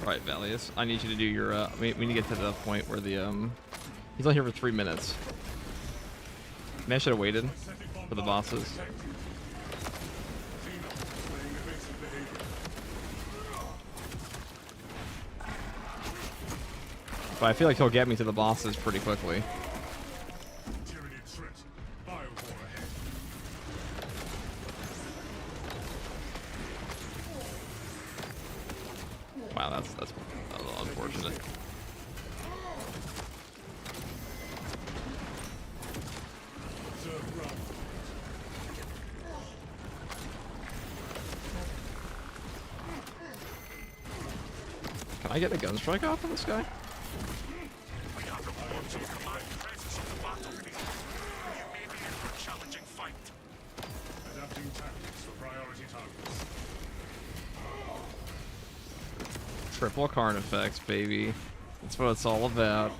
Right, Valius. I need you to do your. We need to get to the point where the he's only here for 3 minutes. Maybe I should have waited for the bosses. Xenos displaying evasive behavior. But I feel like he'll get me to the bosses pretty quickly. Tyranid threat. Biowar ahead. Wow, that's a little unfortunate. Observe ground. Can I get a gun strike off of this guy? We have reports of command presence on the battlefield. You may be in for a challenging fight. Adapting tactics for priority targets. Triple Carnifex, baby. That's what it's all about.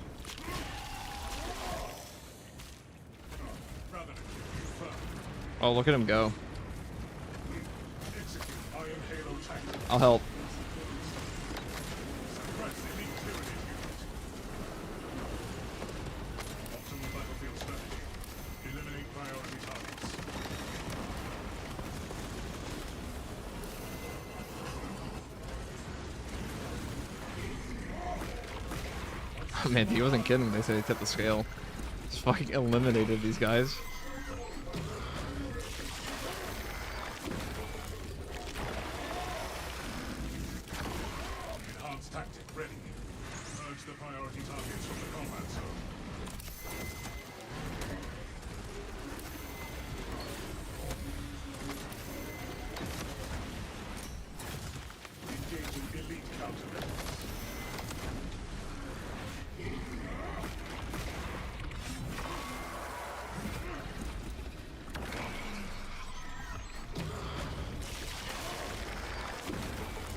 Ravenous. Confirmed. Oh, look at him go. Execute Iron Halo tactics. I'll help. Suppress elite Tyranid unit. Optimal battlefield strategy. Eliminate priority targets. Man, he wasn't kidding. They said he tipped the scale. Just fucking eliminated these guys. Enhanced tactic ready. Merge the priority targets from the combat zone. Engaging elite countermeasures.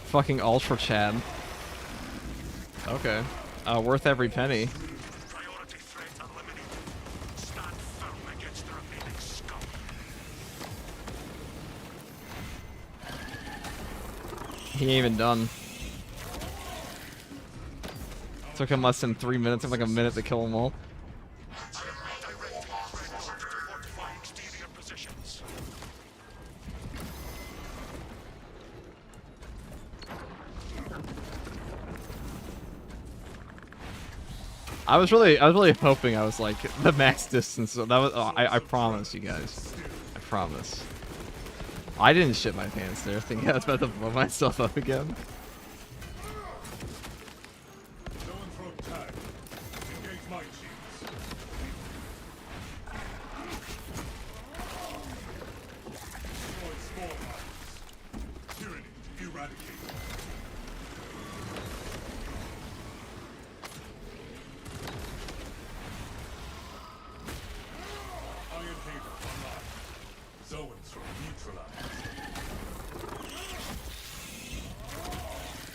Fucking Ultra Chad. Okay. Worth every penny. He ain't even done. Took him less than 3 minutes, took like a minute to kill them all. I was really hoping I was like the max distance. So that was. Oh, I promise you guys. I promise. I didn't shit my pants there, thinking I was about to blow myself up again.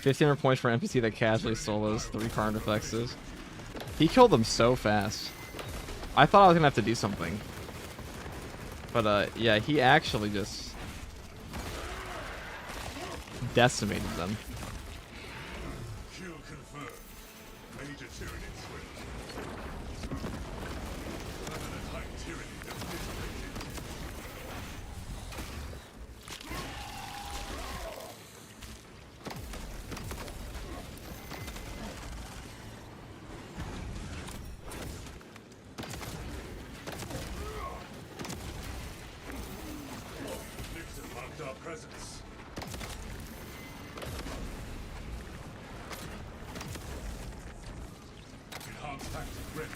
$1,500 points for an NPC that casually stole those 3 card effects. He killed them so fast. I thought I was gonna have to do something. But yeah, he actually just decimated them. Kill confirmed. Major tyranny switch. Another type tyranny dissipated. Nixon marked our presence. Enhanced tactic ready.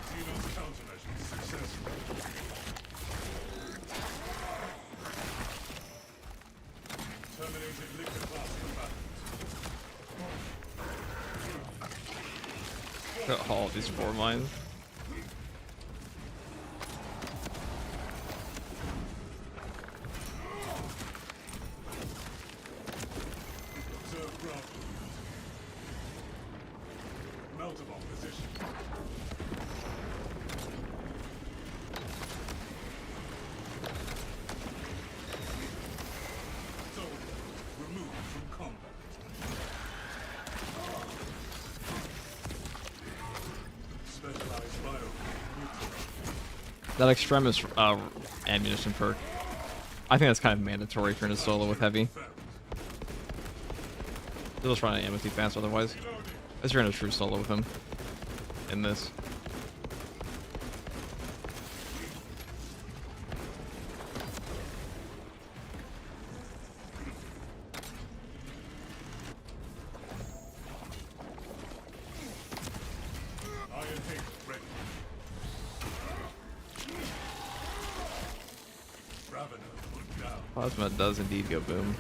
Xeno's countermeasures successful. Terminated liquid blast combatants. Got all these 4 mines. Observe ground movement. Meltable position. Zone removed from combat. Specialized bio neutralized. That extremis ammunition perk. I think that's kind of mandatory if you're in a solo with heavy. You'll just run out of ammo too fast otherwise. As you're in a true solo with him. In this. Iron Hate ready. Ravener put down. Plasma does indeed go boom.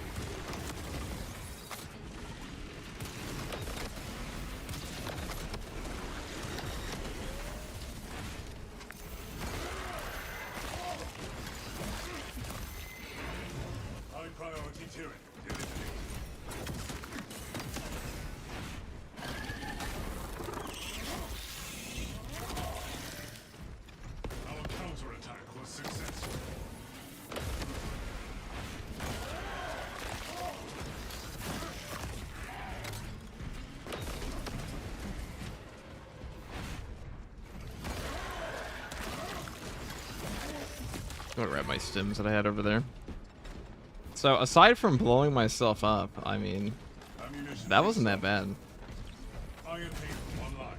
High priority tyrant eliminated. Our counterattack was successful. I'm gonna grab my stims that I had over there. So aside from blowing myself up, I mean, Ammunition that wasn't that bad. Iron Hate online.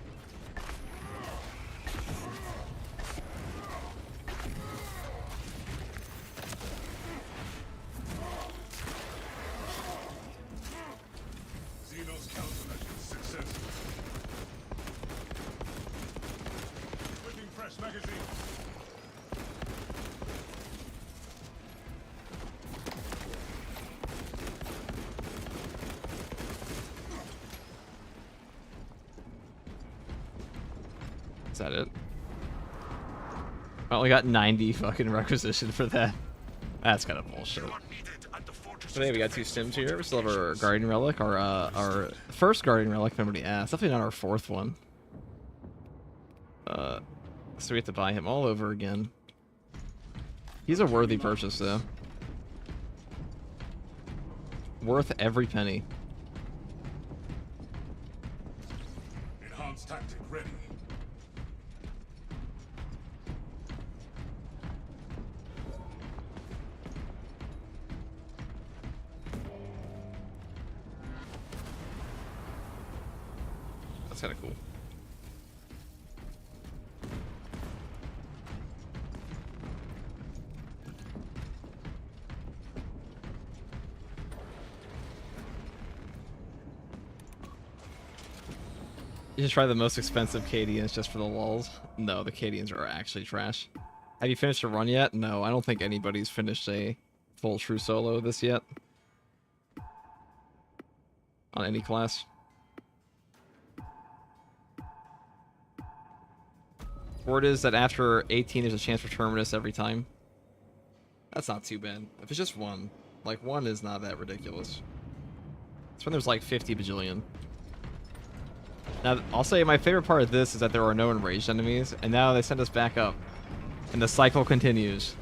Xeno's countermeasures successful. Switching fresh magazine. Is that it? I only got 90 fucking requisition for that. That's kind of bullshit. But hey, we got 2 stims here. We still have our Guardian Relic, our first Guardian Relic, if anybody asked. Definitely not our 4th one. So we have to buy him all over again. He's a worthy purchase, though. Worth every penny. Enhanced tactic ready. That's kind of cool. You should try the most expensive Cadians just for the lulz. No, the Cadians are actually trash. Have you finished a run yet? No, I don't think anybody's finished a full true solo this yet. On any class. Word is that after 18 there's a chance for Terminus every time. That's not too bad. If it's just one. Like, one is not that ridiculous. It's when there's like 50 bajillion. Now, I'll say my favorite part of this is that there are no enraged enemies, and now they send us back up. And the cycle continues.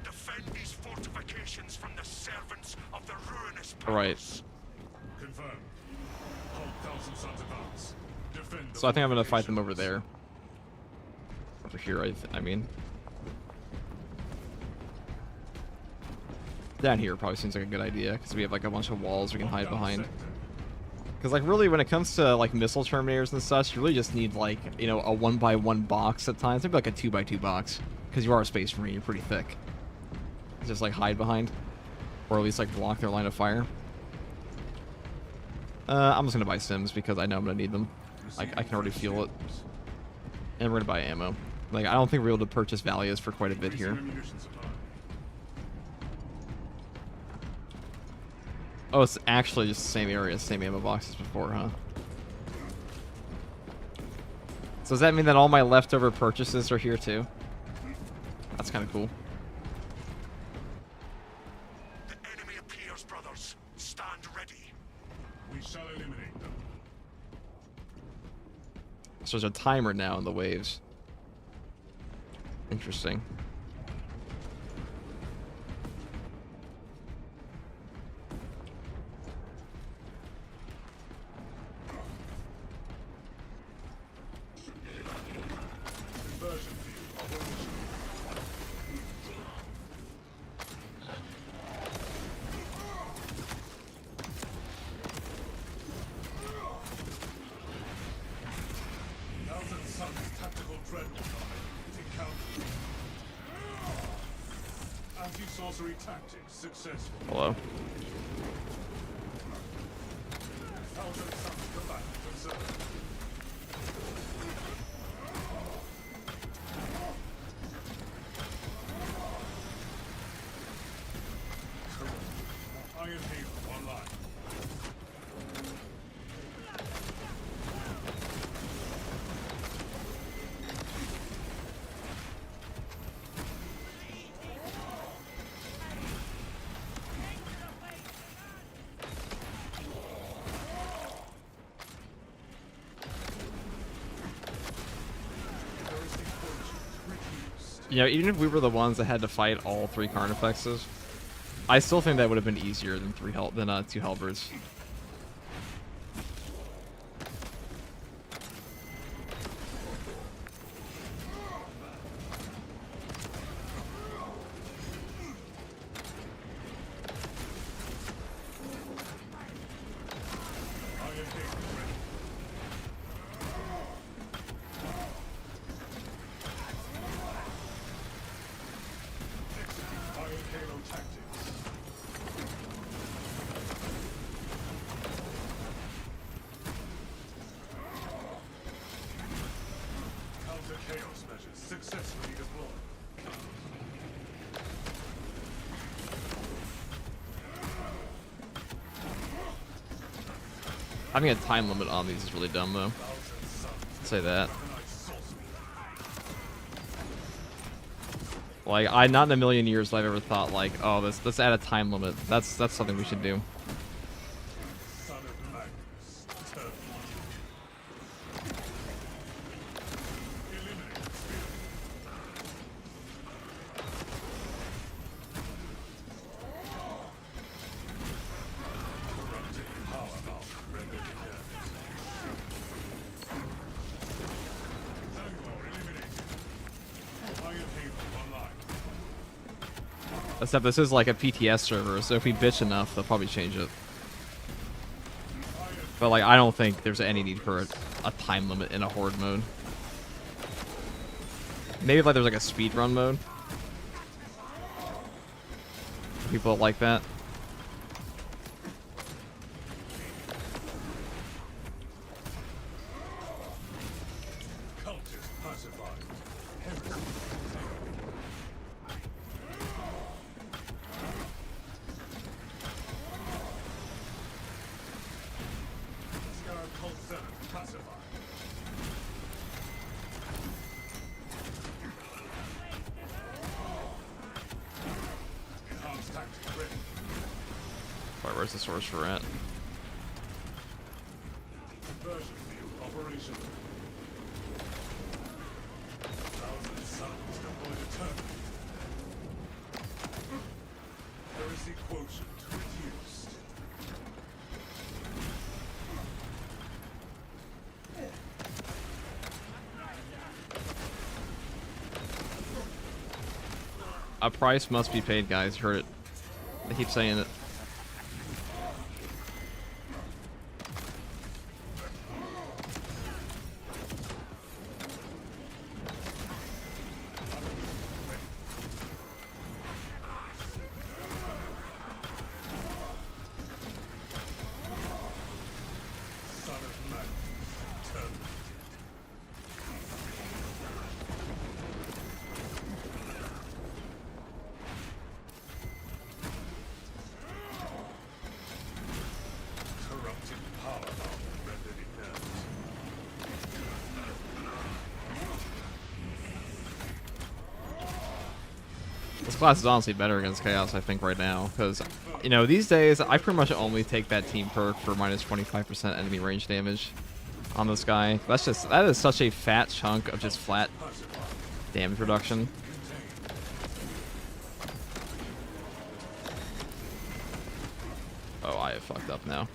Defend these fortifications from the servants of the ruinous powers. Right. Confirmed. Hold Thousand Sons advance. Defend the So I think I'm going to fight them over fortifications. there. Over here, I mean. Down here probably seems like a good idea, because we have like a bunch of walls we can hide behind. Because like really when it comes to like missile terminators and such, you really just need like, you know, a 1x1 box at times. Maybe like a 2x2 box. Because you are a space marine, you're pretty thick. Just like hide behind. Or at least like block their line of fire. I'm just going to buy sims because I know I'm going to need them. Like I can already feel it. And we're going to buy ammo. Like I don't think we're able to purchase Valias for quite a bit here. Oh, it's actually just the same area, same ammo boxes before, huh? So does that mean that all my leftover purchases are here too? That's kind of cool. The enemy appears, brothers. Stand ready. We shall eliminate them. So there's a timer now in the waves. Interesting. Conversion field operational. Thousand Sons tactical dreadnought encounter. Anti-sorcery tactics successful. Hello. Thousand Sons combatant observed. Iron Halo online. Heresy quotient reduced. You know, even if we were the ones that had to fight all 3 Carnifexes, I still think that would have been easier than 2 Halberds. Iron Halo ready. Execute Iron Halo tactics. Counter chaos measures successfully deployed. Having a time limit on these is really dumb, though. Thousand Sons. I'll say that. Organized sorcery. Like, not in a million years have I ever thought, like, oh, let's add a time limit. That's something we should do. Son of Magnus. Terminus. Except this is like a PTS server, so if we bitch enough, they'll probably change it. But like, I don't think there's any need for a time limit in a horde mode. Maybe like there's like a speedrun mode. People like that. Alright, where's the sorcerer at? Conversion field operational. Thousand suns deploy to Terminus. Heresy quotient reduced. A price must be paid, guys. Heard it. They keep saying it. Son of man. Terminated. Corrupted power rendered inert. This class is honestly better against Chaos, I think, right now. Because, you know, these days, I pretty much only take that team perk for minus 25% enemy range damage on this guy. That is such a fat chunk of just flat damage reduction. Oh, I have fucked up now.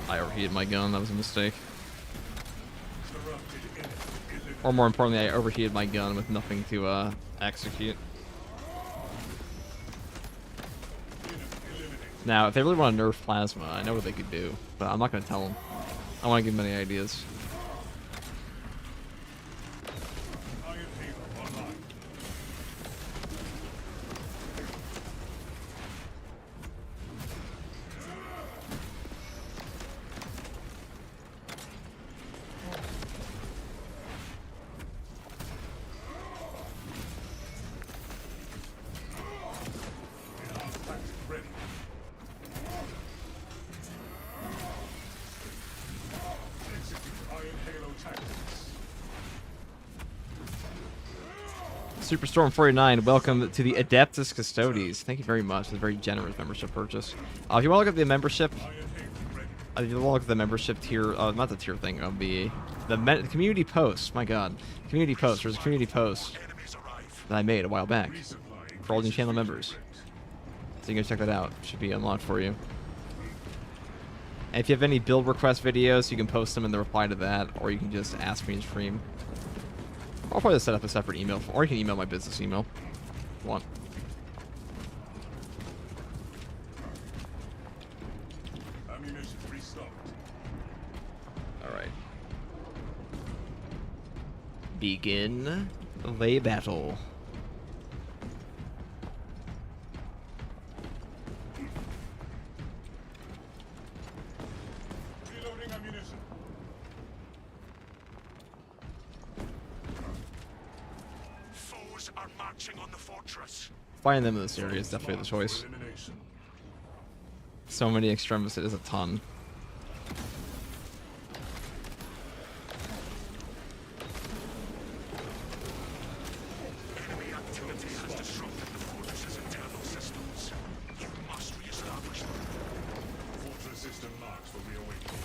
I overheated my gun, that was a mistake. Or more importantly, I overheated my gun with nothing to execute. Now, if they really want to nerf plasma, I know what they could do, but I'm not going to tell them. I want to give them any ideas. Superstorm 49, welcome to the Adeptus Custodes. Thank you very much. It's a very generous membership purchase. If you want to look at the membership, if you want to look at the membership tier, not the tier thing, the community post. My God, community post. There's a community post that I made a while back for all new channel members. So you can check that out. It should be unlocked for you. And if you have any build request videos, you can post them in the reply to that, or you can just ask me in stream. I'll probably set up a separate email, or you can email my business email if you want. Ammunition restocked. Alright. Begin the battle. Reloading ammunition. Foes are marching on the fortress. Finding them in this area is definitely the choice. Elimination. So many extremis, it is a ton. Enemy activity has disrupted the fortress's internal systems. You must re-establish them. Fortress system marked for reawakening.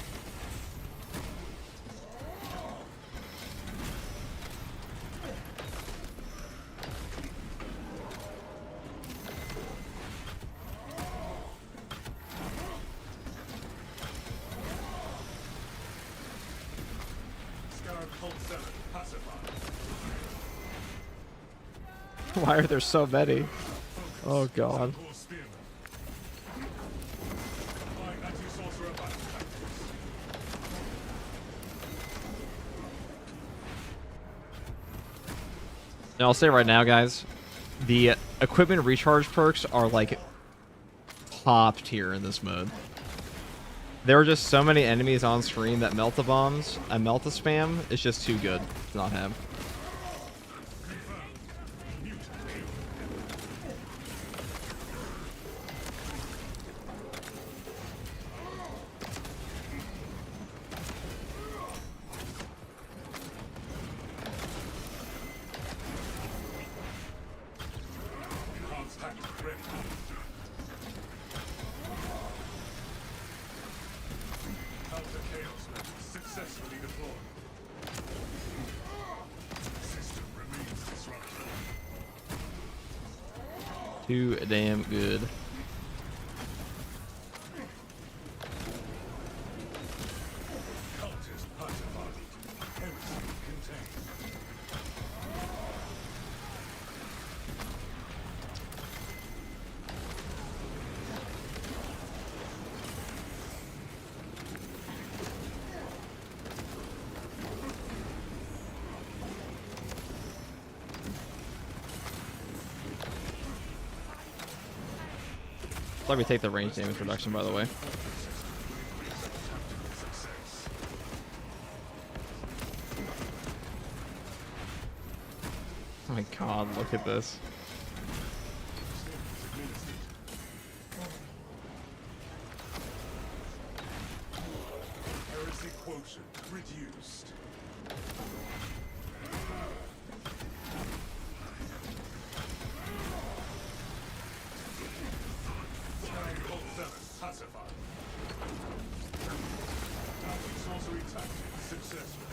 Cult 7 pacified. Why are there so many? Oh god. Core spearman. Applying anti-sorcerer battle tactics. Now, I'll say right now, guys, the equipment recharge perks are like top tier in this mode. There are just so many enemies on screen that melt-a-bombs and melt-a-spam is just too good to not have. Enhanced tactic ready. Counter chaos method successfully deployed. System remains disrupted. Too damn good. Cultist pacified. Heresy contained. Let me take the range damage reduction, by the way. Success. Oh my god, look at this. Heresy quotient reduced. Cult 7 pacified. Anti-sorcery tactics successful.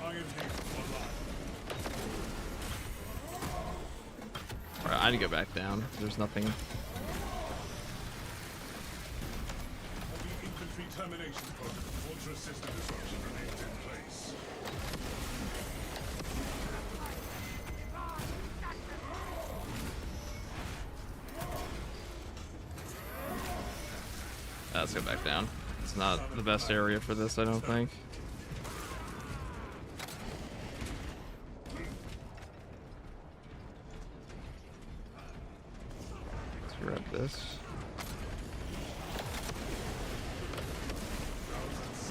Iron Haven online. Alright, I need to go back down. There's nothing. Heavy infantry termination program. Fortress system disruption remains in place. Let's go back down. It's not the best area for this, I don't think. Let's grab this.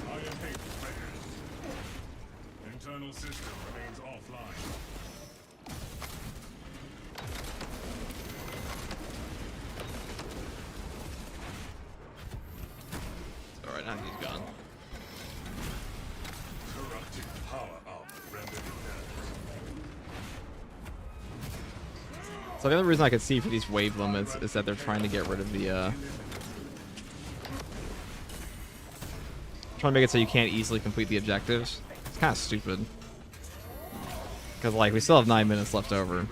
Iron Haven ready. Internal system remains offline. Alright, now he's gone. Corrupting power armor rendered inert. So the other reason I could see for these wave limits is that they're trying to get rid of the, trying to make it so you can't easily complete the objectives. It's kind of stupid. Because, like, we still have 9 minutes left over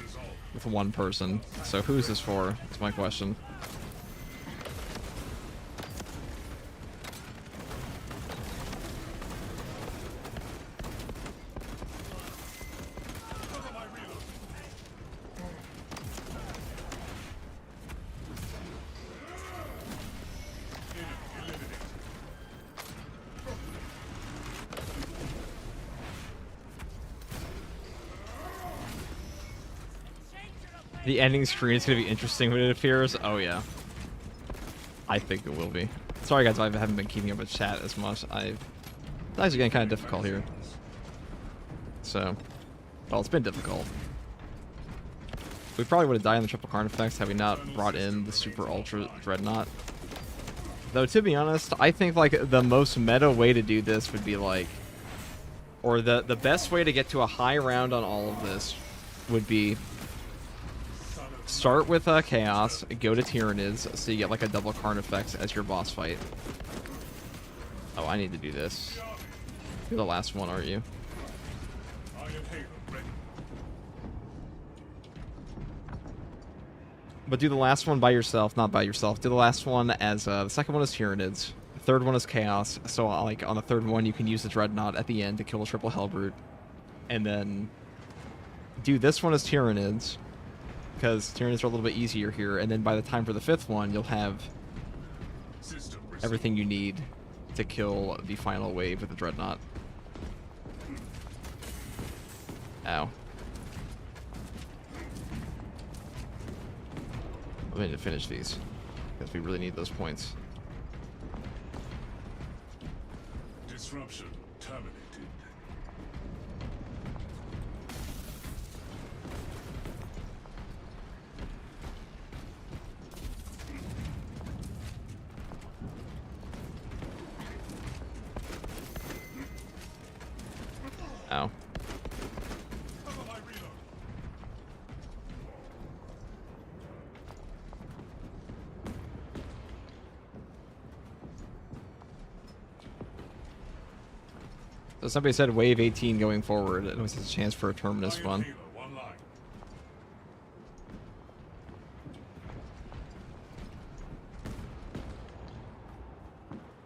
with one person. So who's this for? That's my question. The ending screen is going to be interesting when it appears. Oh, yeah. I think it will be. Sorry, guys, I haven't been keeping up with chat as much. It's actually getting kind of difficult here. So, well, it's been difficult. We probably would have died in the triple Carnifex had we not brought in the Super Ultra Dreadnought. Though, to be honest, I think, like, the most meta way to do this would be, like... Or the best way to get to a high round on all of this would be... Start with Chaos, go to Tyranids, so you get like a double Carnifex as your boss fight. Oh, I need to do this. You're the last one, aren't you? Iron Halo ready. But do the last one by yourself, not by yourself. Do the last one as the second one is Tyranids. The third one is Chaos. So like on the third one, you can use the Dreadnought at the end to kill the triple Hellbrute, and then do this one as Tyranids, because Tyranids are a little bit easier here. And then by the time for the fifth one, you'll have System resumed. everything you need to kill the final wave with the Dreadnought. Ow. I need to finish these, because we really need those points. Disruption terminated. Ow. Cover my reload. So somebody said wave 18 going forward. It was a chance for a Terminus Iron one. Halo, one line.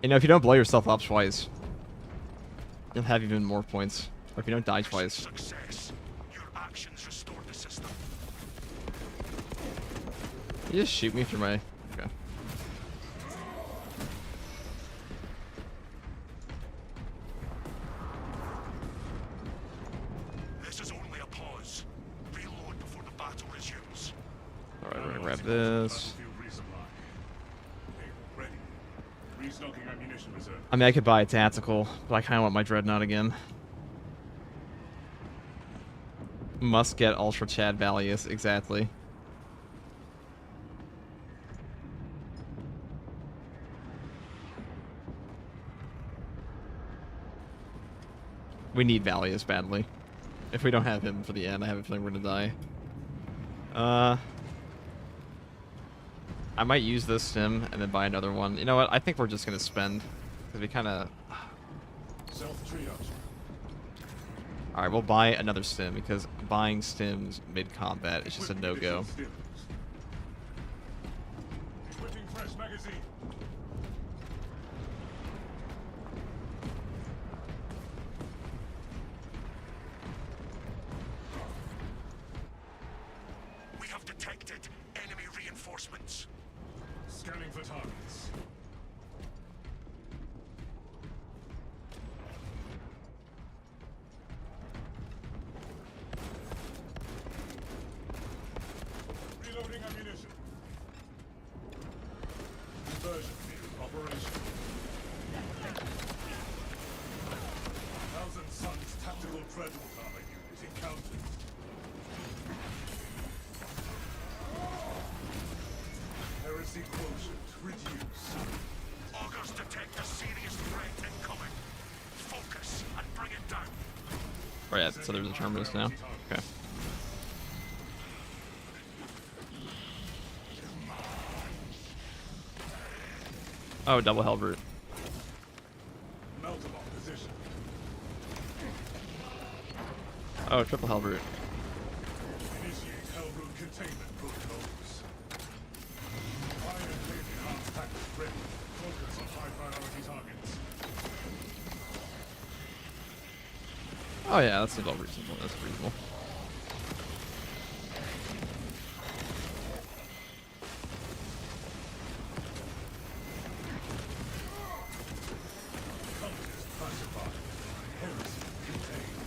You know, if you don't blow yourself up twice, you'll have even more points. Or if you don't die twice. Success. Your actions restore the system. You just shoot me through my... Okay. This is only a pause. Reload before the battle resumes. Alright, we're gonna grab this. Battlefield resupply. Halo ready. Restocking ammunition reserve. I mean, I could buy a tactical, but I kind of want my Dreadnought again. Must get Ultra Chad Valius, exactly. We need Valius badly. If we don't have him for the end, I have a feeling we're gonna die. I might use this sim and then buy another one. You know what? I think we're just gonna spend, because we kind of... Self-triage. Alright, we'll buy another stim, because buying stims mid-combat is just a no-go. Equipping fresh magazine. We have detected enemy reinforcements. Scanning for targets. Reloading ammunition. Conversion field operational. Thousand Suns tactical dreadnought armor unit encountered. Heresy quotient reduce. Augurs detect a serious threat incoming. Focus and bring it down. Oh yeah, so there's a Terminus now. Okay. Oh, double Hellbrute. Meltable position. Oh, triple Hellbrute. Initiate Hellbrute containment protocols. Fire and clear enhanced tactics ready. Focus on high priority targets. Oh yeah, that's all reasonable. That's reasonable. Cultist classified. Heresy contained.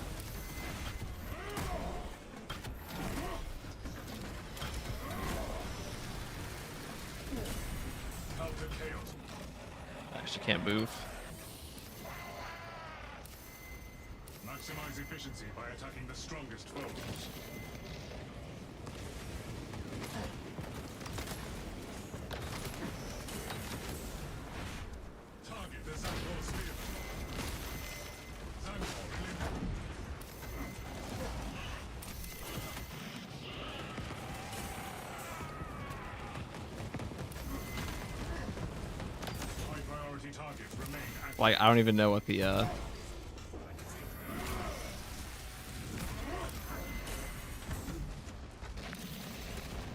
Counter chaos. I actually can't move. Maximize efficiency by attacking the strongest foes. Target the Zangor spear. Zangor eliminated. High priority targets remain active. Like, I don't even know what the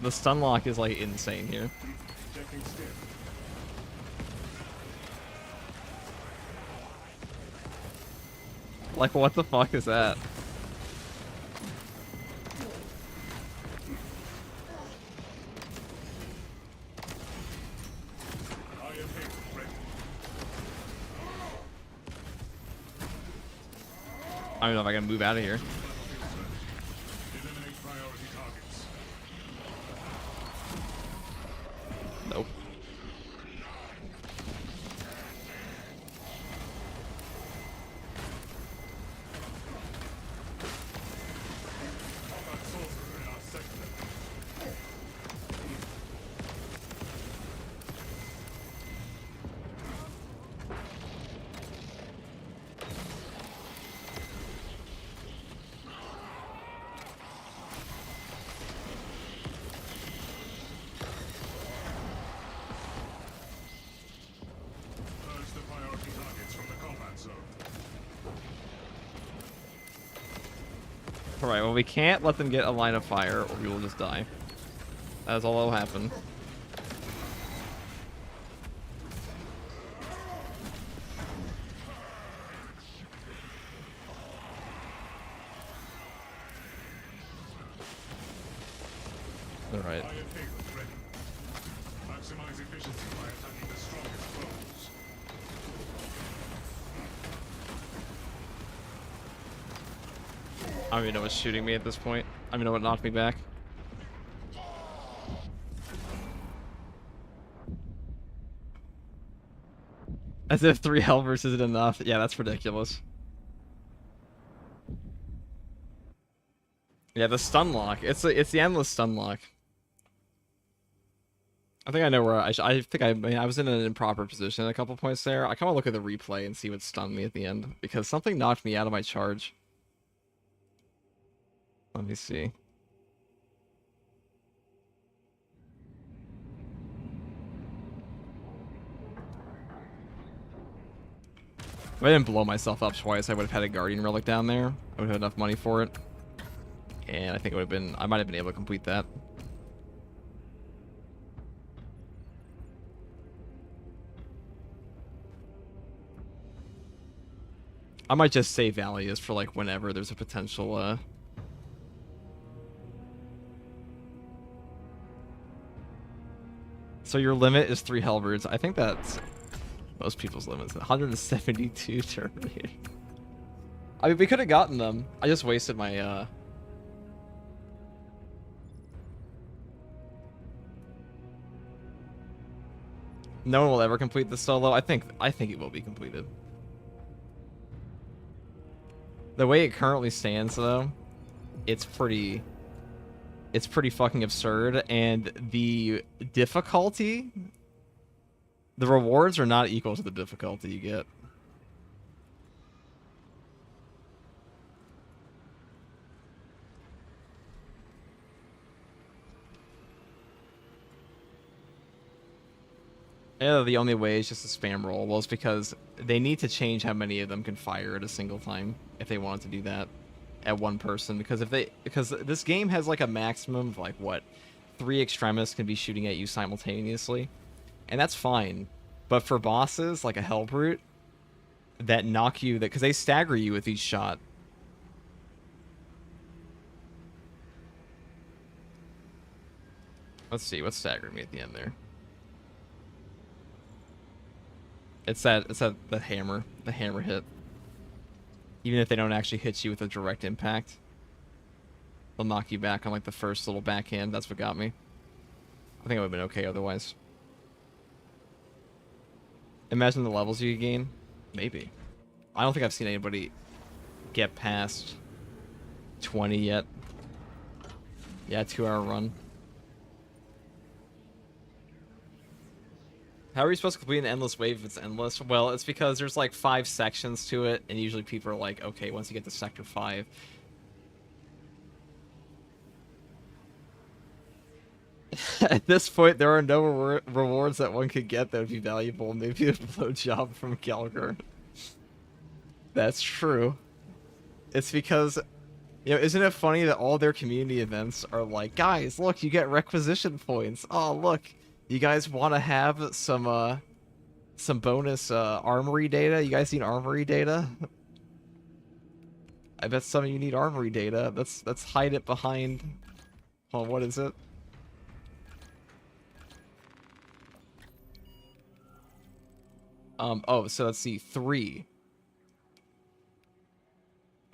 The stun lock is like insane here. Checking stim. Like, what the fuck is that? I am hit. Ready. I don't know if I can move out of here. Eliminate priority targets. Nope. Combat sorcerer in our sector. Purge the priority targets from the combat zone. Alright, well, we can't let them get a line of fire, or we will just die. That's all that'll happen. Alright. I am hit. Ready. Maximize efficiency by attacking the strongest foes. I don't even know what's shooting me at this point. I don't even know what knocked me back. As if 3 Helvers isn't enough. Yeah, that's ridiculous. Yeah, the stun lock. It's the endless stun lock. I think I know where I was in an improper position at a couple points there. I kind of look at the replay and see what stunned me at the end because something knocked me out of my charge. Let me see. If I didn't blow myself up twice, I would have had a Guardian Relic down there. I would have had enough money for it. And I think it would have been... I might have been able to complete that. I might just save Valius for, like, whenever there's a potential, So your limit is 3 Helverds. I think that's most people's limits. 172 Terminator. I mean, we could have gotten them. I just wasted my, No one will ever complete the solo. I think it will be completed. The way it currently stands, though, it's pretty fucking absurd, and the difficulty, the rewards are not equal to the difficulty you get. Yeah, the only way is just a spam roll. Well, it's because they need to change how many of them can fire at a single time if they wanted to do that at one person. Because this game has like a maximum of like what, 3 extremists can be shooting at you simultaneously, and that's fine. But for bosses like a Hellbrute that knock you, because they stagger you with each shot. Let's see what staggered me at the end there. It's that the hammer hit. Even if they don't actually hit you with a direct impact, they'll knock you back on like the first little backhand. That's what got me. I think I would have been okay otherwise. Imagine the levels you gain. Maybe. I don't think I've seen anybody get past 20 yet. Yeah, 2-hour run. How are you supposed to complete an endless wave if it's endless? Well, it's because there's like 5 sections to it, and usually people are like, okay, once you get to sector 5. At this point, there are no rewards that one could get that would be valuable. Maybe a blowjob from Gallagher. That's true. It's because You know, isn't it funny that all their community events are like, guys, look, you get requisition points. Oh, look, you guys want to have some bonus armory data? You guys need armory data? I bet some of you need armory data. Let's hide it behind. Well, what is it? Oh, so let's see, 3.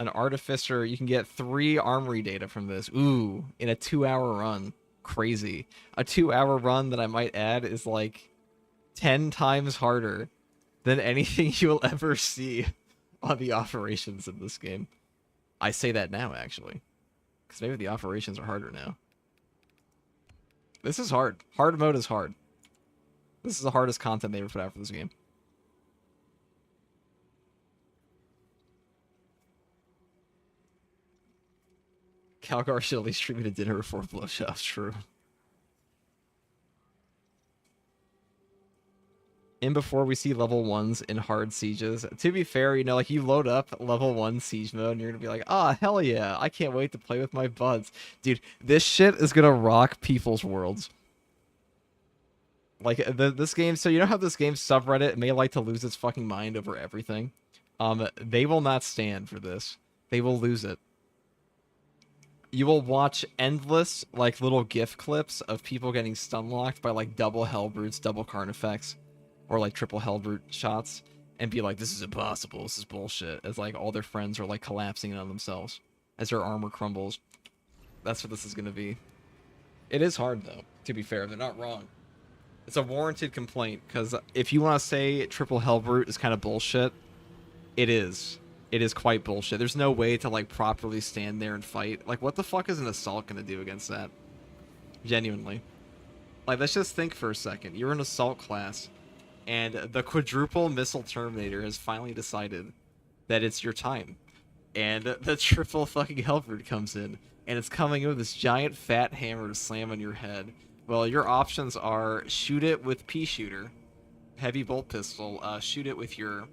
An artificer, you can get 3 armory data from this. Ooh, in a 2-hour run. Crazy. A 2-hour run that I might add is like 10 times harder than anything you'll ever see on the operations in this game. I say that now, actually. Because maybe the operations are harder now. This is hard. Hard mode is hard. This is the hardest content they ever put out for this game. Calgar should at least treat me to dinner before blowjobs. True. In before we see level 1s in hard sieges. To be fair, you know, like you load up level 1 siege mode and you're gonna be like, ah, hell yeah, I can't wait to play with my buds. Dude, this shit is gonna rock people's worlds. Like, this game, so you know how this game's subreddit may like to lose its fucking mind over everything? They will not stand for this. They will lose it. You will watch endless, like, little GIF clips of people getting stun-locked by, like, double Hellbrutes, double Carnifex, or, like, triple Hellbrute shots, and be like, this is impossible, this is bullshit, as, like, all their friends are, like, collapsing on themselves as their armor crumbles. That's what this is gonna be. It is hard, though, to be fair. They're not wrong. It's a warranted complaint, because if you want to say triple Hellbrute is kind of bullshit, it is. It is quite bullshit. There's no way to, like, properly stand there and fight. Like, what the fuck is an assault gonna do against that? Genuinely. Like, let's just think for a second. You're an assault class, and the quadruple missile Terminator has finally decided that it's your time. And the triple fucking Hellbrute comes in, and it's coming in with this giant fat hammer to slam on your head. Well, your options are shoot it with pea shooter, heavy bolt pistol, shoot it with your...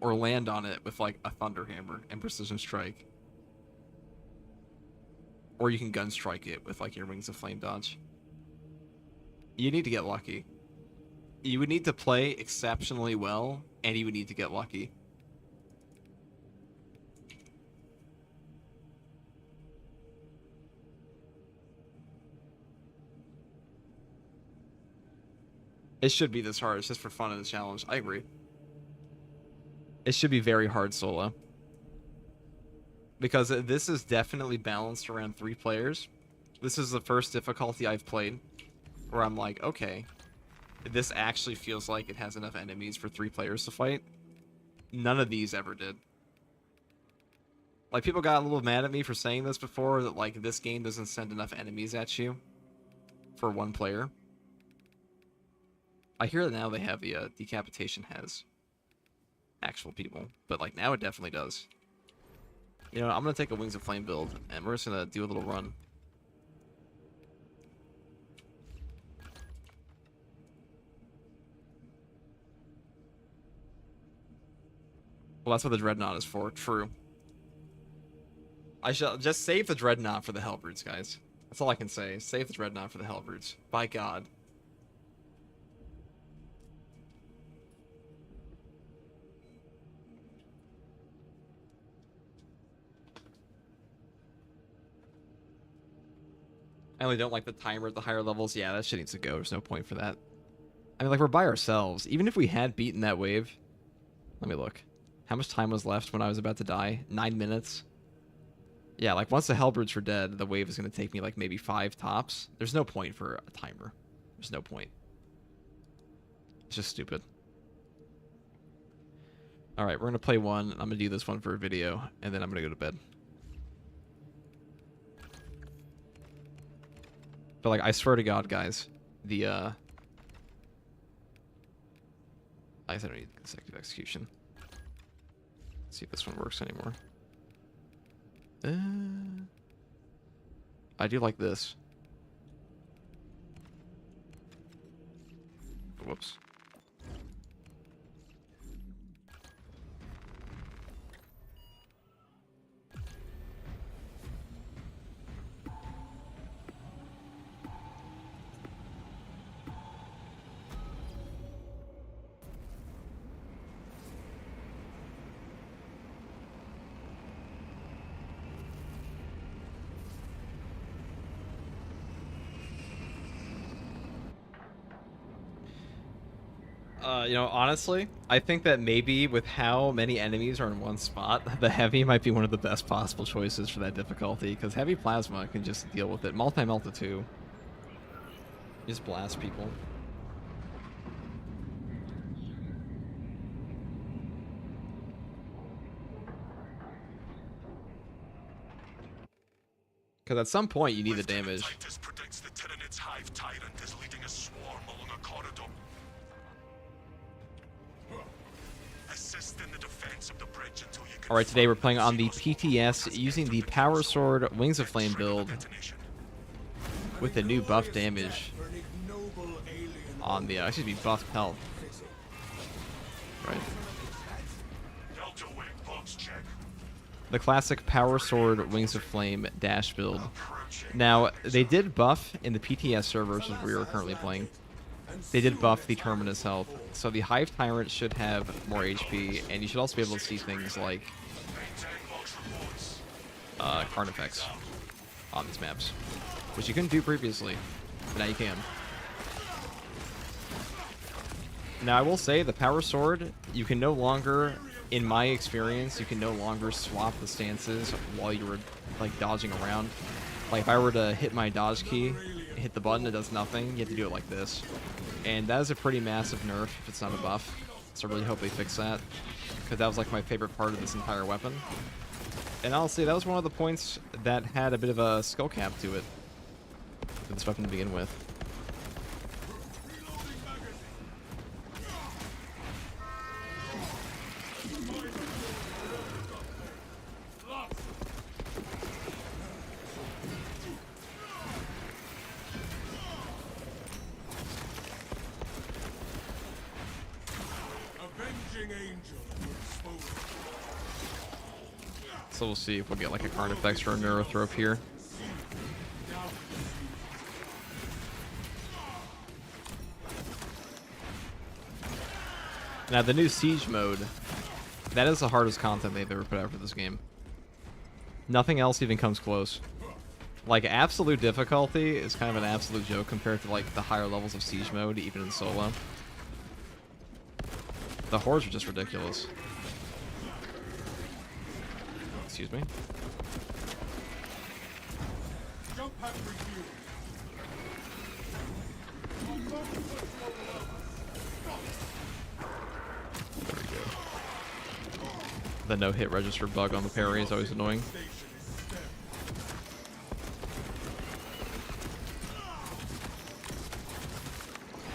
or land on it with, like, a thunder hammer and precision strike. Or you can gun strike it with, like, your wings of flame dodge. You need to get lucky. You would need to play exceptionally well, and you would need to get lucky. It should be this hard. It's just for fun of the challenge. I agree. It should be very hard solo. Because this is definitely balanced around 3 players. This is the first difficulty I've played where I'm like, okay, this actually feels like it has enough enemies for 3 players to fight. None of these ever did. Like, people got a little mad at me for saying this before, that, like, this game doesn't send enough enemies at you for 1 player. I hear that now they have the decapitation has actual people, but, like, now it definitely does. You know, I'm gonna take a Wings of Flame build, and we're just gonna do a little run. Well, that's what the Dreadnought is for. True. I shall just save the Dreadnought for the Hellbrutes, guys. That's all I can say. Save the Dreadnought for the Hellbrutes. By God. I only don't like the timer at the higher levels. Yeah, that shit needs to go. There's no point for that. I mean, like, we're by ourselves. Even if we had beaten that wave... Let me look. How much time was left when I was about to die? 9 minutes? Yeah, like, once the Hellbrutes were dead, the wave is going to take me, like, maybe 5 tops. There's no point for a timer. There's no point. It's just stupid. Alright, we're going to play one. I'm going to do this one for a video, and then I'm going to go to bed. But, like, I swear to God, guys, the, I guess I don't need consecutive execution. Let's see if this one works anymore. I do like this. Whoops. You know, honestly, I think that maybe with how many enemies are in one spot, the heavy might be one of the best possible choices for that difficulty, because heavy plasma can just deal with it. Multi-melta too. Just blast people. Because at some point you need the damage. Titus predicts the Terminus hive tyrant is leading a swarm along a corridor. Assist in the defense of the bridge until you can. Alright, today we're playing on the PTS using the Power Sword Wings of Flame build with the new buff damage on the, excuse me, buff health. Right. The classic Power Sword Wings of Flame dash build. Now, they did buff in the PTS servers, which we are currently playing. They did buff the Terminus health, so the Hive Tyrant should have more HP, and you should also be able to see things like Carnifex on these maps, which you couldn't do previously, but now you can. Now, I will say, the Power Sword, you can no longer, in my experience, you can no longer swap the stances while you're, like, dodging around. Like, if I were to hit my dodge key, hit the button, it does nothing. You have to do it like this. And that is a pretty massive nerf if it's not a buff. So I really hope they fix that, because that was, like, my favorite part of this entire weapon. And honestly, that was one of the points that had a bit of a skill cap to it for this weapon to begin with. So we'll see if we'll get like a Carnifex or a Neurothrope here. Now the new Siege mode, that is the hardest content they've ever put out for this game. Nothing else even comes close. Like, absolute difficulty is kind of an absolute joke compared to like the higher levels of Siege mode, even in solo. The hordes are just ridiculous. Excuse me. There we go. The no-hit register bug on the parry is always annoying.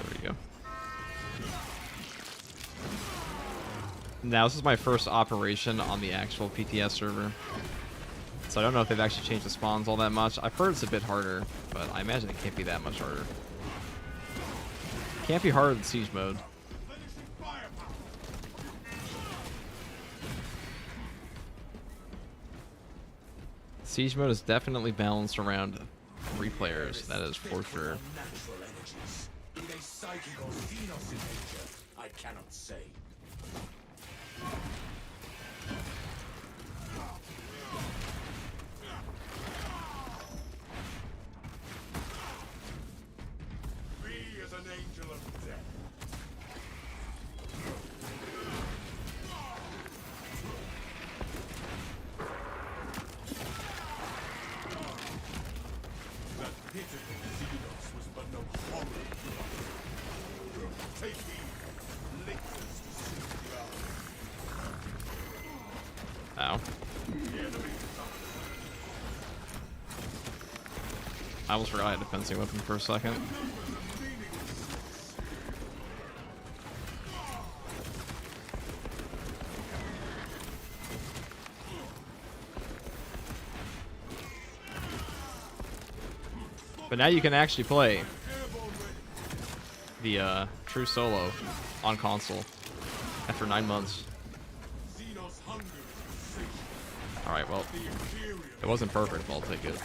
There we go. Now, this is my first operation on the actual PTS server, so I don't know if they've actually changed the spawns all that much. I've heard it's a bit harder, but I imagine it can't be that much harder. Can't be harder than Siege mode. Siege mode is definitely balanced around 3 players, that is for sure. I cannot say. Be as an angel of death. That pitiful Xenos was but no horror. Take heed, liquors to soothe the eye. Ow. I almost forgot I had a fencing weapon for a second. But now you can actually play the true solo on console after 9 months. Alright, well, it wasn't perfect, but I'll take it.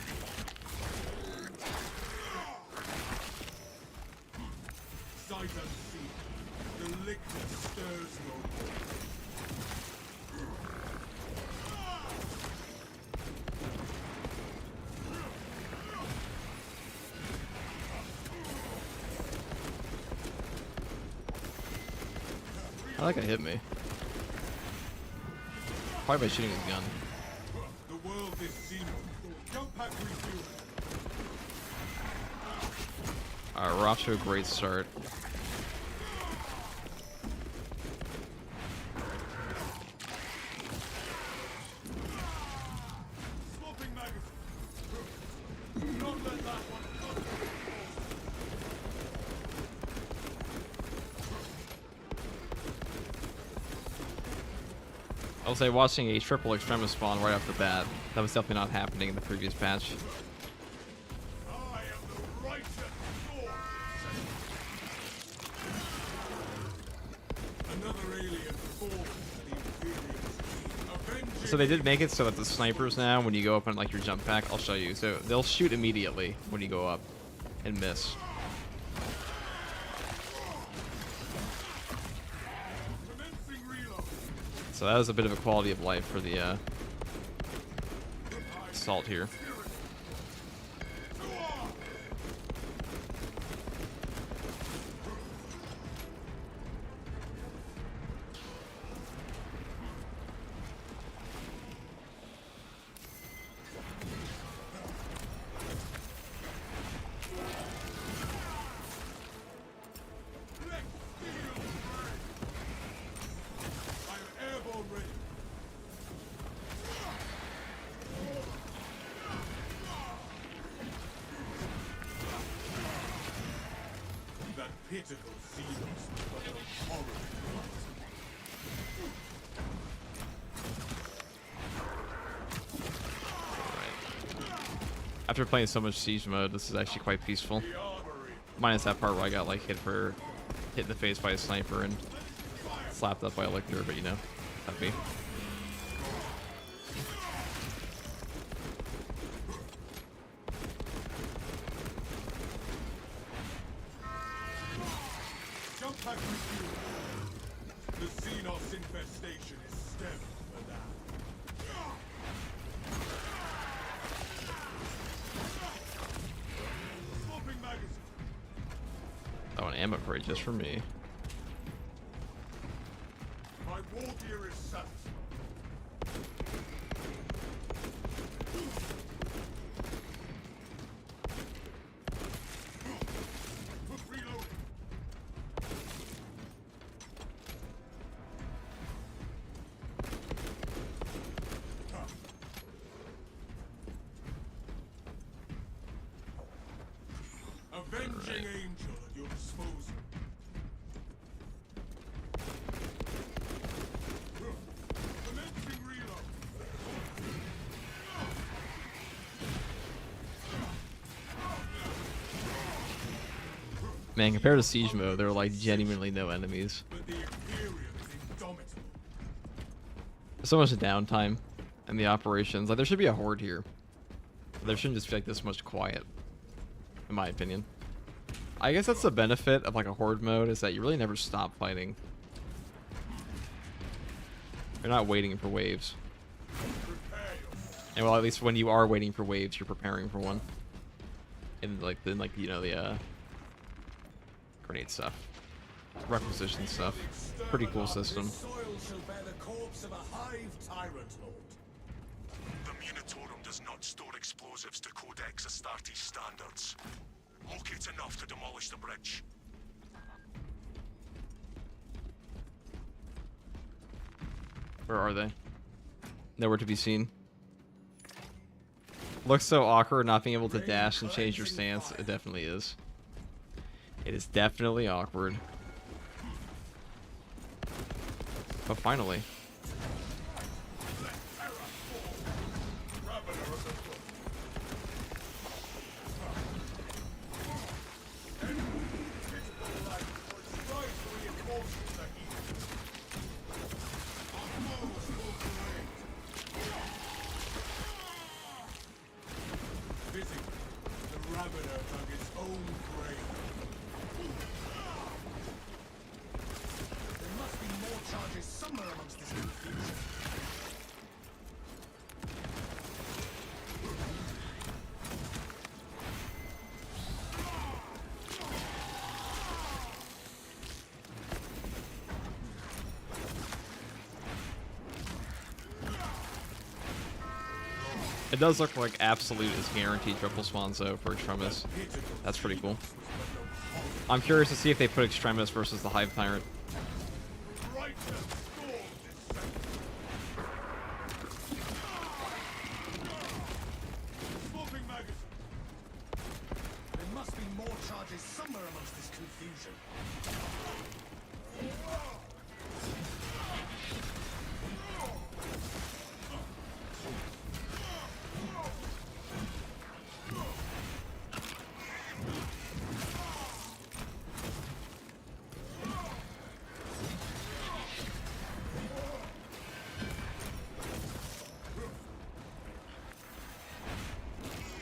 like it hit me. Probably by shooting his gun. The world is seen. Jump pack refuel. Alright, we're off to a great start. Swapping magazine. Don't let that one come. I'll say watching a triple extremis spawn right off the bat, that was definitely not happening in the previous patch. I am the righteous sword. Another alien falls to the Imperials. Avenging So they did make it so that the snipers now, when you go up on like your jump pack, I'll show you. So they'll shoot immediately when you go up and miss. commencing reload. So that was a bit of a quality of life for the assault here. I'm airborne ready. That pitiful Xenos, but a horrible After playing so much siege mode, this is actually quite peaceful. The armory. Minus that part where I got like hit in the face by a sniper and slapped up by a lictor, but you know, that'd be. Jump pack refuel. The Xenos infestation is stemmed for now. Swapping magazine. Oh, an ammo crate just for me. My war gear is satisfied. Reloading. Avenging angel at your disposal. Commencing reload. Man, compared to siege mode, there are like genuinely no enemies. But the Imperium is indomitable. There's so much downtime in the operations. Like there should be a horde here. There shouldn't just be like this much quiet, in my opinion. I guess that's the benefit of like a horde mode, is that you really never stop fighting. You're not waiting for waves. Prepare yourself. And well, at least when you are waiting for waves, you're preparing for one. And like then like you know the grenade stuff, requisition stuff. Pretty cool system. This soil shall bear the corpse of a hive tyrant lord. The Munitorum does not store explosives to Codex Astartes standards. Locate enough to demolish the bridge. Where are they? Nowhere to be seen. Looks so awkward not being able to dash and change your stance. It definitely is. It is definitely awkward. But finally. The Ravener dug its own grave. There must be more charges somewhere amongst this confusion. It does look like Absolute is guaranteed triple spawns though for Extremis. That's pretty cool. I'm curious to see if they put Extremis versus the Hive Tyrant. There must be more charges somewhere amongst this confusion.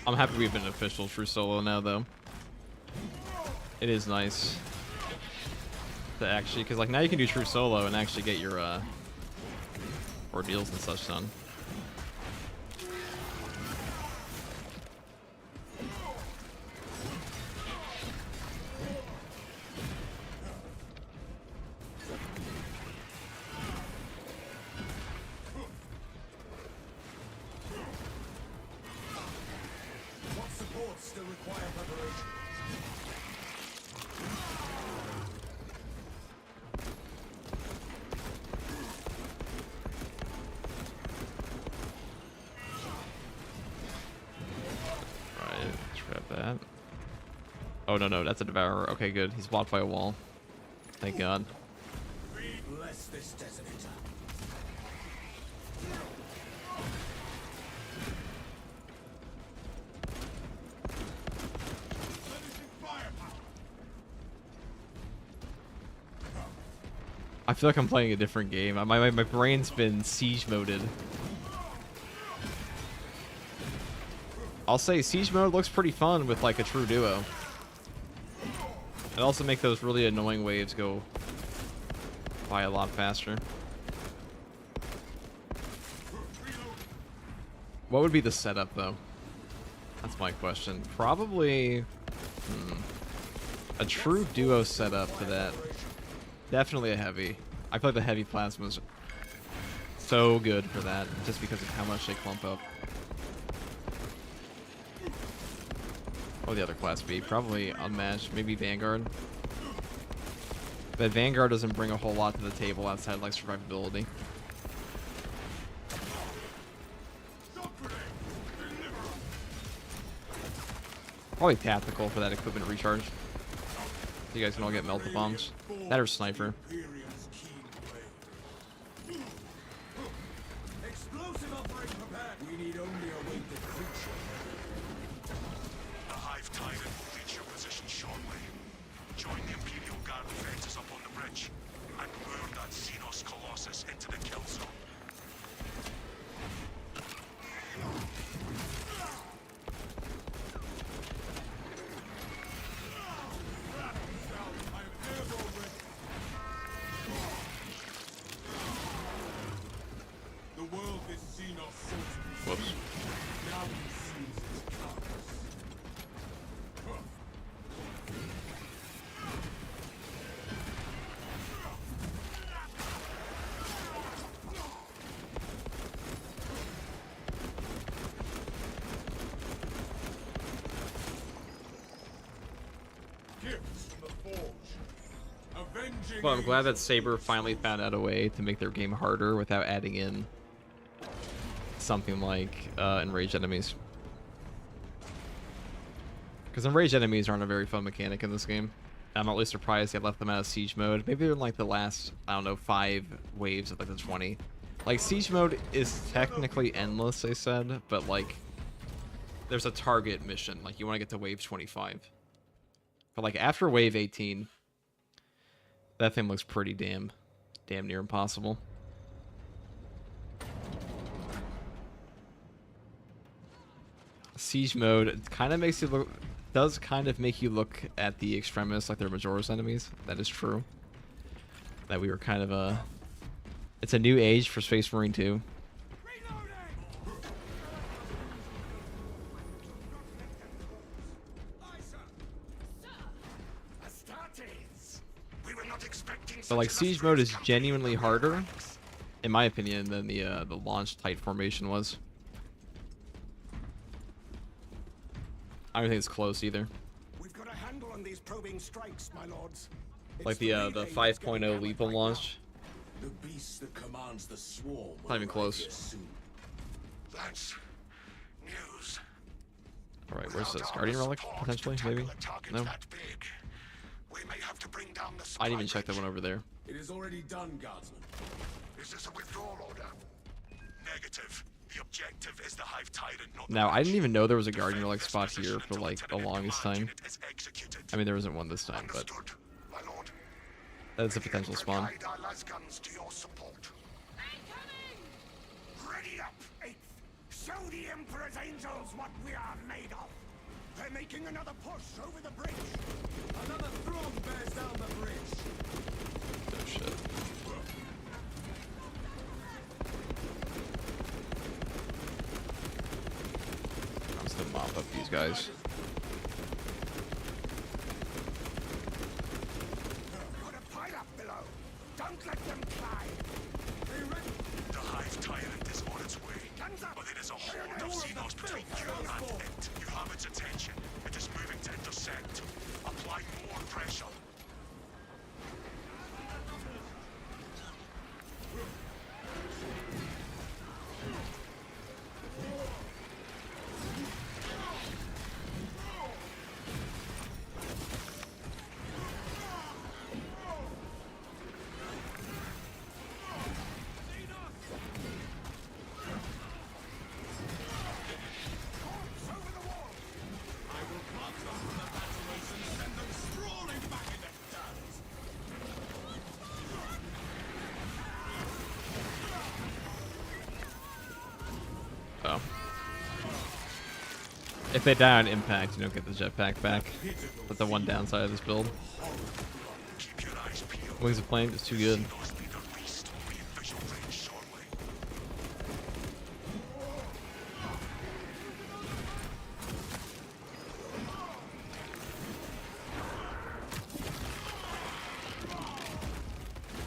I'm happy we have an official true solo now, though. It is nice to actually, because like now you can do true solo and actually get your ordeals and such done. What supports still require preparation? Right, let's grab that. Oh no, that's a devourer. Okay, good. He's blocked by a wall. Thank God. Bless this designator. I feel like I'm playing a different game. My brain's been siege moded. I'll say siege mode looks pretty fun with like a true duo. It also make those really annoying waves go by a lot faster. What would be the setup though? That's my question. Probably a true duo setup for that. Definitely a heavy. I feel like the heavy plasma is so good for that, just because of how much they clump up. Oh, the other class B, probably unmatched. Maybe Vanguard. But Vanguard doesn't bring a whole lot to the table outside like survivability. Probably tactical for that equipment recharge. So you guys can all get melted bombs. That or sniper. Imperium's keen blade. Explosive offering prepared. We need only await the creature. The Hive Tyrant will reach your position shortly. Join the Imperial Guard defenses up on the bridge and lure that Xenos Colossus into the kill zone. The world is Xenos Sultan. Whoops. Now he sees its colors. Gifts from the Forge. Avenging Well, I'm glad that angels. Saber finally found out a way to make their game harder without adding in something like enraged enemies. Because enraged enemies aren't a very fun mechanic in this game. I'm at least surprised they left them out of siege mode. Maybe they're in like the last, I don't know, 5 waves of like the 20. Like siege mode is technically endless, they said, but like there's a target mission. Like you want to get to wave 25. But like after wave 18, that thing looks pretty damn near impossible. Siege mode kind of makes you look, does kind of make you look at the Extremis like they're Majora's enemies. That is true. That we were kind of a, it's a new age for Space Marine 2. We were not expecting So like such siege mode is genuinely harder, in my opinion, than the launch tight formation was. I don't think it's close either. We've got a handle on these probing strikes, my lords. Like the 5.0 lethal launch. The beast that commands the swarm. Not even close. Soon. That's news. All right, where's this Guardian relic potentially? Maybe. No. That big. We may have to bring down the I didn't even check that one over there. It is already done, guardsman. Is this a withdrawal order? Negative. The objective is the Hive Tyrant, not Now, I didn't even know there was a Guardian relic spot here for like the longest time. is executed. I mean, there isn't one this time, but Understood, my lord. that's a potential spawn. Guide our lascannons to your support. Ready up, Eighth. Show the Emperor's angels what we are made of. They're making another push over the bridge. Another throng bears down the bridge. Oh shit. I'm just gonna mop up these guys. Put a pile up below. Don't let them climb. The Hive Tyrant is on its way. But it is a horde of Xenos between you and it. You have its attention. It is moving to intercept. Apply more pressure. Oh. If they die on impact, you don't get the jetpack back. That's the one downside of this build. Keep your eyes peeled. Wings of Flame is too good. Xenos leader Beast will be in visual range shortly.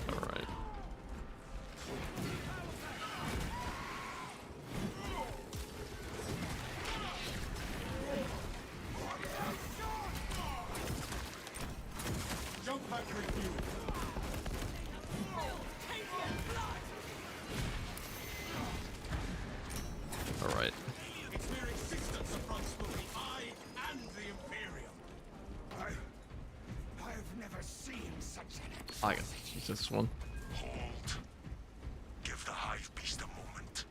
Alright. Jump back refuel. Alright. It's mere existence affronts both the Eye and the Imperium. I've never seen such an I got this one. Hold. Give the Hive Beast a moment.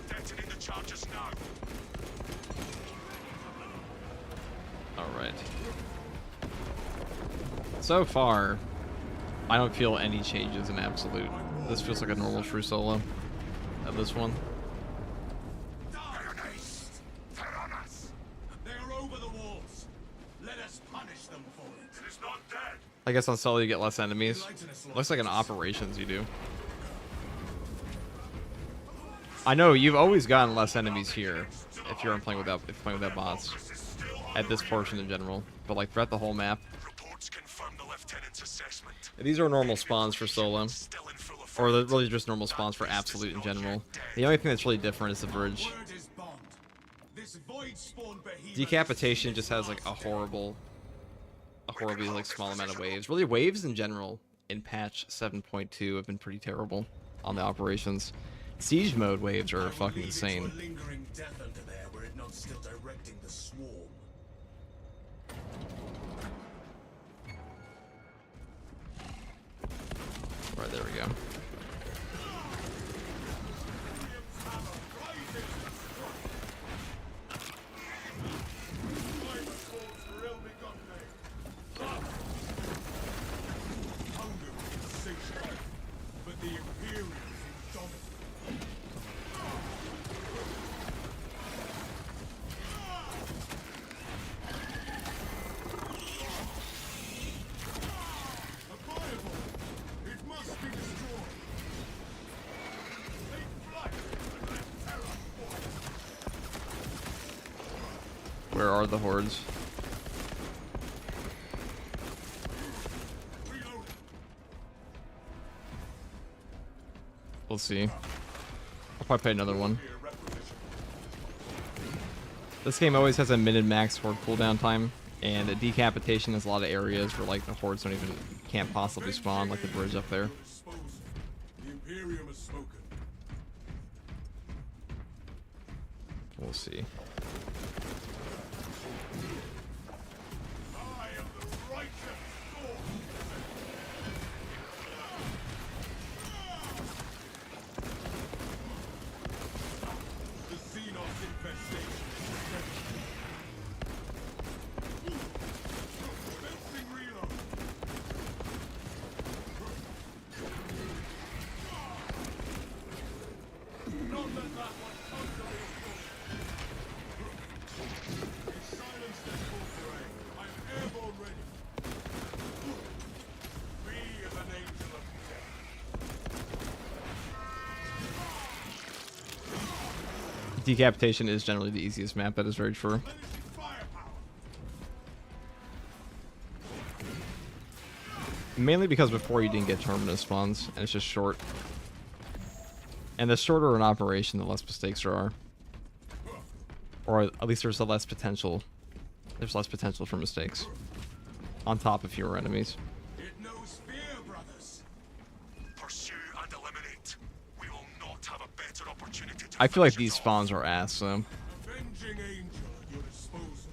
Detonate the charges now. Alright. So far, I don't feel any changes in Absolute. This feels like a normal true solo of this one. Terminus. Terminus. They are over the walls. Let us punish them for it. It is not dead. I guess on solo you get less enemies. Looks like in operations you do. I know you've always gotten less enemies here if you're playing without bots at this portion in general, but like throughout the whole map. Reports confirm the lieutenant's assessment. These are normal spawns for solo, Still in full effect. or they're really just normal spawns for Absolute in general. The only thing that's really different is the bridge. Word is bond. This void spawn behemoth. Decapitation just has like a horribly like small amount of waves. Really, waves in general in patch 7.2 have been pretty terrible on the operations. Siege mode waves are fucking insane. Lingering death under there were it not still directing the swarm. Right, there we go. But the Imperium is indomitable. A fireball! It must be destroyed! Take flight and let terror fall! Where are the hordes? Reload! We'll see. I'll probably pay another one. Here, requisition. This game always has a min-max horde cooldown time, and a decapitation is a lot of areas where like the hordes can't possibly spawn, like the bridge up there. The Imperium has spoken. We'll see. I am the righteous sword. The Xenos infestation is ready. Commencing reload. Don't let that one come to me. Silence this bullfrag. I'm airborne ready. Be an angel of death. Decapitation is generally the easiest map, that is very true. Finishing firepower. Mainly because before you didn't get Terminus spawns, and it's just short. And the shorter an operation, the less mistakes there are. Or at least there's less potential for mistakes. On top of fewer enemies. It knows fear, brothers. Pursue and eliminate. We will not have a better opportunity to I feel like finish these it off. spawns are ass, so. Avenging angel at your disposal.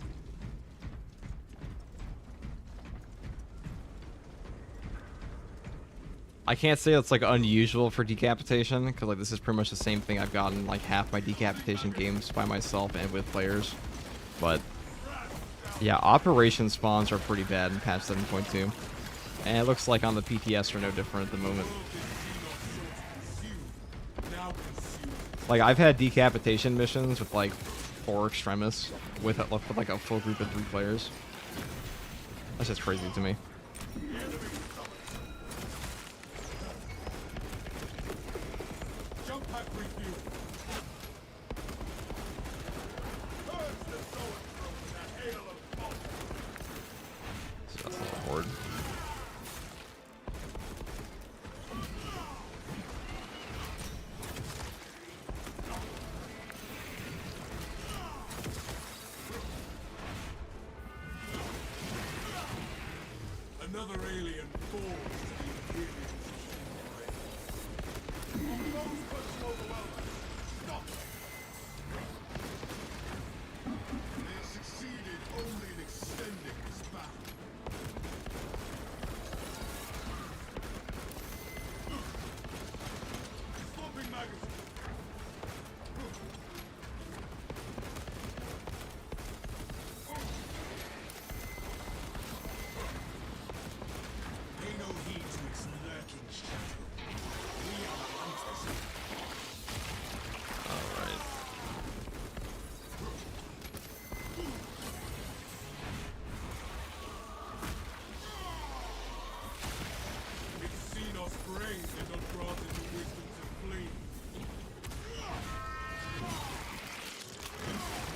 I can't say it's like unusual for decapitation, because like this is pretty much the same thing I've gotten like half my decapitation games by myself and with players. But yeah, operation spawns are pretty bad in patch 7.2. And it looks like on the PTS are no different at the moment. Now consume. Like I've had decapitation missions with like 4 extremists with like a full group of 3 players. That's just crazy to me. Jump pack refuel. Purge the soul throat in that hail of fog. So that's not a horde. Another alien falls to the Imperium. Those pushing overwhelming. Stop them. They have succeeded only in extending this battle. Swapping magazine. Pay no heed to its lurking shadow. We are the hunters. Alright. Its Xenos brain did not grant it the wisdom to flee.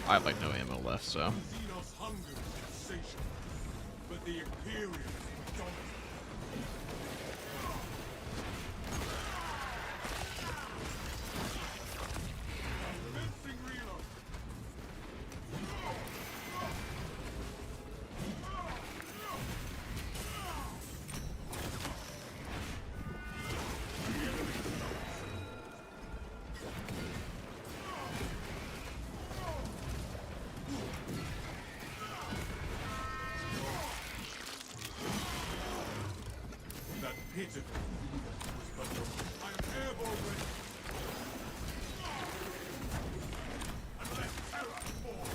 I have like no ammo left, so. Xenos hunger is insatiable, but the Imperium is dominant. Commencing reload. That pitiful was but I am airborne ready. And let terror fall.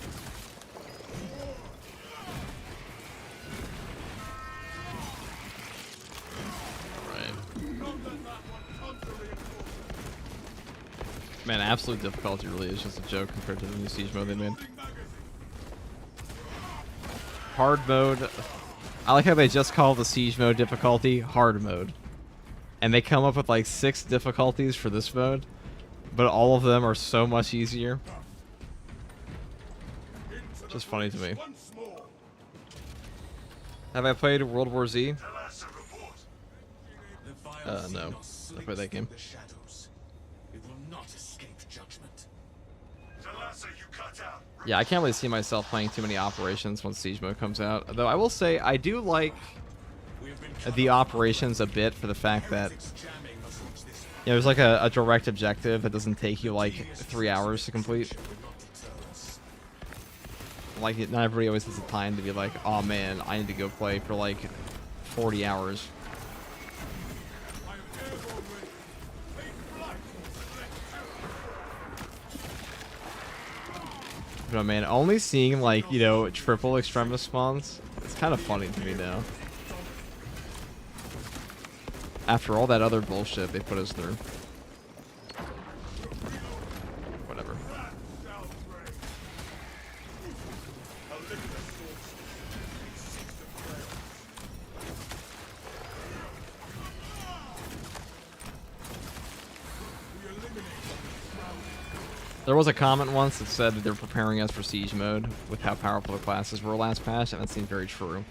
Alright. Don't let that one come to reinforce. Man, absolute difficulty really is just a joke compared to the new siege mode they made. Loading magazine. Hard mode. I like how they just call the siege mode difficulty hard mode. And they come up with like 6 difficulties for this mode, but all of them are so much easier. Into Just the funny to breach me. once more. Have I played World War Z? Terminus report. The vile No. Xenos I played that sleeps game. through the shadows. It will not escape judgment. Terminus, you Yeah, I can't really see myself playing too many operations once siege mode comes out. Though I will say I do like the operations a bit for the fact that there's like a direct objective that doesn't take you like 3 hours to complete. Like, not everybody always has the time to be like, oh man, I need to go play for like 40 hours. But man, only seeing like, you know, triple extremis spawns, it's kind of funny to me now. After all that other bullshit they put us through. Whatever. There was a comment once that said that they're preparing us for siege mode with how powerful the classes were last patch, and that seemed very true.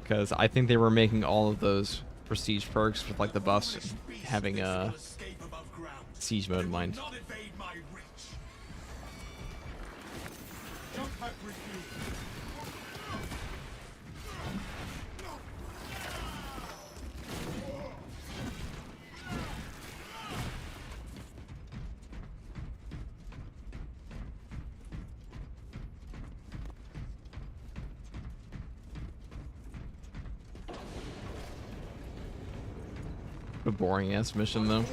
Because I think they were making all of those prestige perks with like the buffs having siege mode in mind. A boring ass mission though.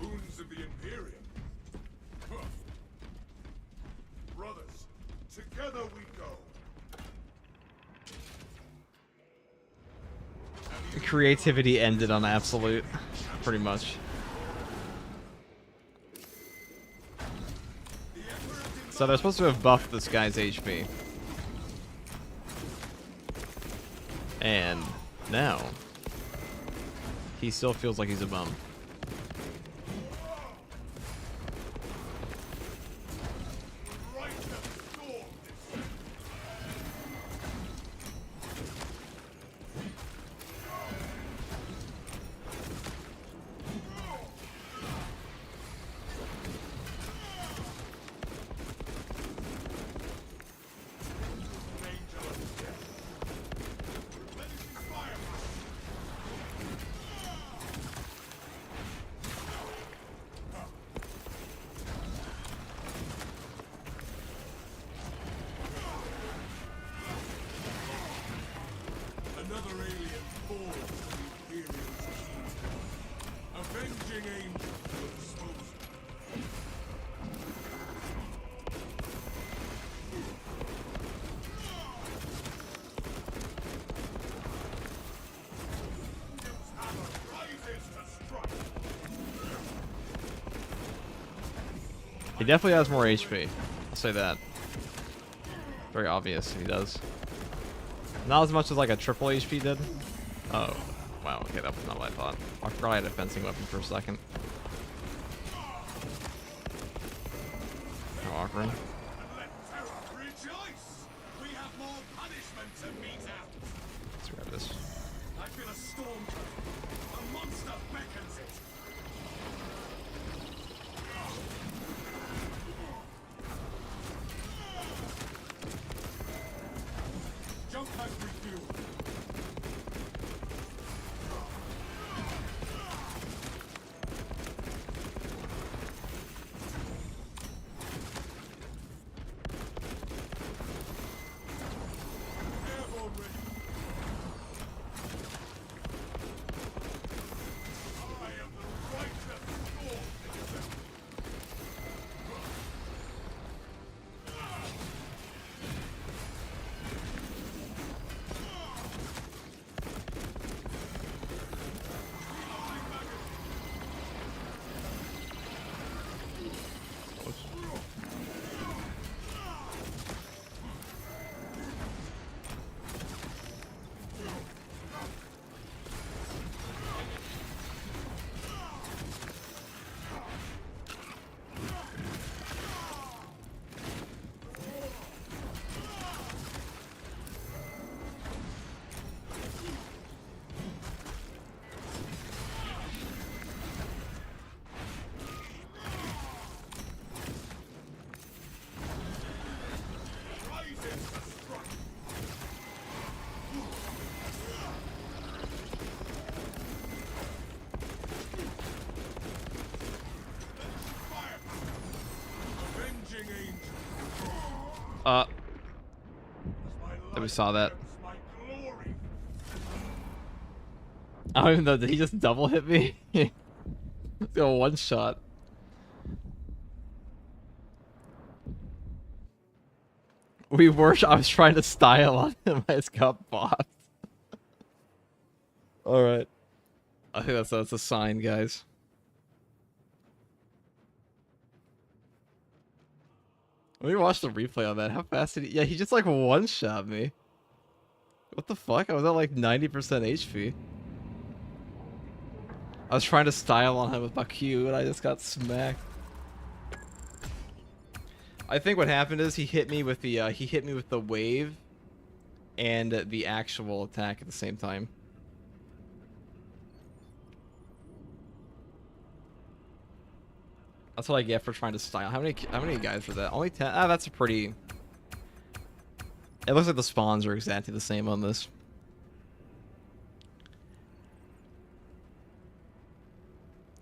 Boons of the Imperium. Brothers, together we go. Creativity ended on absolute, pretty much. So they're supposed to have buffed this guy's HP. And now, he still feels like he's a bum. He definitely has more HP. I'll say that. Very obvious he does. Not as much as like a triple HP did. Oh, wow. Okay, that was not what I thought. I forgot I had a fencing weapon for a second. How awkward. Let's grab this. I feel a storm coming. A monster beckons it. Jump has refueled. Airborne ready. That As we saw that. my glory. I don't even know. Did he just double hit me? Let's go one shot. I was trying to style on him. I just got bossed. Alright. I think that's a sign, guys. Let me watch the replay on that. How fast did he... Yeah, he just like one-shot me. What the fuck? I was at like 90% HP. I was trying to style on him with my Q and I just got smacked. I think what happened is he hit me with the wave and the actual attack at the same time. That's what I get for trying to style. How many guys were that? Only 10? Ah, that's a pretty... It looks like the spawns are exactly the same on this.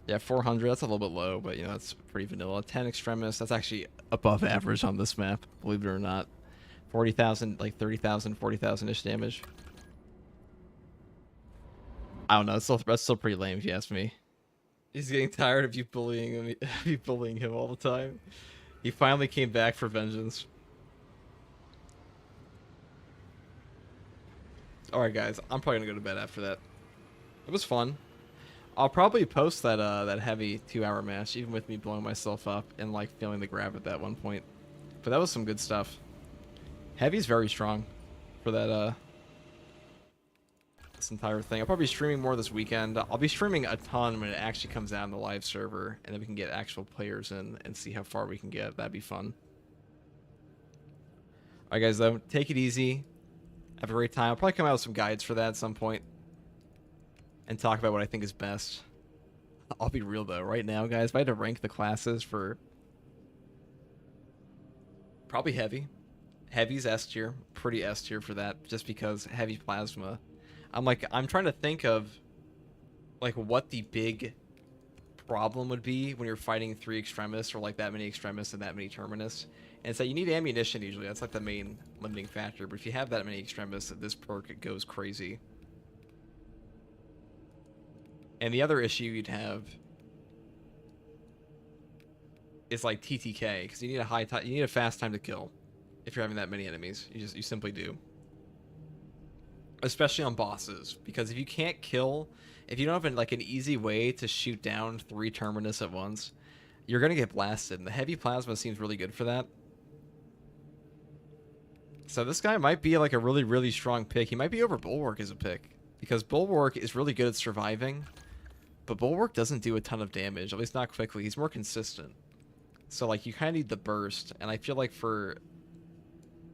Yeah, 400, that's a little bit low, but you know, that's pretty vanilla. 10 Extremis, that's actually above average on this map, believe it or not. 40,000, like 30,000, 40,000-ish damage. I don't know, that's still pretty lame if you ask me. He's getting tired of you bullying him all the time. He finally came back for vengeance. Alright guys, I'm probably gonna go to bed after that. It was fun. I'll probably post that that heavy 2-hour match, even with me blowing myself up and like feeling the grab at that one point. But that was some good stuff. Heavy's very strong for that this entire thing. I'll probably be streaming more this weekend. I'll be streaming a ton when it actually comes out on the live server, and then we can get actual players in and see how far we can get. That'd be fun. Alright guys, though, take it easy. Have a great time. I'll probably come out with some guides for that at some point and talk about what I think is best. I'll be real though, right now, guys, if I had to rank the classes for probably heavy. Heavy's S tier, pretty S tier for that, just because heavy plasma. I'm trying to think of like what the big problem would be when you're fighting 3 Extremis or like that many Extremis and that many Terminus. And it's that you need ammunition usually. That's like the main limiting factor. But if you have that many Extremis, this perk goes crazy. And the other issue you'd have is like TTK, because you need a fast time to kill if you're having that many enemies. You simply do. Especially on bosses, because if you can't kill, if you don't have like an easy way to shoot down 3 Terminus at once, you're gonna get blasted. And the heavy plasma seems really good for that. So this guy might be like a really, really strong pick. He might be over Bulwark as a pick, because Bulwark is really good at surviving, but Bulwark doesn't do a ton of damage, at least not quickly. He's more consistent. So like you kind of need the burst, and I feel like for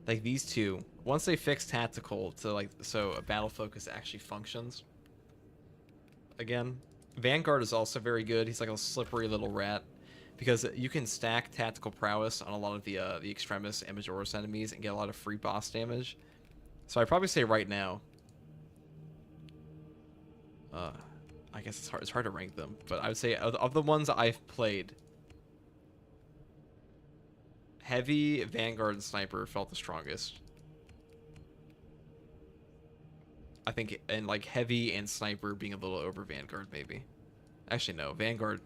like these two, once they fix tactical to like so a battle focus actually functions again. Vanguard is also very good. He's like a slippery little rat, because you can stack tactical prowess on a lot of the Extremis and Majoris enemies and get a lot of free boss damage. So I'd probably say right now, I guess it's hard to rank them, but I would say of the ones I've played, Heavy, Vanguard, and Sniper felt the strongest. I think, and like Heavy and Sniper being a little over Vanguard, maybe. Actually, no. Vanguard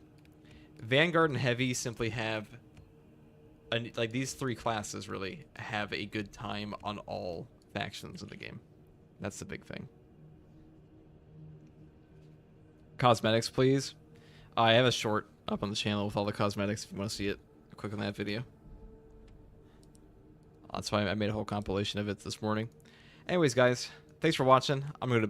and Heavy simply have, like these 3 classes really have a good time on all factions of the game. That's the big thing. Cosmetics, please. I have a short up on the channel with all the cosmetics if you want to see it. Click on that video. That's why I made a whole compilation of it this morning. Anyways, guys, thanks for watching. I'm going to